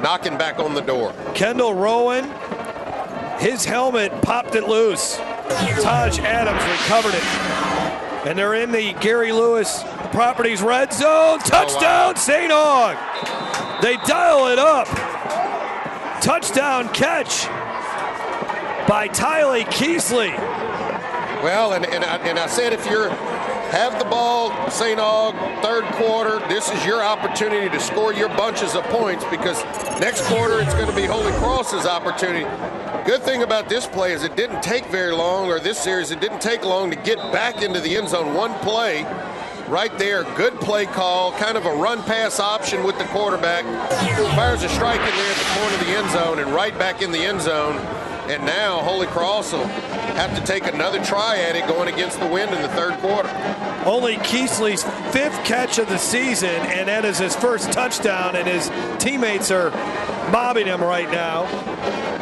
knocking back on the door. Kendall Rowan His helmet popped it loose. Taj Adams recovered it. And they're in the Gary Lewis Properties red zone. Touchdown, St. Aug. They dial it up. Touchdown catch by Tylee Keesley. Well, and I said if you're have the ball, St. Aug, third quarter, this is your opportunity to score your bunches of points, because next quarter it's going to be Holy Cross's opportunity. Good thing about this play is it didn't take very long, or this series, it didn't take long to get back into the end zone. One play right there, good play call, kind of a run-pass option with the quarterback. Fires a strike in there at the corner of the end zone and right back in the end zone. And now Holy Cross will have to take another try at it going against the wind in the third quarter. Only Keesley's 5th catch of the season, and that is his first touchdown, and his teammates are mobbing him right now.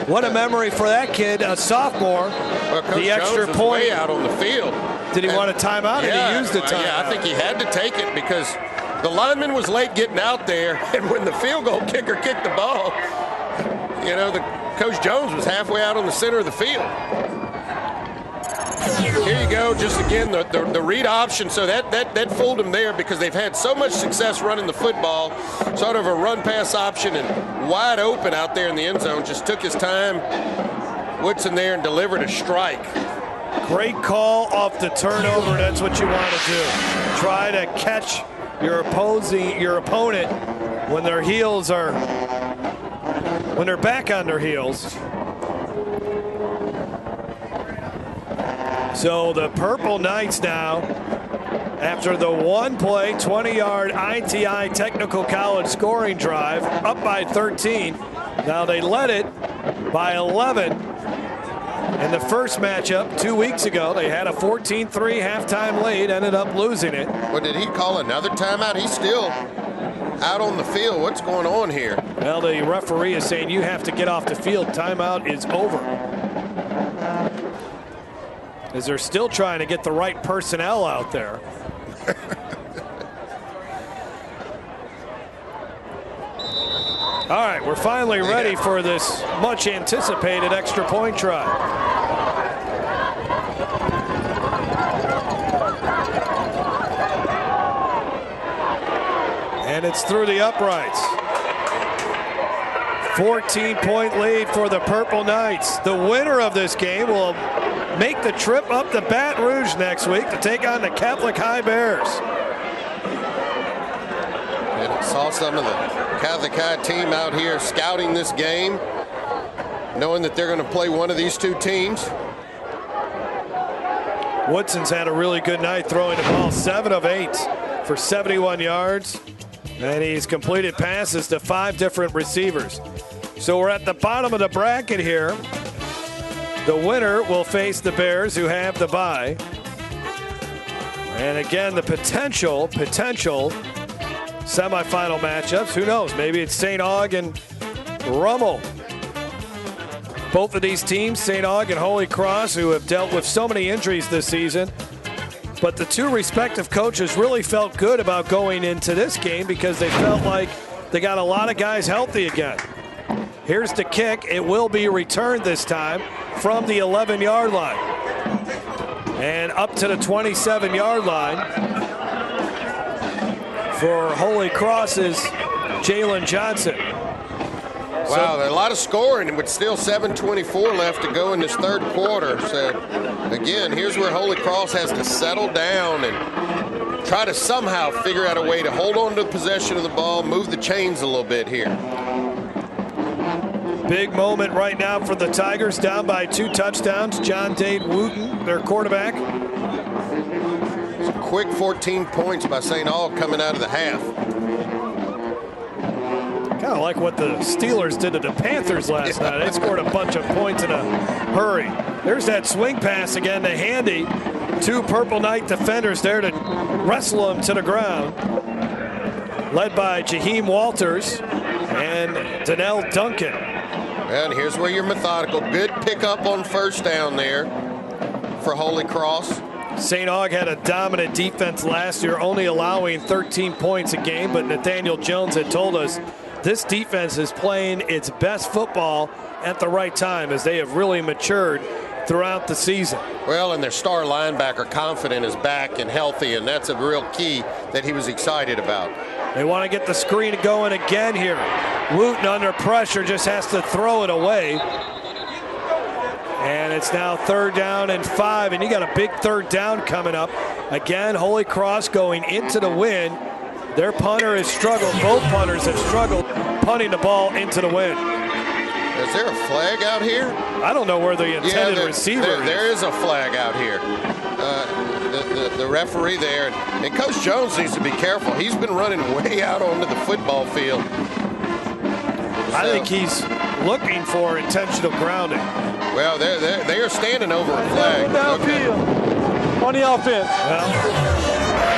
What a memory for that kid, a sophomore. Well, Coach the extra Jones was point way out on the field. Did he want a timeout? Yeah, and he used the timeout. Yeah, I think he had to take it because the lineman was late getting out there, and when the field goal kicker kicked the ball, you know, Coach Jones was halfway out on the center of the field. Here you go, just again, the read option. So that fooled them there because they've had so much success running the football. Sort of a run-pass option and wide open out there in the end zone. Just took his time. Woodson there and delivered a strike. Great call off the turnover. That's what you want to do. Try to catch your opponent when their heels are, when they're back on their heels. So the Purple Knights now, after the one-play, 20-yard ITI Technical College scoring drive, up by 13. Now they led it by 11. In the first matchup 2 weeks ago, they had a 14-3 halftime lead, ended up losing it. Well, did he call another timeout? He's still out on the field. What's going on here? Well, the referee is saying you have to get off the field. Timeout is over. As they're still trying to get the right personnel out there. All right, we're finally ready for this much anticipated extra point try. And it's through the uprights. 14-point lead for the Purple Knights. The winner of this game will make the trip up to Baton Rouge next week to take on the Catholic High Bears. And I saw some of the Catholic High team out here scouting this game, knowing that they're going to play one of these two teams. Woodson's had a really good night throwing the ball, 7 of 8 for 71 yards. And he's completed passes to 5 different receivers. So we're at the bottom of the bracket here. The winner will face the Bears, who have the bye. And again, the potential semifinal matchups. Who knows? Maybe it's St. Aug and Rummel. Both of these teams, St. Aug and Holy Cross, who have dealt with so many injuries this season. But the two respective coaches really felt good about going into this game because they felt like they got a lot of guys healthy again. Here's the kick. It will be returned this time from the 11-yard line. And up to the 27-yard line for Holy Cross's Jalen Johnson. Wow, a lot of scoring, but still 7:24 left to go in this third quarter. So, again, here's where Holy Cross has to settle down and try to somehow figure out a way to hold on to the possession of the ball, move the chains a little bit here. Big moment right now for the Tigers, down by 2 touchdowns. John Dade Wooten, their quarterback. It's a quick 14 points by St. Aug coming out of the half. Kind of like what the Steelers did to the Panthers last night. They scored a bunch of points in a hurry. There's that swing pass again to Handy. 2 Purple Knight defenders there to wrestle him to the ground. Led by Jaheim Walters and Donnell Duncan. And here's where you're methodical. Good pickup on first down there for Holy Cross. St. Aug had a dominant defense last year, only allowing 13 points a game, but Nathaniel Jones had told us this defense is playing its best football at the right time as they have really matured throughout the season. Well, and their star linebacker, Confident, is back and healthy, and that's a real key that he was excited about. They want to get the screen going again here. Wooten under pressure just has to throw it away. And it's now 3rd down and 5, and you got a big 3rd down coming up. Again, Holy Cross going into the win. Their punter has struggled. Both punters have struggled punting the ball into the win. Is there a flag out here? I don't know where the intended receiver is. There is a flag out here. The referee there. And Coach Jones needs to be careful. He's been running way out onto the football field. I think he's looking for intentional grounding. Well, they are standing over a flag. Downfield on the offense. Well,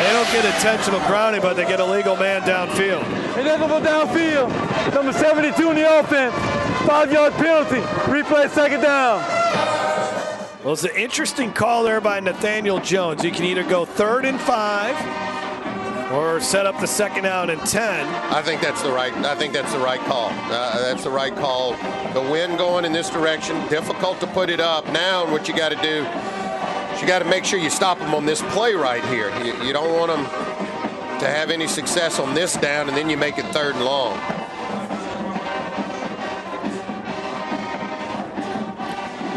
they don't get intentional grounding, but they get a legal man downfield. And they're going to go downfield. Number 72 on the offense. 5-yard penalty. Replay 2nd down. Well, it's an interesting call there by Nathaniel Jones. You can either go 3rd and 5 or set up the 2nd down and 10. I think that's the right call. That's the right call. The wind going in this direction, difficult to put it up. Now, and what you got to do is you got to make sure you stop them on this play right here. You don't want them to have any success on this down, and then you make it 3rd and long.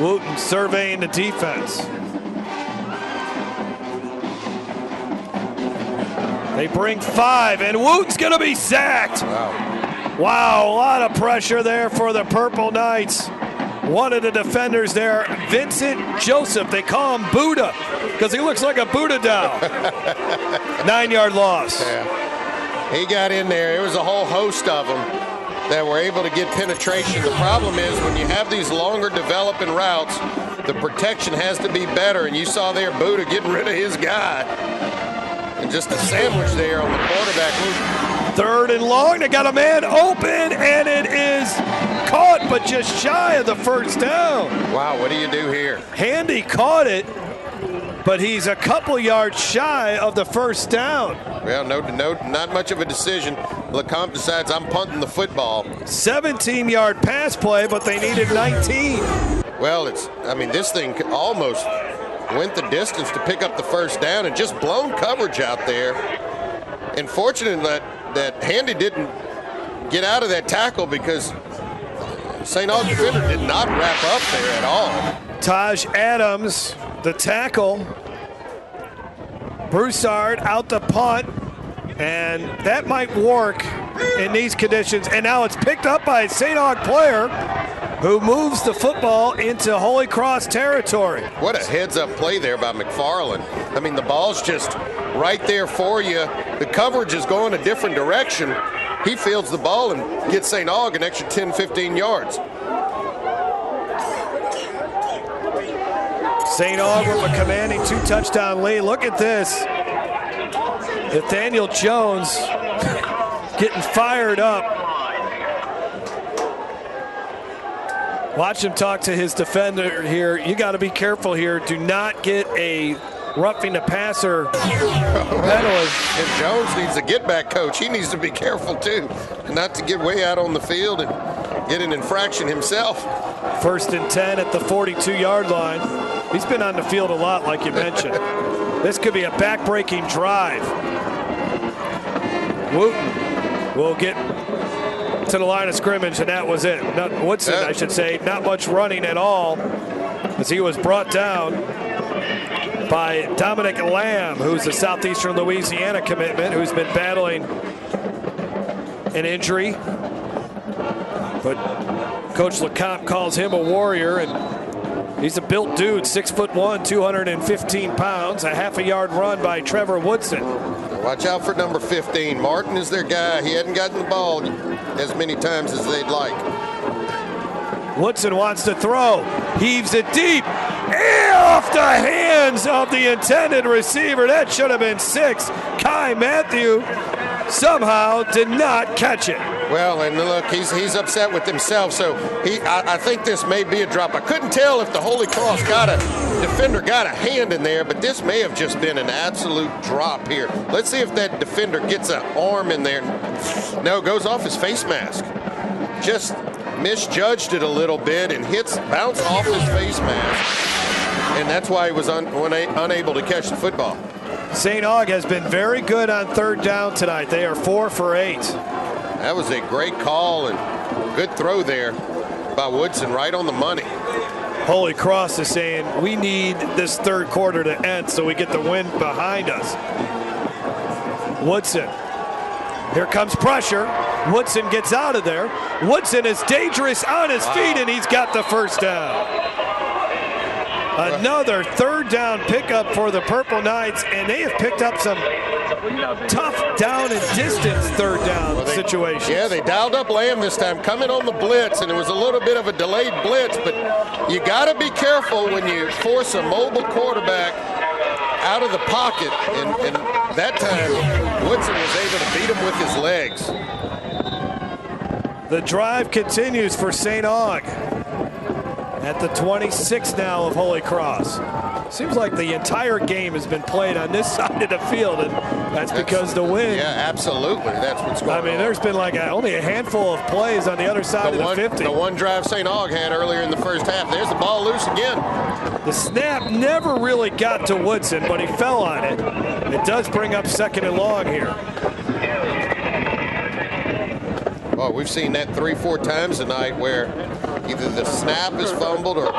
Wooten surveying the defense. They bring 5, and Wooten's going to be sacked. Wow, a lot of pressure there for the Purple Knights. One of the defenders there, Vincent Joseph. They call him Buddha because he looks like a Buddha doll. 9-yard loss. Yeah. He got in there. It was a whole host of them that were able to get penetration. The problem is when you have these longer developing routes, the protection has to be better. And you saw there Buddha getting rid of his guy. And just a sandwich there on the quarterback. 3rd and long. They got a man open, and it is caught, but just shy of the 1st down. Wow, what do you do here? Handy caught it, but he's a couple yards shy of the 1st down. Well, not much of a decision. LeCompte decides I'm punting the football. 17-yard pass play, but they needed 19. Well, this thing almost went the distance to pick up the 1st down and just blown coverage out there. And fortunate that Handy didn't get out of that tackle because St. Aug defender did not wrap up there at all. Taj Adams, the tackle. Broussard out the punt, and that might work in these conditions. And now it's picked up by a St. Aug player who moves the football into Holy Cross territory. What a heads-up play there by McFarland. I mean, the ball's just right there for you. The coverage is going a different direction. He fields the ball and gets St. Aug an extra 10, 15 yards. St. Aug with a commanding 2-touchdown lead. Look at this. Nathaniel Jones getting fired up. Watch him talk to his defender here. You got to be careful here. Do not get a roughing the passer penalty. And Jones needs a get-back coach. He needs to be careful, too, not to get way out on the field and get an infraction himself. 1st and 10 at the 42-yard line. He's been on the field a lot, like you mentioned. This could be a back-breaking drive. Wooten will get to the line of scrimmage, and that was it. Woodson, I should say, not much running at all as he was brought down by Dominic Lamb, who's a Southeastern Louisiana commitment, who's been battling an injury. But Coach LeCompte calls him a warrior, and he's a built dude, 6'1", 215 pounds, a half-a-yard run by Trevor Woodson. Watch out for number 15. Martin is their guy. He hadn't gotten the ball as many times as they'd like. Woodson wants to throw, heaves it deep, and off the hands of the intended receiver. That should have been 6. Kai Matthew somehow did not catch it. Well, and look, he's upset with himself, so I think this may be a drop. I couldn't tell if the Holy Cross defender got a hand in there, but this may have just been an absolute drop here. Let's see if that defender gets an arm in there. No, goes off his face mask. Just misjudged it a little bit and bounced off his face mask, and that's why he was unable to catch the football. St. Aug has been very good on third down tonight. They are 4 for 8. That was a great call and good throw there by Woodson, right on the money. Holy Cross is saying we need this third quarter to end so we get the win behind us. Woodson. Here comes pressure. Woodson gets out of there. Woodson is dangerous on his feet, and he's got the first down. Another third down pickup for the Purple Knights, and they have picked up some tough down and distance third down situations. Yeah, they dialed up Lamb this time, coming on the blitz, and it was a little bit of a delayed blitz, but you got to be careful when you force a mobile quarterback out of the pocket, and that time Woodson was able to beat him with his legs. The drive continues for St. Aug at the 26 now of Holy Cross. Seems like the entire game has been played on this side of the field, and that's because the wind. Yeah, absolutely. That's what's going on. I mean, there's been like only a handful of plays on the other side of the 50. The one drive St. Aug had earlier in the first half. There's the ball loose again. The snap never really got to Woodson, but he fell on it. It does bring up 2nd and long here. Well, we've seen that 3-4 times tonight where either the snap is fumbled or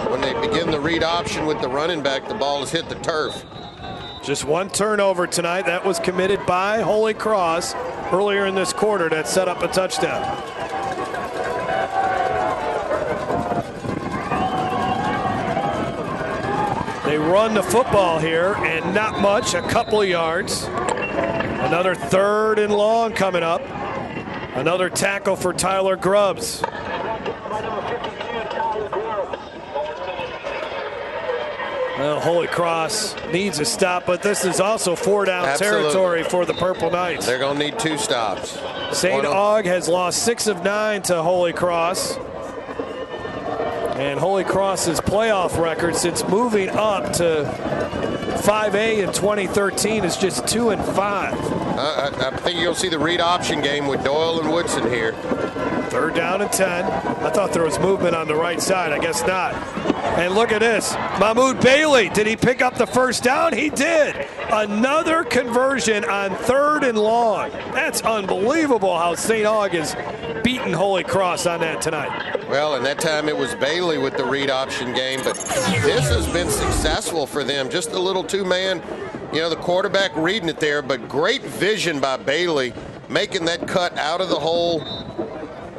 when they begin the read option with the running back, the ball has hit the turf. Just one turnover tonight. That was committed by Holy Cross earlier in this quarter that set up a touchdown. They run the football here, and not much, a couple of yards. Another 3rd and long coming up. Another tackle for Tyler Grubbs. Well, Holy Cross needs a stop, but this is also 4-down territory for the Purple Knights. They're going to need 2 stops. St. Aug has lost 6 of 9 to Holy Cross. And Holy Cross's playoff record since moving up to 5A in 2013 is just 2 and 5. I think you'll see the read option game with Doyle and Woodson here. 3rd down and 10. I thought there was movement on the right side. I guess not. And look at this. Mahmoud Bailey, did he pick up the first down? He did. Another conversion on 3rd and long. That's unbelievable how St. Aug has beaten Holy Cross on that tonight. Well, and that time it was Bailey with the read option game, but this has been successful for them. Just a little 2-man, the quarterback reading it there, but great vision by Bailey, making that cut out of the hole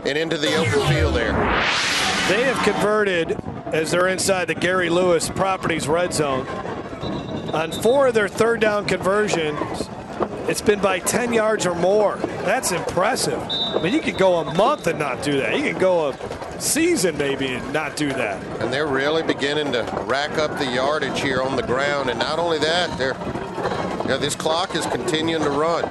and into the open field there. They have converted, as they're inside the Gary Lewis Properties red zone, on 4 of their 3rd down conversions. It's been by 10 yards or more. That's impressive. I mean, you could go a month and not do that. You can go a season maybe and not do that. And they're really beginning to rack up the yardage here on the ground. And not only that, this clock is continuing to run.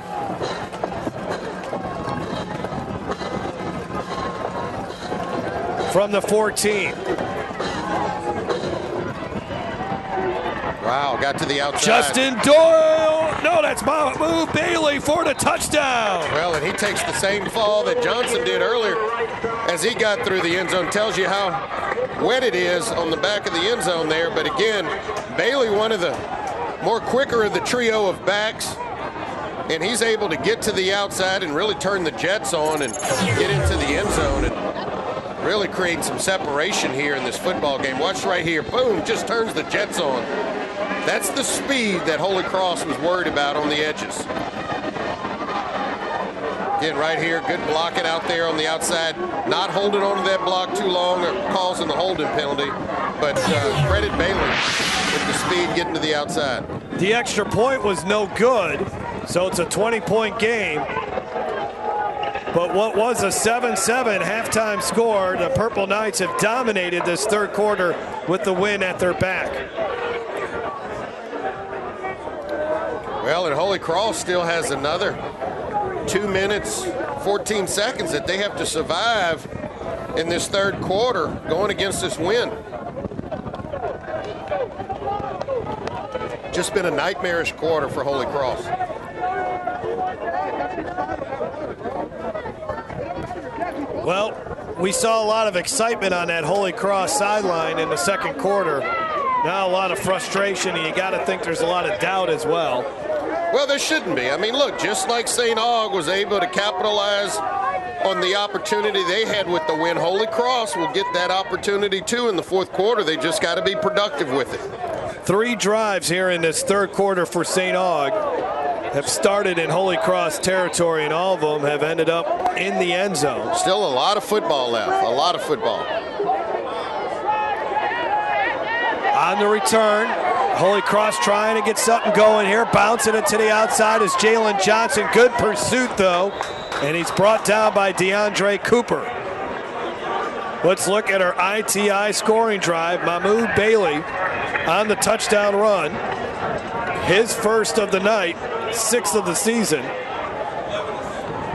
From the 14. Wow, got to the outside. Justin Doyle. No, that's Mahmoud Bailey for the touchdown. Well, and he takes the same fall that Johnson did earlier as he got through the end zone. Tells you how wet it is on the back of the end zone there. But again, Bailey, one of the more quicker of the trio of backs, and he's able to get to the outside and really turn the jets on and get into the end zone and really create some separation here in this football game. Watch right here. Boom, just turns the jets on. That's the speed that Holy Cross was worried about on the edges. Again, right here, good blocking out there on the outside. Not holding on to that block too long or causing the holding penalty. But credit Bailey with the speed getting to the outside. The extra point was no good, so it's a 20-point game. But what was a 7-7 halftime score, the Purple Knights have dominated this third quarter with the win at their back. Well, and Holy Cross still has another 2 minutes, 14 seconds that they have to survive in this third quarter going against this wind. Just been a nightmarish quarter for Holy Cross. Well, we saw a lot of excitement on that Holy Cross sideline in the second quarter. Now a lot of frustration, and you got to think there's a lot of doubt as well. Well, there shouldn't be. I mean, look, just like St. Aug was able to capitalize on the opportunity they had with the win, Holy Cross will get that opportunity too in the fourth quarter. They just got to be productive with it. 3 drives here in this third quarter for St. Aug have started in Holy Cross territory, and all of them have ended up in the end zone. Still a lot of football left, a lot of football. On the return, Holy Cross trying to get something going here, bouncing it to the outside is Jalen Johnson. Good pursuit, though, and he's brought down by DeAndre Cooper. Let's look at our ITI scoring drive. Mahmoud Bailey on the touchdown run. His first of the night, 6th of the season.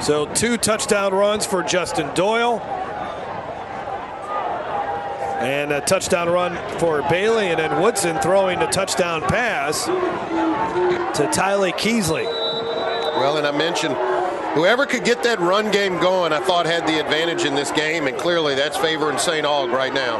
So 2 touchdown runs for Justin Doyle. And a touchdown run for Bailey, and then Woodson throwing the touchdown pass to Tylee Keasley. Well, and I mentioned whoever could get that run game going, I thought had the advantage in this game, and clearly that's favoring St. Aug right now.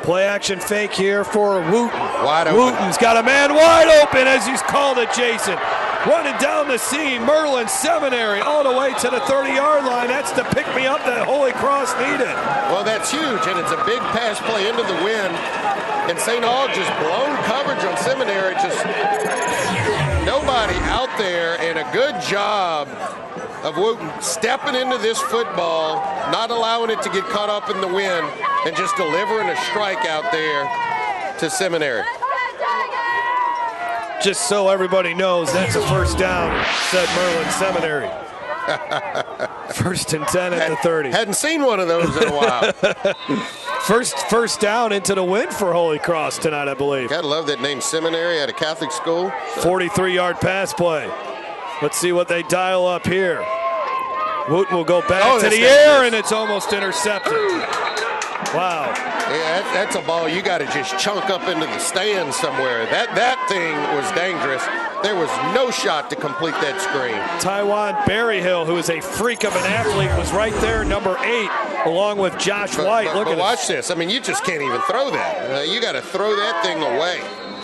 Play action fake here for Wooten. Wide open. Wooten's got a man wide open as he's called it, Jason. Running down the seam, Merlin Seminary all the way to the 30-yard line. That's the pick-me-up that Holy Cross needed. Well, that's huge, and it's a big pass play into the wind. And St. Aug just blown coverage on Seminary. Just nobody out there, and a good job of Wooten stepping into this football, not allowing it to get caught up in the wind, and just delivering a strike out there to Seminary. Just so everybody knows, that's a first down, said Merlin Seminary. 1st and 10 at the 30. Hadn't seen one of those in a while. First down into the win for Holy Cross tonight, I believe. Gotta love that name, Seminary, at a Catholic school. 43-yard pass play. Let's see what they dial up here. Wooten will go back to the air, and it's almost intercepted. Wow. Yeah, that's a ball you got to just chunk up into the stands somewhere. That thing was dangerous. There was no shot to complete that screen. Taiwan Berryhill, who is a freak of an athlete, was right there, number 8, along with Josh White. But watch this. I mean, you just can't even throw that. You got to throw that thing away.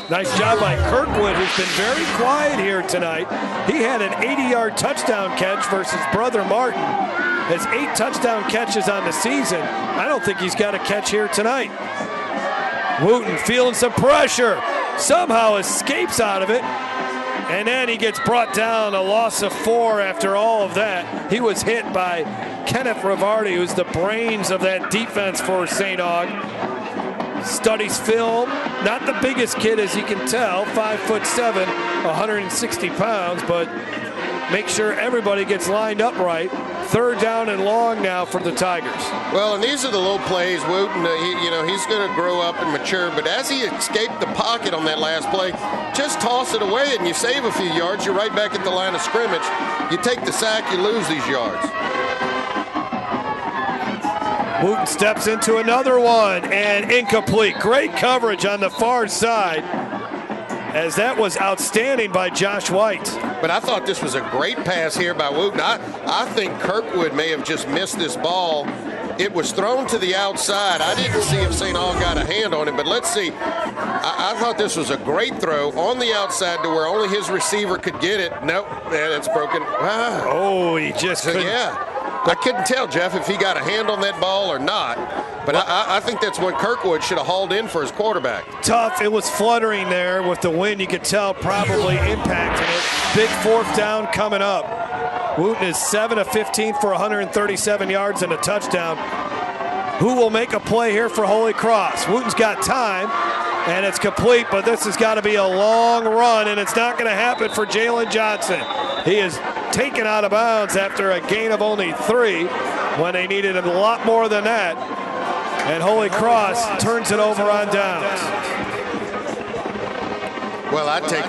Nice job by Kirkwood, who's been very quiet here tonight. He had an 80-yard touchdown catch versus Brother Martin. Has 8 touchdown catches on the season. I don't think he's got a catch here tonight. Wooten feeling some pressure. Somehow escapes out of it. And then he gets brought down, a loss of 4 after all of that. He was hit by Kenneth Rivardi, who's the brains of that defense for St. Aug. Studies film, not the biggest kid as you can tell, 5'7", 160 pounds, but make sure everybody gets lined up right. 3rd down and long now for the Tigers. Well, and these are the little plays. Wooten, he's going to grow up and mature, but as he escaped the pocket on that last play, just toss it away and you save a few yards. You're right back at the line of scrimmage. You take the sack, you lose these yards. Wooten steps into another one and incomplete. Great coverage on the far side, as that was outstanding by Josh White. But I thought this was a great pass here by Wooten. I think Kirkwood may have just missed this ball. It was thrown to the outside. I didn't see if St. Aug got a hand on it, but let's see. I thought this was a great throw on the outside to where only his receiver could get it. Nope, it's broken. Wow. Oh, he just couldn't. Yeah. I couldn't tell, Jeff, if he got a hand on that ball or not. But I think that's when Kirkwood should have hauled in for his quarterback. Tough. It was fluttering there with the wind. You could tell probably impacting it. Big 4th down coming up. Wooten is 7 of 15 for 137 yards and a touchdown. Who will make a play here for Holy Cross? Wooten's got time, and it's complete, but this has got to be a long run, and it's not going to happen for Jalen Johnson. He is taken out of bounds after a gain of only 3 when they needed a lot more than that. And Holy Cross turns it over on downs. Well, I'd take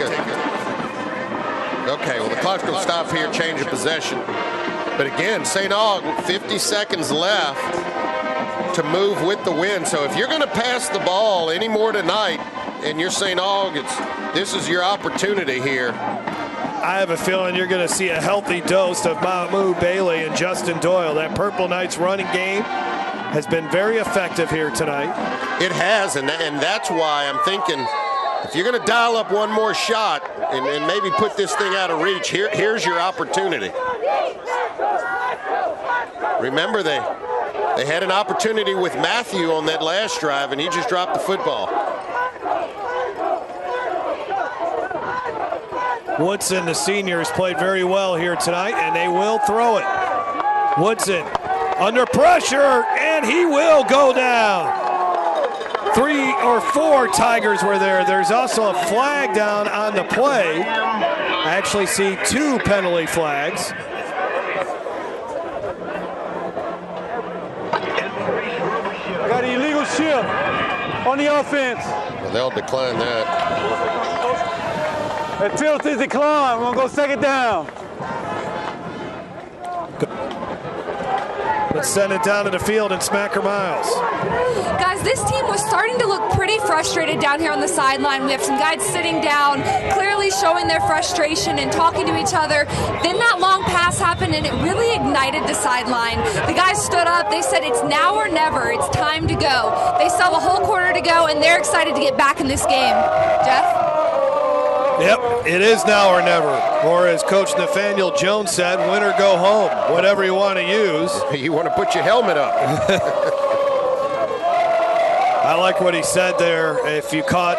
Okay, well, the clock's going to stop here, change of possession. But again, St. Aug, 50 seconds left to move with the win. So if you're going to pass the ball any more tonight and you're St. Aug, this is your opportunity here. I have a feeling you're going to see a healthy dose of Mahmoud Bailey and Justin Doyle. That Purple Knights running game has been very effective here tonight. It has, and that's why I'm thinking if you're going to dial up one more shot and maybe put this thing out of reach, here's your opportunity. Remember, they had an opportunity with Matthew on that last drive, and he just dropped the football. Woodson, the seniors, played very well here tonight, and they will throw it. Woodson under pressure, and he will go down. 3 or 4 Tigers were there. There's also a flag down on the play. I actually see 2 penalty flags. I got an illegal shift on the offense. Well, they'll decline that. Until it's declined, we're going to go second down. Let's send it down to the field and Smacker Miles. Guys, this team was starting to look pretty frustrated down here on the sideline. We have some guys sitting down, clearly showing their frustration and talking to each other. Then that long pass happened, and it really ignited the sideline. The guys stood up. They said it's now or never. It's time to go. They still have a whole quarter to go, and they're excited to get back in this game. Jeff? Yep, it is now or never. Or as Coach Nathaniel Jones said, win or go home, whatever you want to use. You want to put your helmet up. I like what he said there. If you caught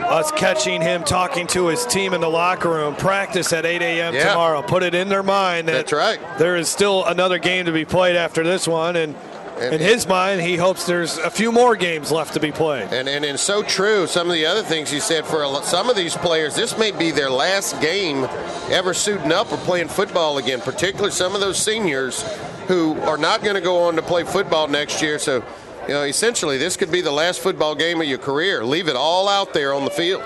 us catching him talking to his team in the locker room, practice at 8 a.m. tomorrow. Put it in their mind that that's right. There is still another game to be played after this one, and in his mind, he hopes there's a few more games left to be played. And so true, some of the other things he said, for some of these players, this may be their last game ever suiting up or playing football again, particularly some of those seniors who are not going to go on to play football next year. So, you know, essentially, this could be the last football game of your career. Leave it all out there on the field.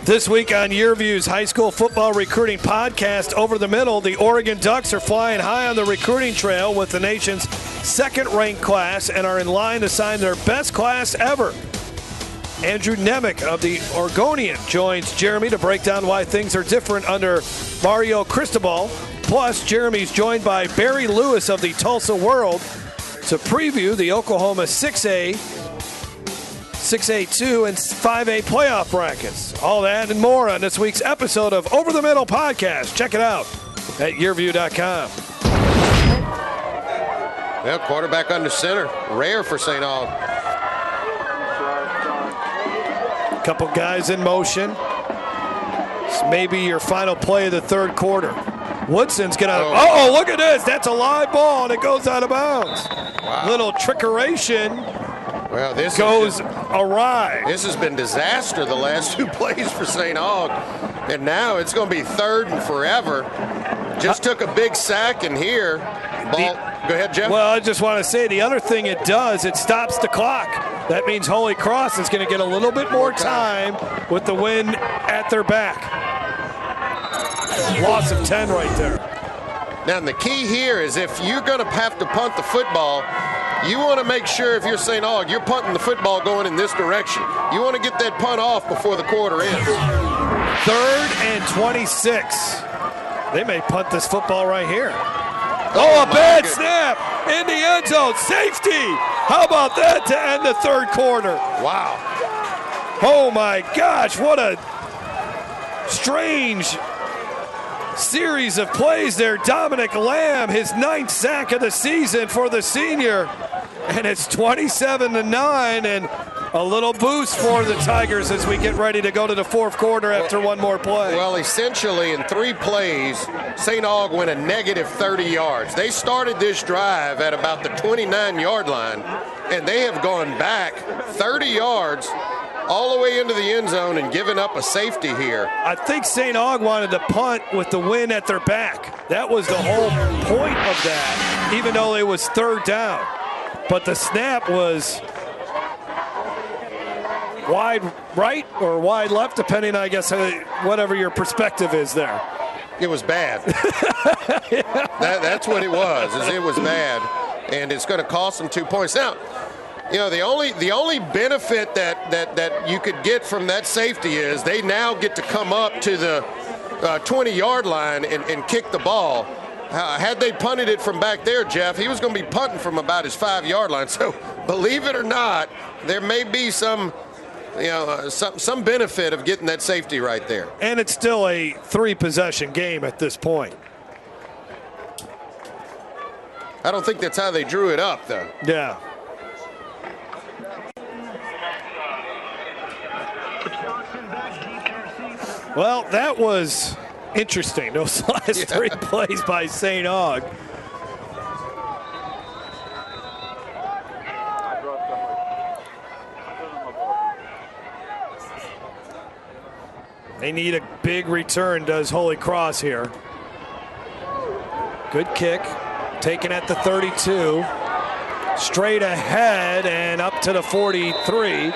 This week on YurView's high school football recruiting podcast, Over the Middle, the Oregon Ducks are flying high on the recruiting trail with the nation's second-ranked class and are in line to sign their best class ever. Andrew Nemec of the Oregonian joins Jeremy to break down why things are different under Mario Cristobal. Plus, Jeremy's joined by Barry Lewis of the Tulsa World to preview the Oklahoma 6A, 6A2, and 5A playoff brackets. All that and more on this week's episode of Over the Middle Podcast. Check it out at YurView.com. Well, quarterback under center. Rare for St. Aug. Couple guys in motion. This may be your final play of the third quarter. Woodson's going to... Oh, look at this. That's a live ball, and it goes out of bounds. Wow. Little trickeration. Well, this goes awry. This has been disaster the last 2 plays for St. Aug. And now it's going to be third and forever. Just took a big sack in here. Ball. Go ahead, Jeff. Well, I just want to say the other thing it does, it stops the clock. That means Holy Cross is going to get a little bit more time with the win at their back. Loss of 10 right there. Now, the key here is if you're going to have to punt the football, you want to make sure if you're St. Aug, you're punting the football going in this direction. You want to get that punt off before the quarter ends. 3rd and 26. They may punt this football right here. Oh, a bad snap in the end zone. Safety. How about that to end the third quarter? Wow. Oh, my gosh. What a strange series of plays there. Dominic Lamb, his 9th sack of the season for the senior. And it's 27-9, and a little boost for the Tigers as we get ready to go to the fourth quarter after one more play. Well, essentially in 3 plays, St. Aug went a negative 30 yards. They started this drive at about the 29-yard line, and they have gone back 30 yards all the way into the end zone and given up a safety here. I think St. Aug wanted to punt with the win at their back. That was the whole point of that, even though it was 3rd down. But the snap was wide right or wide left, depending, I guess, whatever your perspective is there. It was bad. That's what it was. It was bad, and it's going to cost them 2 points. Now, you know, the only benefit that you could get from that safety is they now get to come up to the 20-yard line and kick the ball. Had they punted it from back there, Jeff, he was going to be punting from about his 5-yard line. So, believe it or not, there may be some benefit of getting that safety right there. And it's still a 3-possession game at this point. I don't think that's how they drew it up, though. Yeah. Well, that was interesting. Those last 3 plays by St. Aug. They need a big return, does Holy Cross here. Good kick, taken at the 32. Straight ahead and up to the 43.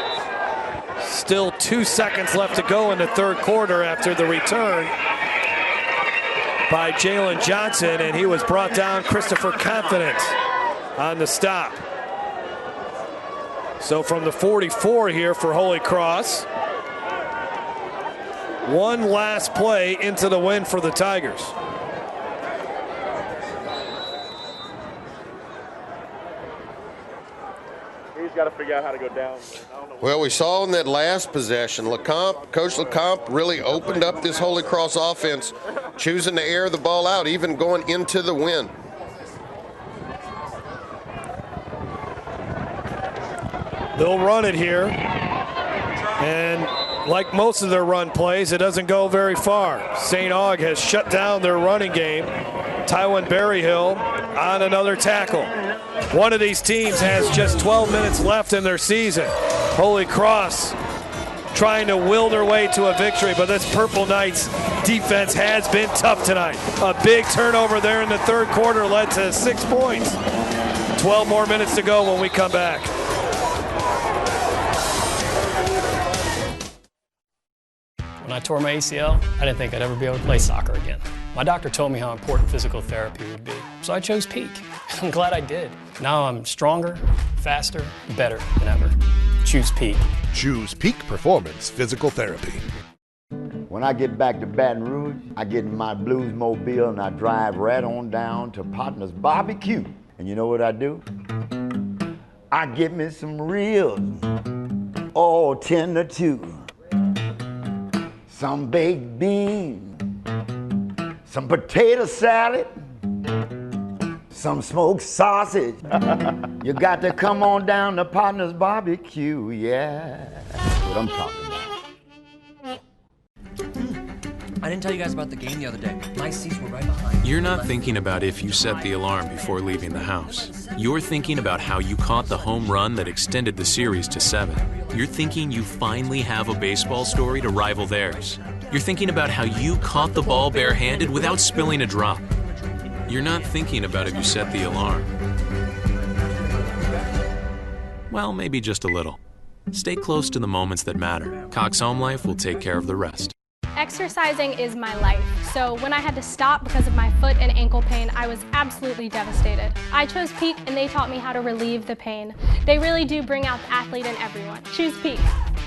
Still 2 seconds left to go in the third quarter after the return by Jalen Johnson, and he was brought down. Christopher Confident on the stop. So from the 44 here for Holy Cross. One last play into the win for the Tigers. He's got to figure out how to go down. Well, we saw in that last possession, Coach LeCompte really opened up this Holy Cross offense, choosing to air the ball out, even going into the win. They'll run it here. And like most of their run plays, it doesn't go very far. St. Aug has shut down their running game. Tywin Berryhill on another tackle. One of these teams has just 12 minutes left in their season. Holy Cross trying to will their way to a victory, but this Purple Knights defense has been tough tonight. A big turnover there in the third quarter led to 6 points. 12 more minutes to go when we come back. When I tore my ACL, I didn't think I'd ever be able to play soccer again. My doctor told me how important physical therapy would be, so I chose Peak. I'm glad I did. Now I'm stronger, faster, better than ever. Choose Peak. Choose Peak Performance Physical Therapy. When I get back to Baton Rouge, I get in my Bluesmobile and I drive right on down to Partner's Barbecue. And you know what I do? I get me some ribs, all tender too. Some baked beans, some potato salad, some smoked sausage. You got to come on down to Partner's Barbecue, yeah. That's what I'm talking about. I didn't tell you guys about the game the other day. My seats were right behind me. You're not thinking about if you set the alarm before leaving the house. You're thinking about how you caught the home run that extended the series to 7. You're thinking you finally have a baseball story to rival theirs. You're thinking about how you caught the ball barehanded without spilling a drop. You're not thinking about if you set the alarm. Well, maybe just a little. Stay close to the moments that matter. Cox Home Life will take care of the rest. Exercising is my life, so when I had to stop because of my foot and ankle pain, I was absolutely devastated. I chose Peak and they taught me how to relieve the pain. They really do bring out the athlete in everyone. Choose Peak.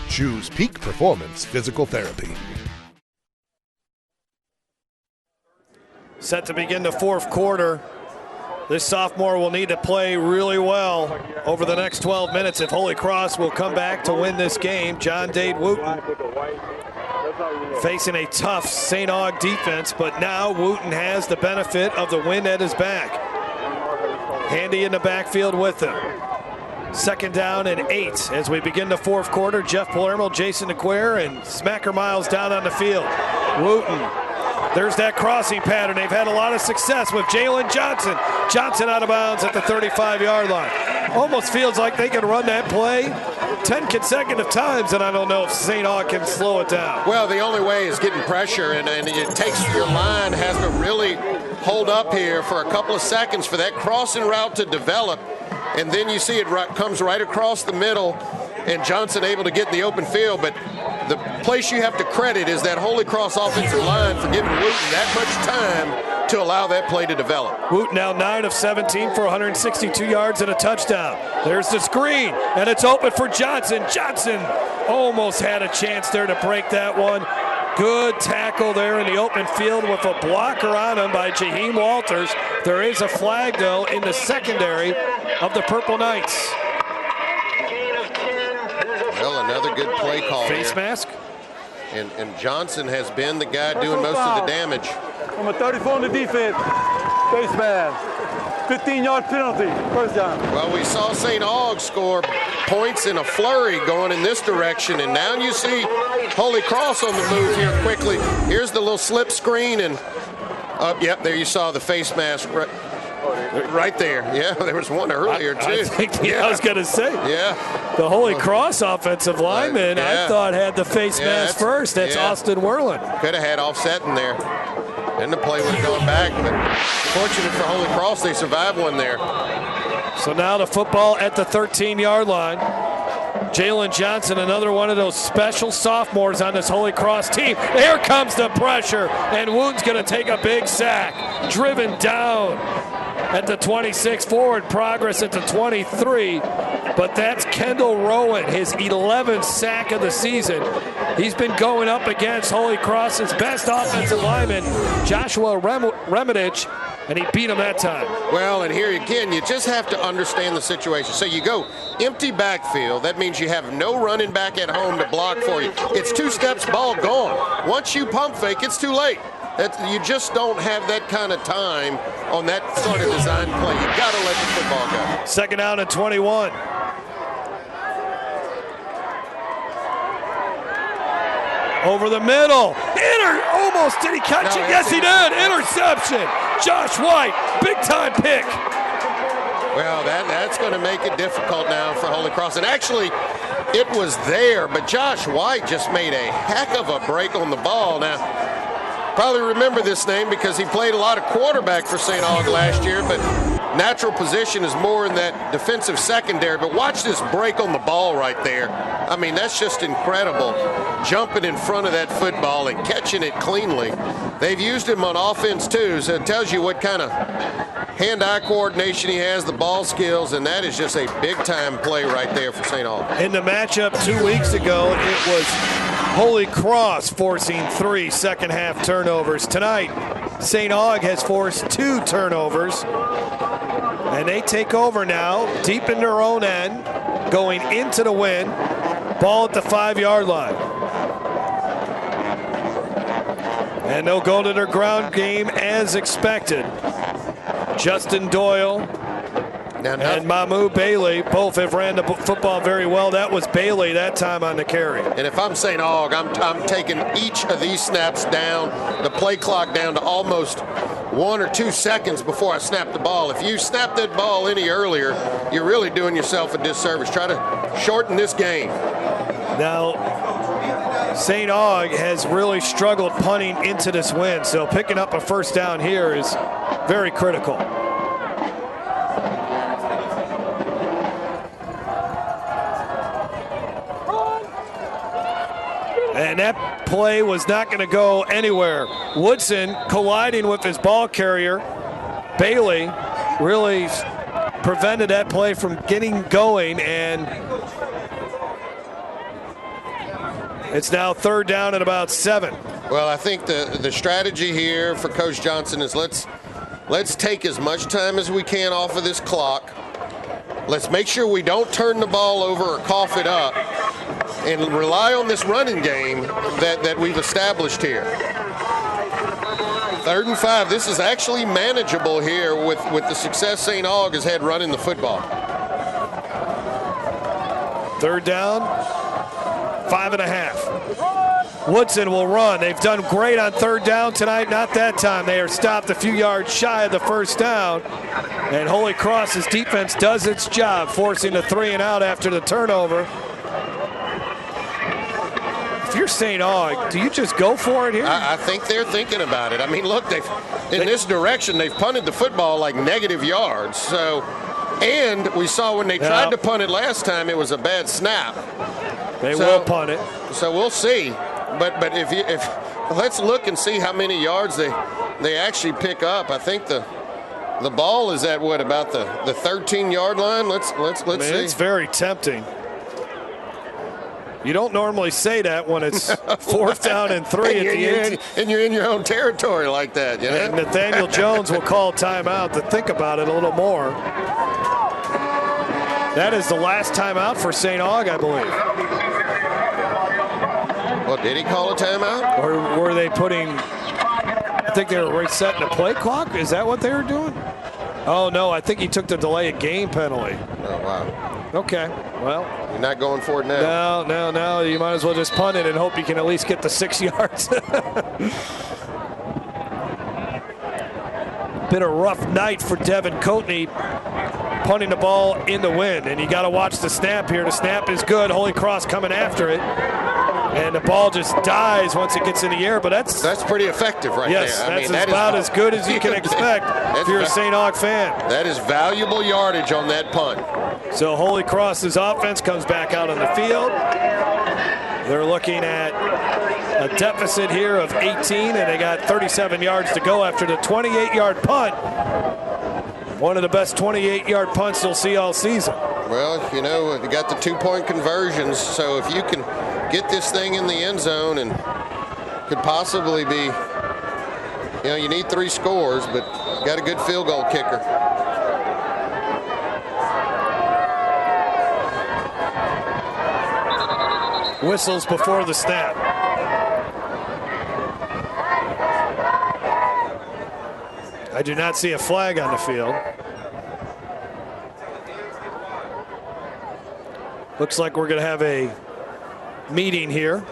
Choose Peak Performance Physical Therapy. Set to begin the fourth quarter. This sophomore will need to play really well over the next 12 minutes if Holy Cross will come back to win this game. John Dade Wooten facing a tough St. Aug defense, but now Wooten has the benefit of the wind at his back. Handy in the backfield with him. 2nd down and 8 as we begin the fourth quarter. Jeff Palermo, Jason DeQuare, and Smacker Miles down on the field. Wooten, there's that crossing pattern. They've had a lot of success with Jalen Johnson. Johnson out of bounds at the 35-yard line. Almost feels like they can run that play 10 consecutive times, and I don't know if St. Aug can slow it down. Well, the only way is getting pressure, and it takes your line has to really hold up here for a couple of seconds for that crossing route to develop, and then you see it comes right across the middle, and Johnson able to get in the open field. But the place you have to credit is that Holy Cross offensive line for giving Wooten that much time to allow that play to develop. Wooten now 9 of 17 for 162 yards and a touchdown. There's the screen, and it's open for Johnson. Johnson almost had a chance there to break that one. Good tackle there in the open field with a blocker on him by Jaheim Walters. There is a flag, though, in the secondary of the Purple Knights. Well, another good play call. Face mask. And Johnson has been the guy doing most of the damage. From a 34 on the defense. Face mask. 15-yard penalty. First down. Well, we saw St. Aug score points in a flurry going in this direction, and now you see Holy Cross on the move here quickly. Here's the little slip screen, and yep, there you saw the face mask right there. Yeah, there was one earlier, too. I was going to say. Yeah. The Holy Cross offensive lineman, I thought, had the face mask first. That's Austin Werland. Could have had offset in there. Then the play would have gone back, but fortunate for Holy Cross, they survived one there. So now the football at the 13-yard line. Jalen Johnson, another one of those special sophomores on this Holy Cross team. Here comes the pressure, and Wooten's going to take a big sack. Driven down at the 26, forward progress at the 23. But that's Kendall Rowan, his 11th sack of the season. He's been going up against Holy Cross's best offensive lineman, Joshua Remedich, and he beat him that time. Well, and here again, you just have to understand the situation. So you go empty backfield. That means you have no running back at home to block for you. It's 2 steps, ball gone. Once you pump fake, it's too late. You just don't have that kind of time on that sort of design play. You got to let the football go. Second down and 21. Over the middle. Almost. Did he catch it? Yes, he did. Interception. Josh White. Big time pick. Well, that's going to make it difficult now for Holy Cross. And actually, it was there, but Josh White just made a heck of a break on the ball. Now, probably remember this name because he played a lot of quarterback for St. Aug last year, but natural position is more in that defensive secondary. But watch this break on the ball right there. I mean, that's just incredible. Jumping in front of that football and catching it cleanly. They've used him on offense too, so it tells you what kind of hand-eye coordination he has, the ball skills, and that is just a big-time play right there for St. Aug. In the matchup 2 weeks ago, it was Holy Cross forcing 3 second-half turnovers. Tonight, St. Aug has forced 2 turnovers, and they take over now, deep in their own end, going into the win. Ball at the 5-yard line. And they'll go to their ground game as expected. Justin Doyle and Mamu Bailey both have ran the football very well. That was Bailey that time on the carry. And if I'm St. Aug, I'm taking each of these snaps down, the play clock down to almost 1 or 2 seconds before I snap the ball. If you snap that ball any earlier, you're really doing yourself a disservice. Try to shorten this game. Now, St. Aug has really struggled punting into this win, so picking up a first down here is very critical. And that play was not going to go anywhere. Woodson colliding with his ball carrier. Bailey really prevented that play from getting going, and it's now 3rd down and about 7. Well, I think the strategy here for Coach Johnson is let's take as much time as we can off of this clock. Let's make sure we don't turn the ball over or cough it up, and rely on this running game that we've established here. 3rd and 5. This is actually manageable here with the success St. Aug has had running the football. 3rd down, 5.5. Woodson will run. They've done great on 3rd down tonight. Not that time. They are stopped a few yards shy of the first down. And Holy Cross's defense does its job, forcing the 3 and out after the turnover. If you're St. Aug, do you just go for it here? I think they're thinking about it. I mean, look, in this direction, they've punted the football like negative yards. So And we saw when they tried to punt it last time, it was a bad snap. They will punt it. So we'll see. But if let's look and see how many yards they actually pick up. I think the ball is at about the 13-yard line. Let's see. It's very tempting. You don't normally say that when it's 4th down and 3 at the end. And you're in your own territory like that. You know? And Nathaniel Jones will call timeout to think about it a little more. That is the last timeout for St. Aug, I believe. Well, did he call a timeout? Or were they putting, I think they were resetting the play clock? Is that what they were doing? Oh, no, I think he took the delay of game penalty. Oh, wow. Okay, well. You're not going for it now? No. You might as well just punt it and hope you can at least get the 6 yards. Been a rough night for Devin Coatney, punting the ball in the wind. And you got to watch the snap here. The snap is good. Holy Cross coming after it. And the ball just dies once it gets in the air, but that's pretty effective right there. Yes, that's about as good as you can expect if you're a St. Aug fan. That is valuable yardage on that punt. So Holy Cross's offense comes back out on the field. They're looking at a deficit here of 18, and they got 37 yards to go after the 28-yard punt. One of the best 28-yard punts you'll see all season. Well, you know, you got the 2-point conversions, so if you can get this thing in the end zone and could possibly be, you know, you need 3 scores, but got a good field goal kicker. Whistles before the snap. I do not see a flag on the field. Looks like we're going to have a meeting here.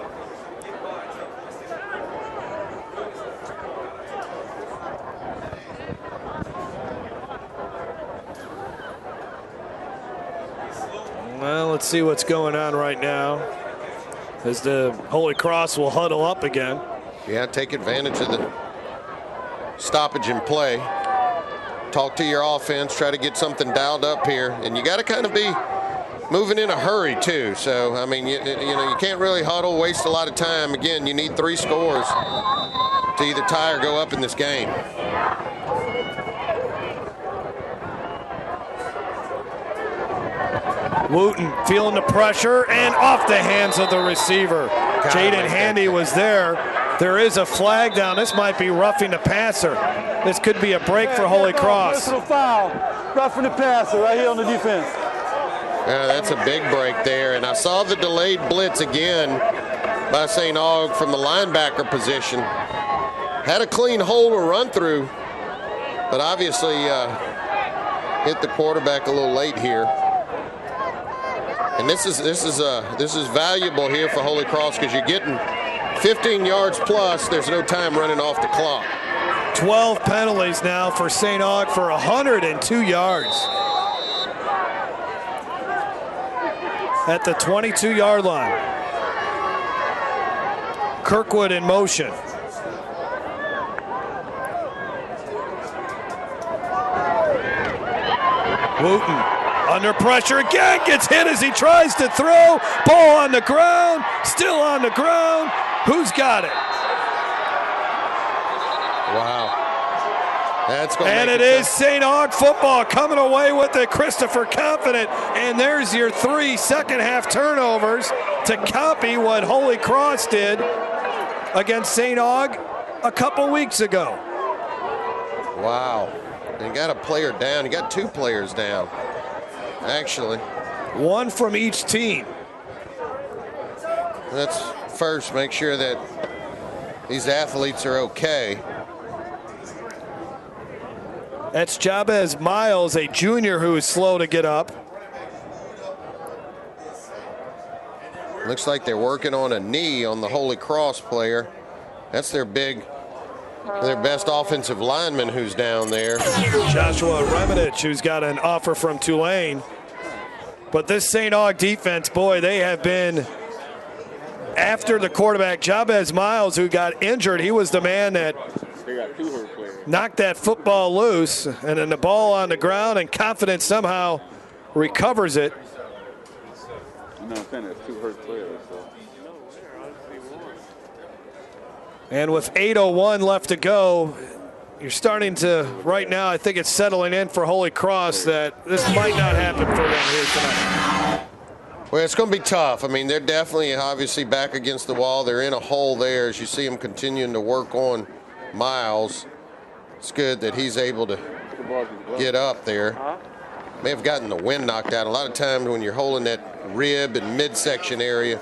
Well, let's see what's going on right now as the Holy Cross will huddle up again. Yeah, take advantage of the stoppage in play. Talk to your offense, try to get something dialed up here, and you got to kind of be moving in a hurry too. So I mean, you know, you can't really huddle, waste a lot of time. Again, you need 3 scores to either tie or go up in this game. Wooten feeling the pressure and off the hands of the receiver. Jaden Handy was there. There is a flag down. This might be roughing the passer. This could be a break for Holy Cross. Personal foul, roughing the passer right here on the defense. Yeah, that's a big break there. And I saw the delayed blitz again by St. Aug from the linebacker position. Had a clean hole to run through, but obviously hit the quarterback a little late here. And this is valuable here for Holy Cross because you're getting 15 yards plus. There's no time running off the clock. 12 penalties now for St. Aug for 102 yards. At the 22-yard line. Kirkwood in motion. Wooten under pressure again, gets hit as he tries to throw. Ball on the ground, still on the ground. Who's got it? Wow. That's going and it is St. Aug football coming away with it. Christopher Confident. And there's your 3 second-half turnovers to copy what Holy Cross did against St. Aug a couple weeks ago. Wow. You got a player down. You got 2 players down, actually. 1 from each team. Let's first make sure that these athletes are okay. That's Jabez Miles, a junior who is slow to get up. Looks like they're working on a knee on the Holy Cross player. That's their best offensive lineman who's down there. Joshua Remenich, who's got an offer from Tulane. But this St. Aug defense, boy, they have been after the quarterback. Jabez Miles, who got injured, he was the man that They got 2 hurt players. Knocked that football loose, and then the ball on the ground, and Confidence somehow recovers it. I'm saying there's 2 hurt players. So. And with 8:01 left to go, you're starting to, right now, I think it's settling in for Holy Cross that this might not happen for them here tonight. Well, it's going to be tough. I mean, they're definitely obviously back against the wall. They're in a hole there as you see them continuing to work on Miles. It's good that he's able to get up there. May have gotten the wind knocked out. A lot of times when you're holding that rib and midsection area.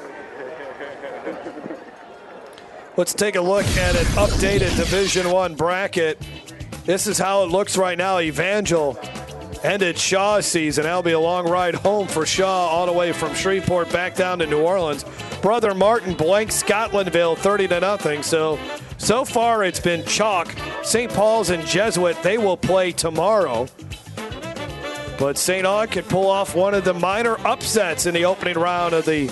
Let's take a look at an updated Division I bracket. This is how it looks right now. Evangel ended Shaw's season. That'll be a long ride home for Shaw all the way from Shreveport back down to New Orleans. Brother Martin blanks Scotlandville 30-0. So far it's been chalk. St. Paul's and Jesuit, they will play tomorrow. But St. Aug could pull off one of the minor upsets in the opening round of the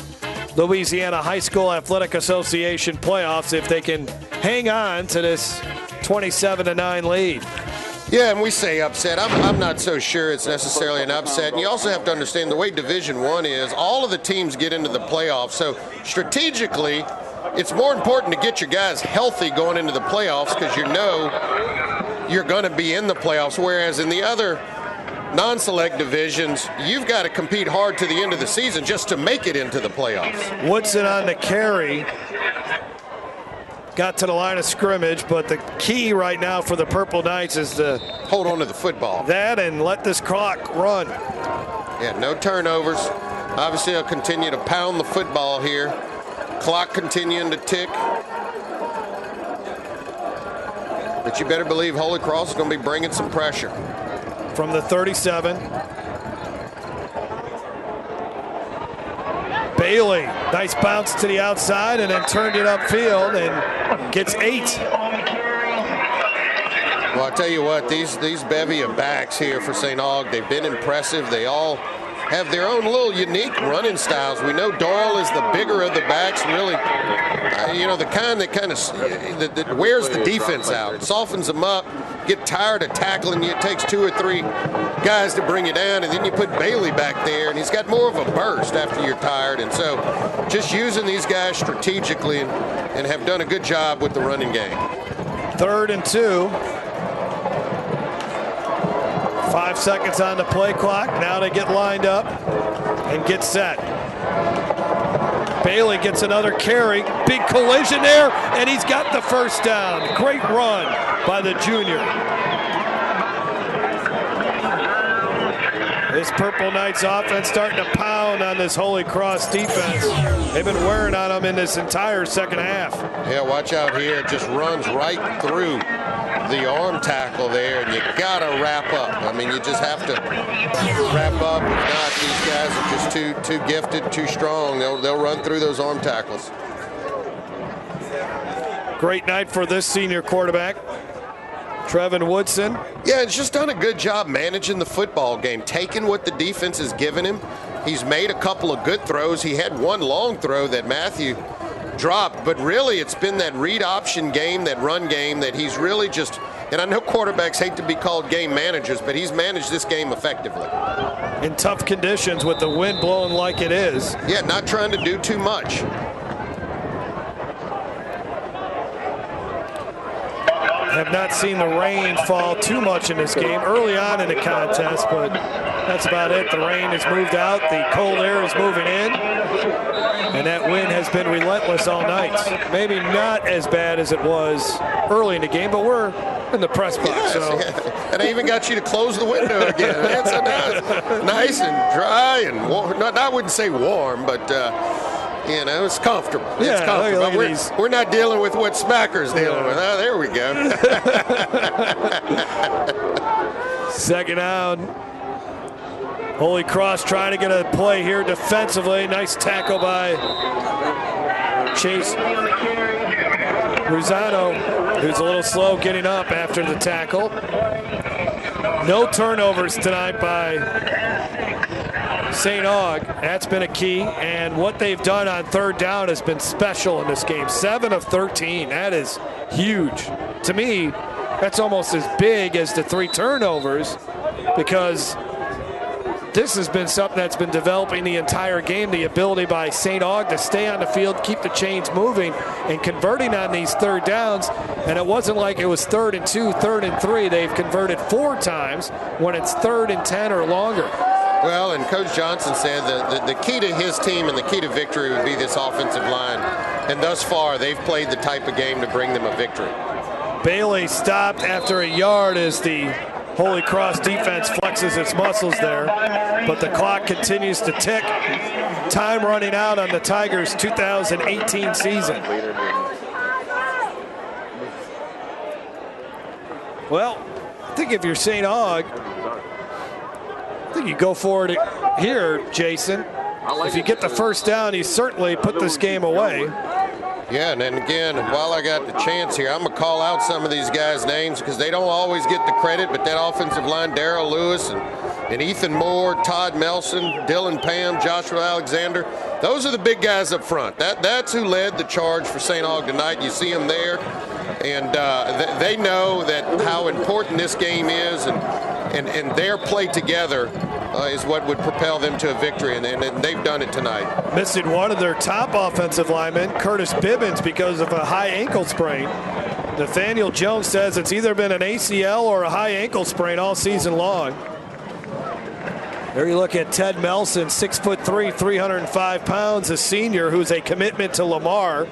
Louisiana High School Athletic Association playoffs if they can hang on to this 27-9 lead. Yeah, and we say upset. I'm not so sure it's necessarily an upset. And you also have to understand the way Division I is, all of the teams get into the playoffs. So strategically, it's more important to get your guys healthy going into the playoffs because you know you're going to be in the playoffs, whereas in the other non-select divisions, you've got to compete hard to the end of the season just to make it into the playoffs. Woodson on the carry. Got to the line of scrimmage, but the key right now for the Purple Knights is to hold on to the football. That and let this clock run. Yeah, no turnovers. Obviously, they'll continue to pound the football here. Clock continuing to tick. But you better believe Holy Cross is going to be bringing some pressure. From the 37. Bailey, nice bounce to the outside and then turned it upfield and gets 8. Well, I'll tell you what, these bevy of backs here for St. Aug, they've been impressive. They all have their own little unique running styles. We know Doyle is the bigger of the backs, really, the kind that wears the defense out, softens them up, get tired of tackling you. It takes 2 or 3 guys to bring you down, and then you put Bailey back there, and he's got more of a burst after you're tired. And so just using these guys strategically and have done a good job with the running game. 3rd and 2. 5 seconds on the play clock. Now they get lined up and get set. Bailey gets another carry. Big collision there, and he's got the first down. Great run by the junior. This Purple Knights offense starting to pound on this Holy Cross defense. They've been wearing on them in this entire second half. Yeah, watch out here. It just runs right through the arm tackle there, and you gotta wrap up. I mean, you just have to wrap up. If not, these guys are just too gifted, too strong. They'll run through those arm tackles. Great night for this senior quarterback, Trevin Woodson. Yeah, he's just done a good job managing the football game, taking what the defense has given him. He's made a couple of good throws. He had one long throw that Matthew dropped, but really it's been that read option game, that run game that he's really just, and I know quarterbacks hate to be called game managers, but he's managed this game effectively. In tough conditions with the wind blowing like it is. Yeah, not trying to do too much. Have not seen the rain fall too much in this game early on in the contest, but that's about it. The rain has moved out, the cold air is moving in, and that wind has been relentless all night. Maybe not as bad as it was early in the game, but we're in the press box. Yes, so. Yeah. And I even got you to close the window again. It's nice and dry and warm. I wouldn't say warm, but it's comfortable. Yeah, it's comfortable. look We're not dealing with what Smacker's dealing with. Oh, there we go. Second down. Holy Cross trying to get a play here defensively. Nice tackle by Chase Rosano, who's a little slow getting up after the tackle. No turnovers tonight by St. Aug, that's been a key, and what they've done on third down has been special in this game. 7 of 13, that is huge. To me, that's almost as big as the 3 turnovers, because this has been something that's been developing the entire game, the ability by St. Aug to stay on the field, keep the chains moving, and converting on these third downs. And it wasn't like it was 3rd and 2, 3rd and 3. They've converted 4 times when it's 3rd and 10 or longer. Well, and Coach Johnson said that the key to his team and the key to victory would be this offensive line. And thus far, they've played the type of game to bring them a victory. Bailey stopped after a yard as the Holy Cross defense flexes its muscles there, but the clock continues to tick. Time running out on the Tigers' 2018 season. Well, I think if you're St. Aug, I think you go for it here, Jason. If you get the first down, you certainly put this game away. Yeah, and then again, while I got the chance here, I'm going to call out some of these guys' names because they don't always get the credit, but that offensive line, Darrell Lewis and Ethan Moore, Todd Melson, Dylan Pam, Joshua Alexander, those are the big guys up front. That's who led the charge for St. Aug tonight. You see them there, and they know that how important this game is, and their play together is what would propel them to a victory, and they've done it tonight. Missing one of their top offensive linemen, Curtis Bibbins, because of a high ankle sprain. Nathaniel Jones says it's either been an ACL or a high ankle sprain all season long. There you look at Ted Melson, 6'3", 305 pounds, a senior who's a commitment to Lamar.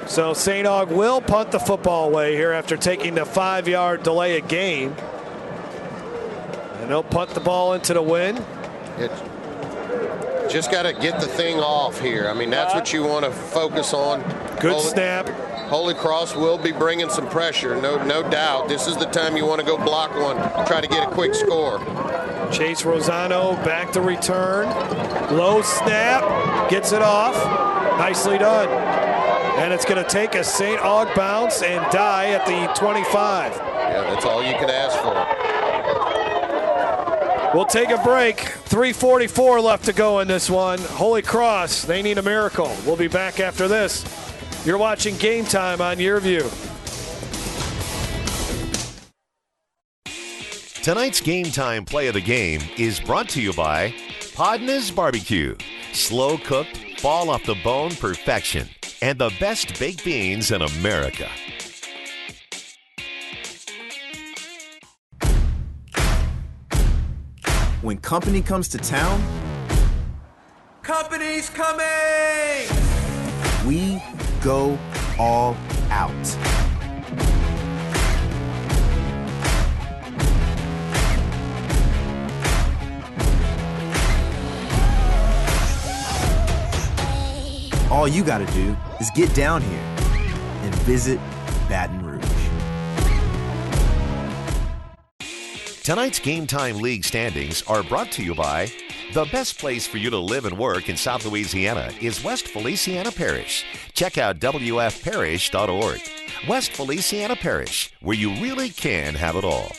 So St. Aug will punt the football away here after taking the 5-yard delay of game. And they'll punt the ball into the wind. Just got to get the thing off here. I mean, that's what you want to focus on. Good snap. Holy Cross will be bringing some pressure, no doubt. This is the time you want to go block one, try to get a quick score. Chase Rosano back to return. Low snap, gets it off. Nicely done. And it's going to take a St. Aug bounce and die at the 25. Yeah, that's all you can ask for. We'll take a break. 3:44 left to go in this one. Holy Cross, they need a miracle. We'll be back after this. You're watching Game Time on YurView. Tonight's Game Time play of the game is brought to you by Podna's Barbecue. Slow cooked, fall off the bone perfection. And the best baked beans in America. When company comes to town, company's coming! We go all out. All you gotta do is get down here and visit Baton Rouge. Tonight's Game Time League standings are brought to you by the best place for you to live and work in South Louisiana is West Feliciana Parish. Check out wfparish.org. West Feliciana Parish, where you really can have it all.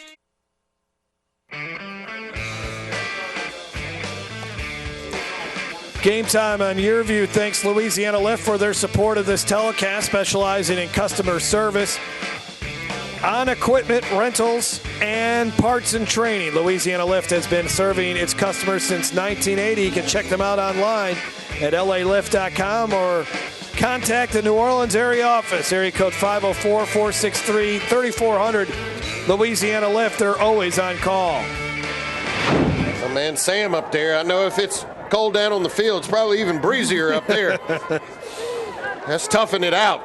Game Time on YurView. Thanks Louisiana Lift for their support of this telecast, specializing in customer service on equipment rentals and parts and training. Louisiana Lift has been serving its customers since 1980. You can check them out online at lalift.com or contact the New Orleans area office, area code 504-463-3400. Louisiana Lift, they're always on call. Oh man, Sam up there, I know if it's cold down on the field, it's probably even breezier up there. That's toughing it out.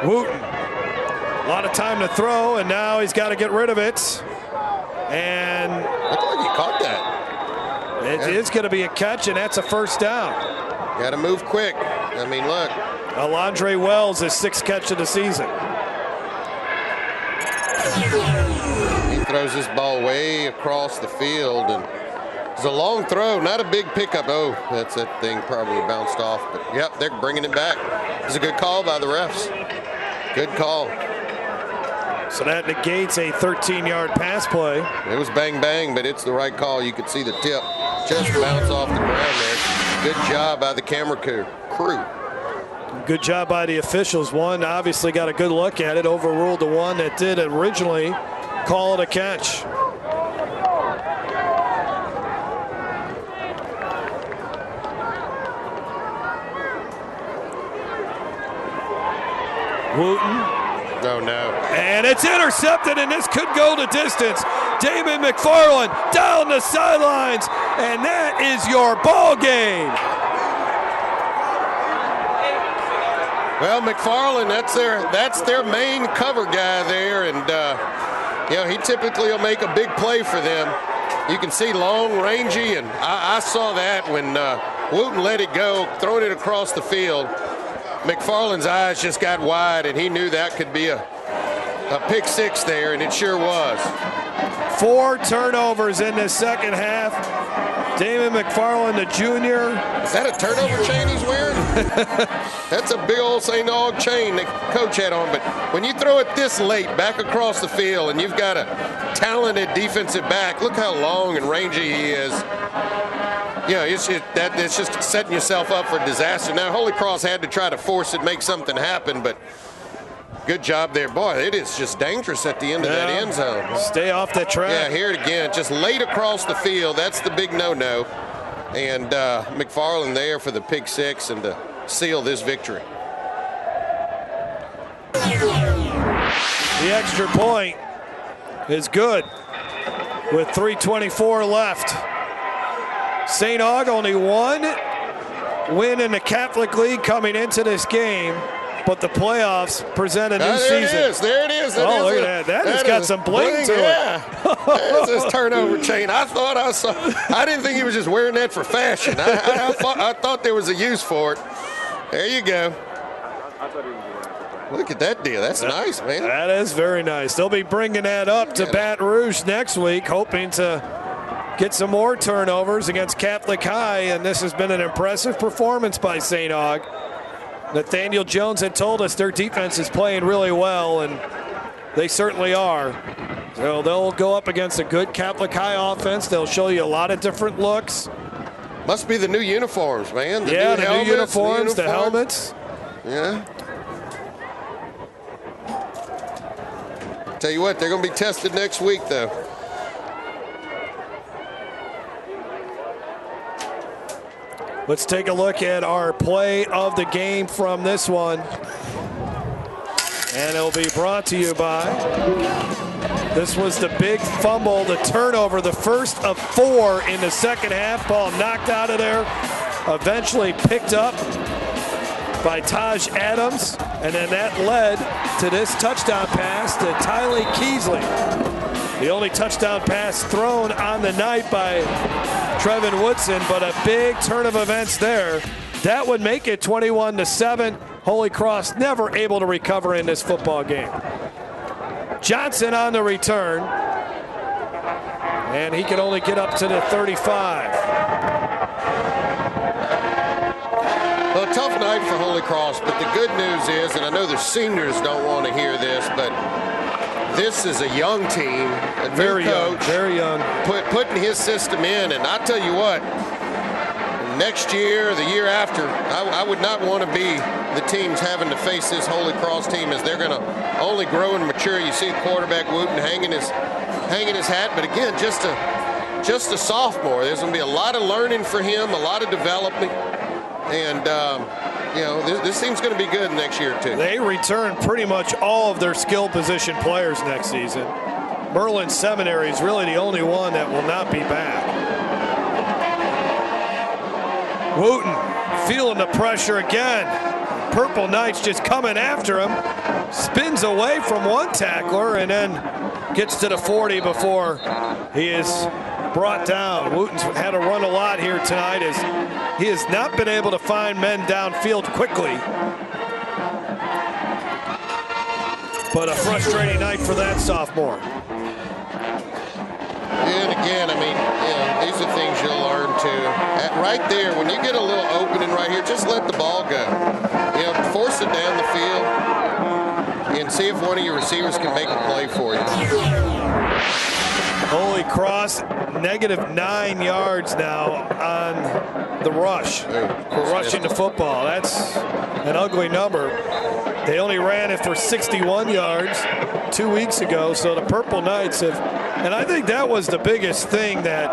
Wooten. A lot of time to throw, and now he's got to get rid of it. And looked like he caught that. It is going to be a catch, and that's a first down. Got to move quick. I mean, look. Alondre Wells, his 6th catch of the season. He throws this ball way across the field, and it's a long throw, not a big pickup. Oh, that thing probably bounced off. But, yep, they're bringing it back. It's a good call by the refs. Good call. So that negates a 13-yard pass play. It was bang, bang, but it's the right call. You could see the tip just bounce off the ground there. Good job by the camera crew. Good job by the officials. One obviously got a good look at it, overruled the one that did originally call it a catch. Wooten. Oh, no. And it's intercepted, and this could go the distance. Damon McFarland down the sidelines, and that is your ball game. Well, McFarland, that's their main cover guy there, and he typically will make a big play for them. You can see long, rangy, and I saw that when Wooten let it go, throwing it across the field. McFarland's eyes just got wide, and he knew that could be a pick six there, and it sure was. 4 turnovers in the second half. Damon McFarland, the junior. Is that a turnover chain he's wearing? That's a big old St. Aug chain that Coach had on. But when you throw it this late back across the field and you've got a talented defensive back, look how long and rangy he is. It's just setting yourself up for disaster. Now, Holy Cross had to try to force it, make something happen, but good job there. Boy, it is just dangerous at the end of that end zone. Stay off that track. Yeah, hear it again. Just late across the field. That's the big no-no. And McFarland there for the pick six and to seal this victory. The extra point is good with 3:24 left. St. Aug only one win in the Catholic League coming into this game, but the playoffs present a new season. There it is. Look at that. That has got some bling to it. There's this turnover chain. I didn't think he was just wearing that for fashion. I thought there was a use for it. There you go. Look at that deal. That's nice, man. That is very nice. They'll be bringing that up to Baton Rouge next week, hoping to get some more turnovers against Catholic High, and this has been an impressive performance by St. Aug. Nathaniel Jones had told us their defense is playing really well, and they certainly are. So they'll go up against a good Catholic High offense. They'll show you a lot of different looks. Must be the new uniforms, man. The new uniforms, the helmets. Yeah. Tell you what, they're going to be tested next week, though. Let's take a look at our play of the game from this one. And it'll be brought to you by, this was the big fumble, the turnover, the first of 4 in the second half. Ball knocked out of there, eventually picked up by Taj Adams. And then that led to this touchdown pass to Tylee Keesley. The only touchdown pass thrown on the night by Trevin Woodson, but a big turn of events there. That would make it 21-7. Holy Cross never able to recover in this football game. Johnson on the return, and he can only get up to the 35. Well, a tough night for Holy Cross, but the good news is, and I know the seniors don't want to hear this, but this is a young team, a very coach, young, very young. Putting his system in, and I tell you what, next year, the year after, I would not want to be the teams having to face this Holy Cross team, as they're going to only grow and mature. You see quarterback Wooten hanging his hat, but again, just a sophomore. There's going to be a lot of learning for him, a lot of development, and this team's going to be good next year too. They return pretty much all of their skill position players next season. Merlin Seminary is really the only one that will not be back. Wooten feeling the pressure again. Purple Knights just coming after him. Spins away from one tackler and then gets to the 40 before he is brought down. Wooten's had to run a lot here tonight as he has not been able to find men downfield quickly. But a frustrating night for that sophomore. And again, I mean, these are things you'll learn too. Right there, when you get a little opening right here, just let the ball go. Force it down the field. and see if one of your receivers can make a play for you. Holy Cross, -9 yards now on the rush. For rushing the football. That's an ugly number. They only ran it for 61 yards 2 weeks ago, so the Purple Knights have, and I think that was the biggest thing that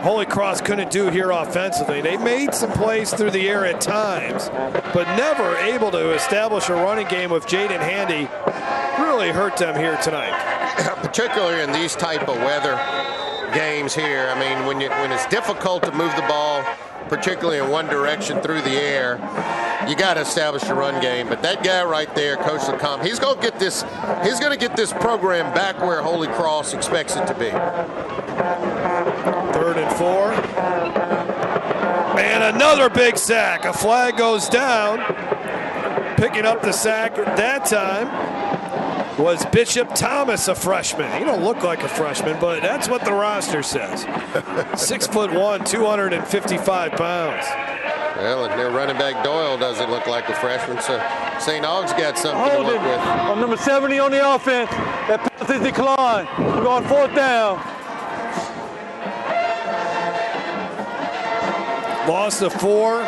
Holy Cross couldn't do here offensively. They made some plays through the air at times, but never able to establish a running game with Jaden Handy. Really hurt them here tonight. Particularly in these type of weather games here. I mean, when it's difficult to move the ball, particularly in one direction through the air, you got to establish a run game. But that guy right there, Coach LeCombe, he's going to get this. He's going to get this program back where Holy Cross expects it to be. 3rd and 4. And another big sack. A flag goes down. Picking up the sack that time was Bishop Thomas, a freshman. He don't look like a freshman, but that's what the roster says. 6'1", 255 pounds. Well, and their running back Doyle doesn't look like a freshman, so St. Aug's got something to work with. On number 70 on the offense. That pass is declined. We're going 4th down. Loss of 4.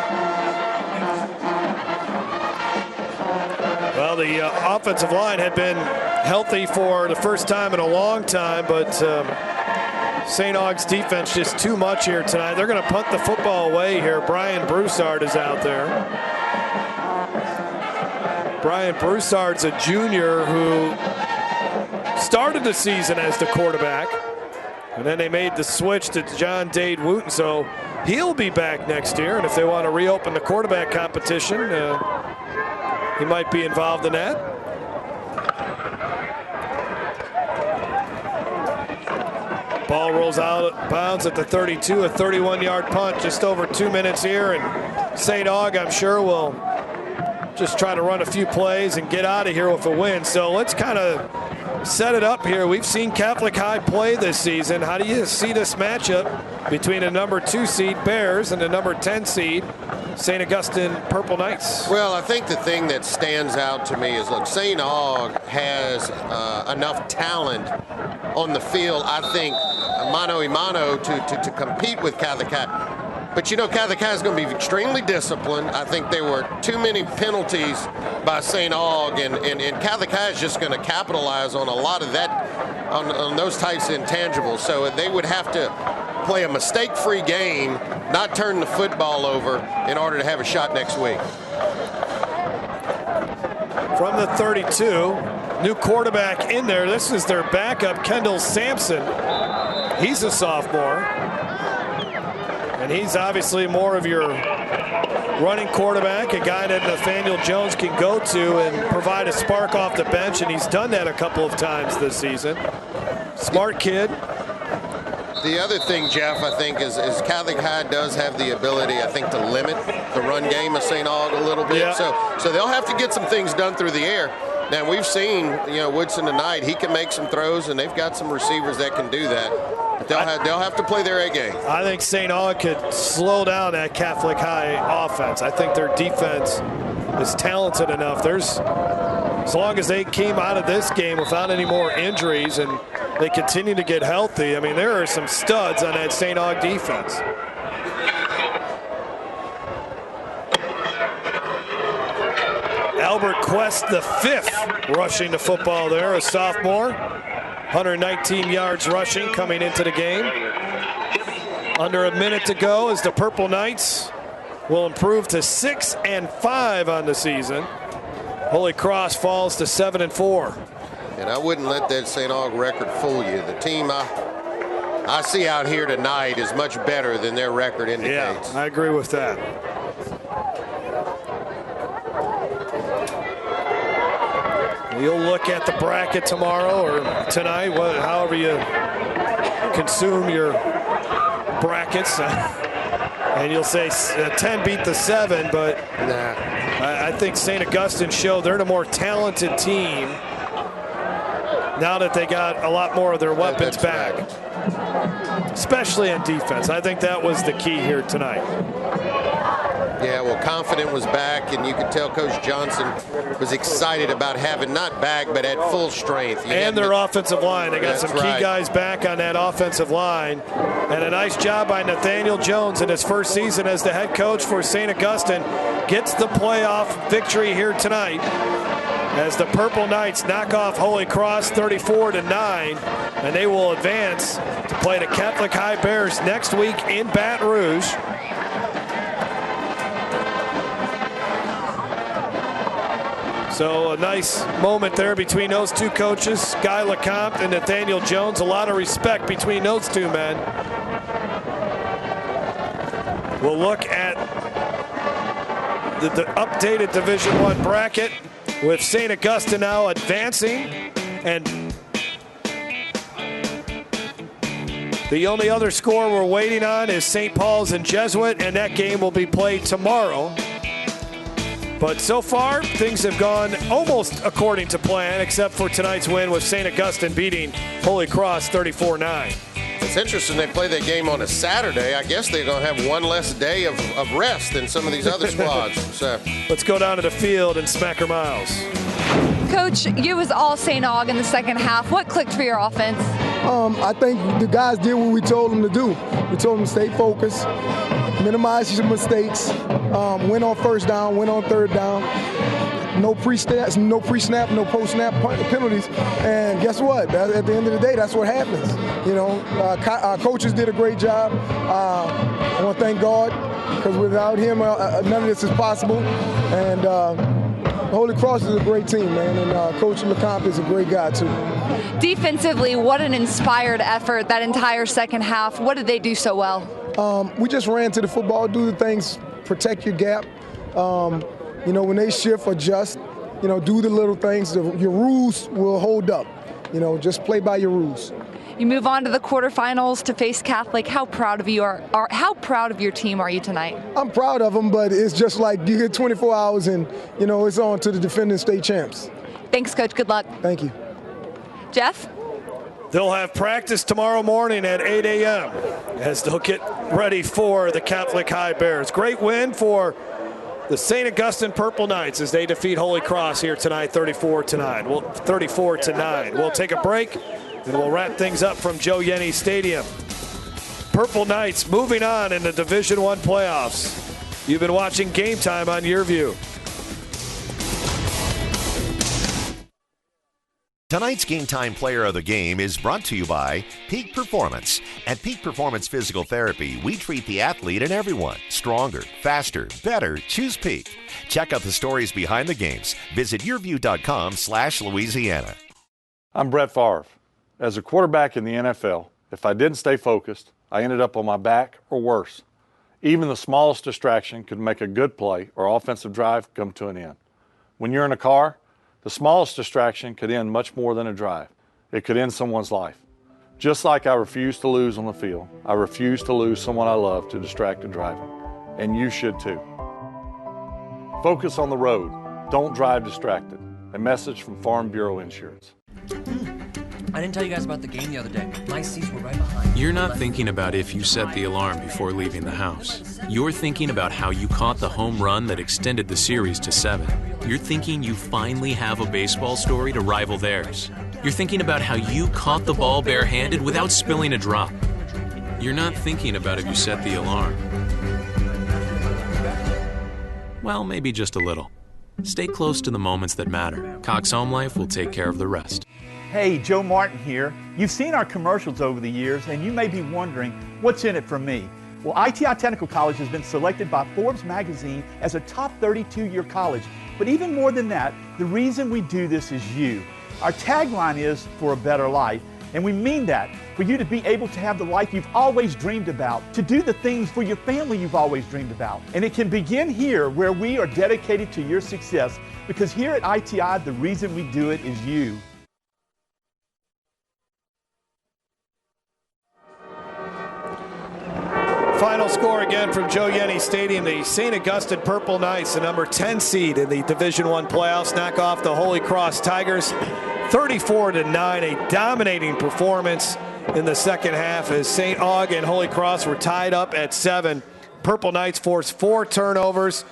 Well, the offensive line had been healthy for the first time in a long time, but St. Aug's defense just too much here tonight. They're going to punt the football away here. Brian Broussard is out there. Brian Broussard's a junior who started the season as the quarterback, and then they made the switch to John Dade Wooten, so he'll be back next year, and if they want to reopen the quarterback competition, he might be involved in that. Ball rolls out of bounds at the 32, a 31-yard punt, just over 2 minutes here, and St. Aug, I'm sure, will just try to run a few plays and get out of here with a win. So let's kind of set it up here. We've seen Catholic High play this season. How do you see this matchup between the number 2 seed Bears and the number 10 seed St. Augustine Purple Knights? Well, I think the thing that stands out to me is, look, St. Aug has enough talent on the field, I think, mano a mano to compete with Catholic High. But, you know, Catholic High is going to be extremely disciplined. I think there were too many penalties by St. Aug, and Catholic High is just going to capitalize on a lot of that, on those types of intangibles. So they would have to play a mistake-free game, not turn the football over in order to have a shot next week. From the 32, new quarterback in there. This is their backup, Kendall Sampson. He's a sophomore. And he's obviously more of your running quarterback, a guy that Nathaniel Jones can go to and provide a spark off the bench, and he's done that a couple of times this season. Smart kid. The other thing, Jeff, I think, is Catholic High does have the ability, I think, to limit the run game of St. Aug a little bit. Yeah. So they'll have to get some things done through the air. Now, we've seen, you know, Woodson tonight. He can make some throws, and they've got some receivers that can do that. But they'll have to play their A game. I think St. Aug could slow down that Catholic High offense. I think their defense is talented enough. As long as they came out of this game without any more injuries and they continue to get healthy, I mean, there are some studs on that St. Aug defense. Albert Quest, the 5th, rushing the football there, a sophomore. 119 yards rushing coming into the game. Under a minute to go as the Purple Knights will improve to 6-5 on the season. Holy Cross falls to 7-4. And I wouldn't let that St. Aug record fool you. The team I see out here tonight is much better than their record indicates. Yeah, I agree with that. You'll look at the bracket tomorrow or tonight, however you consume your brackets, and you'll say 10 beat the 7, but I think St. Augustine showed they're the more talented team now that they got a lot more of their weapons back, especially in defense. I think that was the key here tonight. Yeah, well, confident was back, and you could tell Coach Johnson was excited about having not back, but at full strength. And their offensive line. They got some key guys back on that offensive line. And a nice job by Nathaniel Jones in his first season as the head coach for St. Augustine. Gets the playoff victory here tonight as the Purple Knights knock off Holy Cross 34-9, and they will advance to play the Catholic High Bears next week in Baton Rouge. So a nice moment there between those two coaches, Guy LeCompte and Nathaniel Jones. A lot of respect between those two men. We'll look at the updated Division I bracket with St. Augustine now advancing, and the only other score we're waiting on is St. Paul's and Jesuit, and that game will be played tomorrow. But so far, things have gone almost according to plan, except for tonight's win with St. Augustine beating Holy Cross 34-9. It's interesting they play that game on a Saturday. I guess they're going to have one less day of rest than some of these other squads. So let's go down to the field and smack her miles. Coach, you was all St. Aug in the second half. What clicked for your offense? I think the guys did what we told them to do. We told them to stay focused, minimize your mistakes, win on first down, win on third down. No pre-snap, no post-snap penalties. And guess what? At the end of the day, that's what happens. You know, our coaches did a great job. I want to thank God, because without him, none of this is possible. And Holy Cross is a great team, man. And Coach LeCompte is a great guy, too. Defensively, what an inspired effort that entire second half. What did they do so well? We just ran to the football, do the things, protect your gap. You know, when they shift, adjust, you know, do the little things. Your rules will hold up. You know, just play by your rules. You move on to the quarterfinals to face Catholic. How proud of you how proud of your team are you tonight? I'm proud of them, but it's just like you get 24 hours and, you know, it's on to the defending state champs. Thanks, Coach. Good luck. Thank you. Jeff? They'll have practice tomorrow morning at 8 a.m. as they'll get ready for the Catholic High Bears. Great win for the St. Augustine Purple Knights as they defeat Holy Cross here tonight, 34-9. 34-9. We'll take a break and we'll wrap things up from Joe Yenni Stadium. Purple Knights moving on in the Division I playoffs. You've been watching Game Time on YurView. Tonight's Game Time Player of the Game is brought to you by Peak Performance. At Peak Performance Physical Therapy, we treat the athlete and everyone. Stronger, faster, better. Choose Peak. Check out the stories behind the games. Visit yourview.com/Louisiana. I'm Brett Favre. As a quarterback in the NFL, if I didn't stay focused, I ended up on my back or worse. Even the smallest distraction could make a good play or offensive drive come to an end. When you're in a car, the smallest distraction could end much more than a drive. It could end someone's life. Just like I refuse to lose on the field, I refuse to lose someone I love to distracted driving. And you should too. Focus on the road. Don't drive distracted. A message from Farm Bureau Insurance. I didn't tell you guys about the game the other day. My seats were right behind. You're not thinking about if you set the alarm before leaving the house. You're thinking about how you caught the home run that extended the series to 7. You're thinking you finally have a baseball story to rival theirs. You're thinking about how you caught the ball barehanded without spilling a drop. You're not thinking about if you set the alarm. Well, maybe just a little. Stay close to the moments that matter. Cox Home Life will take care of the rest. Hey, Joe Martin here. You've seen our commercials over the years, and you may be wondering, what's in it for me? Well, ITI Technical College has been selected by Forbes magazine as a top 32-year college. But even more than that, the reason we do this is you. Our tagline is for a better life, and we mean that, for you to be able to have the life you've always dreamed about, to do the things for your family you've always dreamed about. And it can begin here, where we are dedicated to your success, because here at ITI, the reason we do it is you. Final score again from Joe Yenni Stadium. The St. Augustine Purple Knights, the number 10 seed in the Division I playoffs, knock off the Holy Cross Tigers 34-9. A dominating performance in the second half as St. Aug and Holy Cross were tied up at 7. Purple Knights forced 4 turnovers.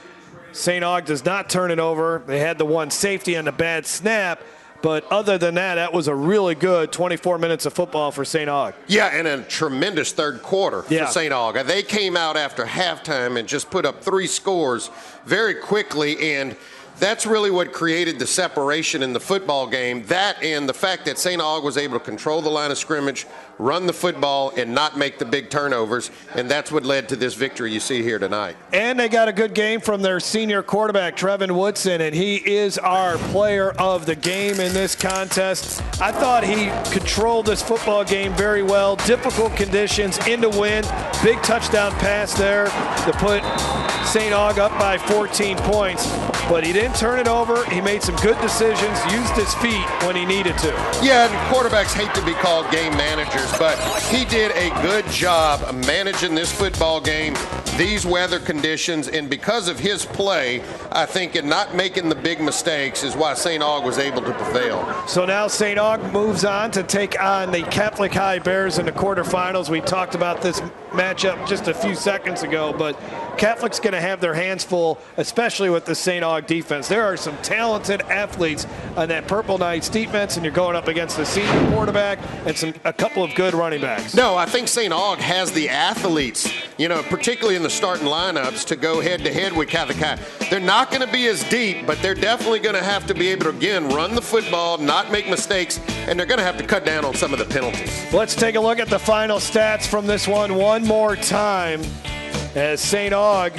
St. Aug does not turn it over. They had the one safety and the bad snap. But other than that, that was a really good 24 minutes of football for St. Aug. Yeah, and a tremendous third quarter for St. Aug. They came out after halftime and just put up 3 scores very quickly, and that's really what created the separation in the football game. That and the fact that St. Aug was able to control the line of scrimmage, run the football, and not make the big turnovers, and that's what led to this victory you see here tonight. And they got a good game from their senior quarterback, Trevin Woodson, and he is our player of the game in this contest. I thought he controlled this football game very well. Difficult conditions, in to win. Big touchdown pass there to put St. Aug up by 14 points. But he didn't turn it over. He made some good decisions, used his feet when he needed to. Yeah, and quarterbacks hate to be called game managers, but he did a good job of managing this football game, these weather conditions, and because of his play, I think in not making the big mistakes is why St. Aug was able to prevail. So now St. Aug moves on to take on the Catholic High Bears in the quarterfinals. We talked about this matchup just a few seconds ago, but Catholic's going to have their hands full, especially with the St. Aug defense. There are some talented athletes on that Purple Knights defense, and you're going up against the senior quarterback and a couple of good running backs. No, I think St. Aug has the athletes, particularly in the starting lineups, to go head-to-head with Catholic High. They're not going to be as deep, but they're definitely going to have to be able to, again, run the football, not make mistakes, and they're going to have to cut down on some of the penalties. Let's take a look at the final stats from this one more time. As St. Aug,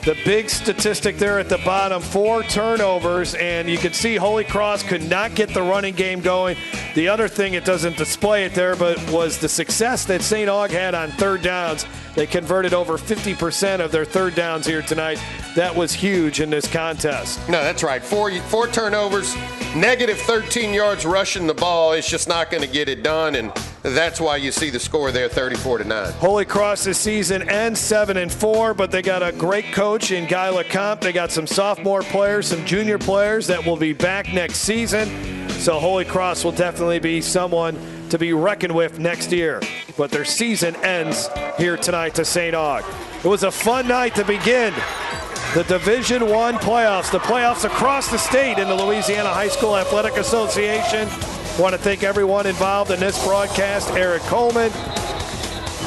the big statistic there at the bottom, 4 turnovers, and you can see Holy Cross could not get the running game going. The other thing, it doesn't display it there, but was the success that St. Aug had on third downs. They converted over 50% of their third downs here tonight. That was huge in this contest. No, that's right. 4 turnovers, negative 13 yards rushing the ball. It's just not going to get it done, and that's why you see the score there, 34-9. Holy Cross this season ends 7-4, but they got a great coach in Guy LeCompte. They got some sophomore players, some junior players that will be back next season. So Holy Cross will definitely be someone to be reckoned with next year. But their season ends here tonight to St. Aug. It was a fun night to begin the Division I playoffs, the playoffs across the state in the Louisiana High School Athletic Association. I want to thank everyone involved in this broadcast. Eric Coleman,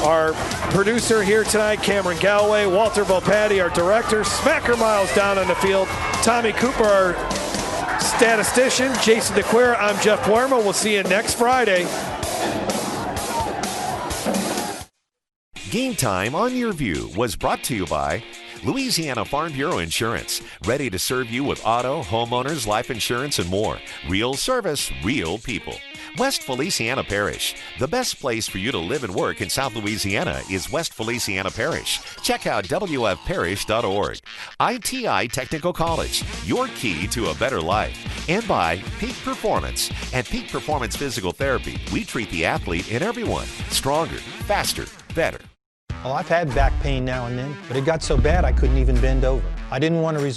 our producer here tonight, Cameron Galloway, Walter Volpatti, our director, Smacker Miles down on the field, Tommy Cooper, our statistician, Jason DeQuire. I'm Jeff Puerma. We'll see you next Friday. Game Time on YurView was brought to you by Louisiana Farm Bureau Insurance, ready to serve you with auto, homeowners, life insurance, and more. Real service, real people. West Feliciana Parish. The best place for you to live and work in South Louisiana is West Feliciana Parish. Check out wfparish.org. ITI Technical College, your key to a better life. And by Peak Performance. At Peak Performance Physical Therapy, we treat the athlete and everyone stronger, faster, better. Well, I've had back pain now and then, but it got so bad I couldn't even bend over. I didn't want to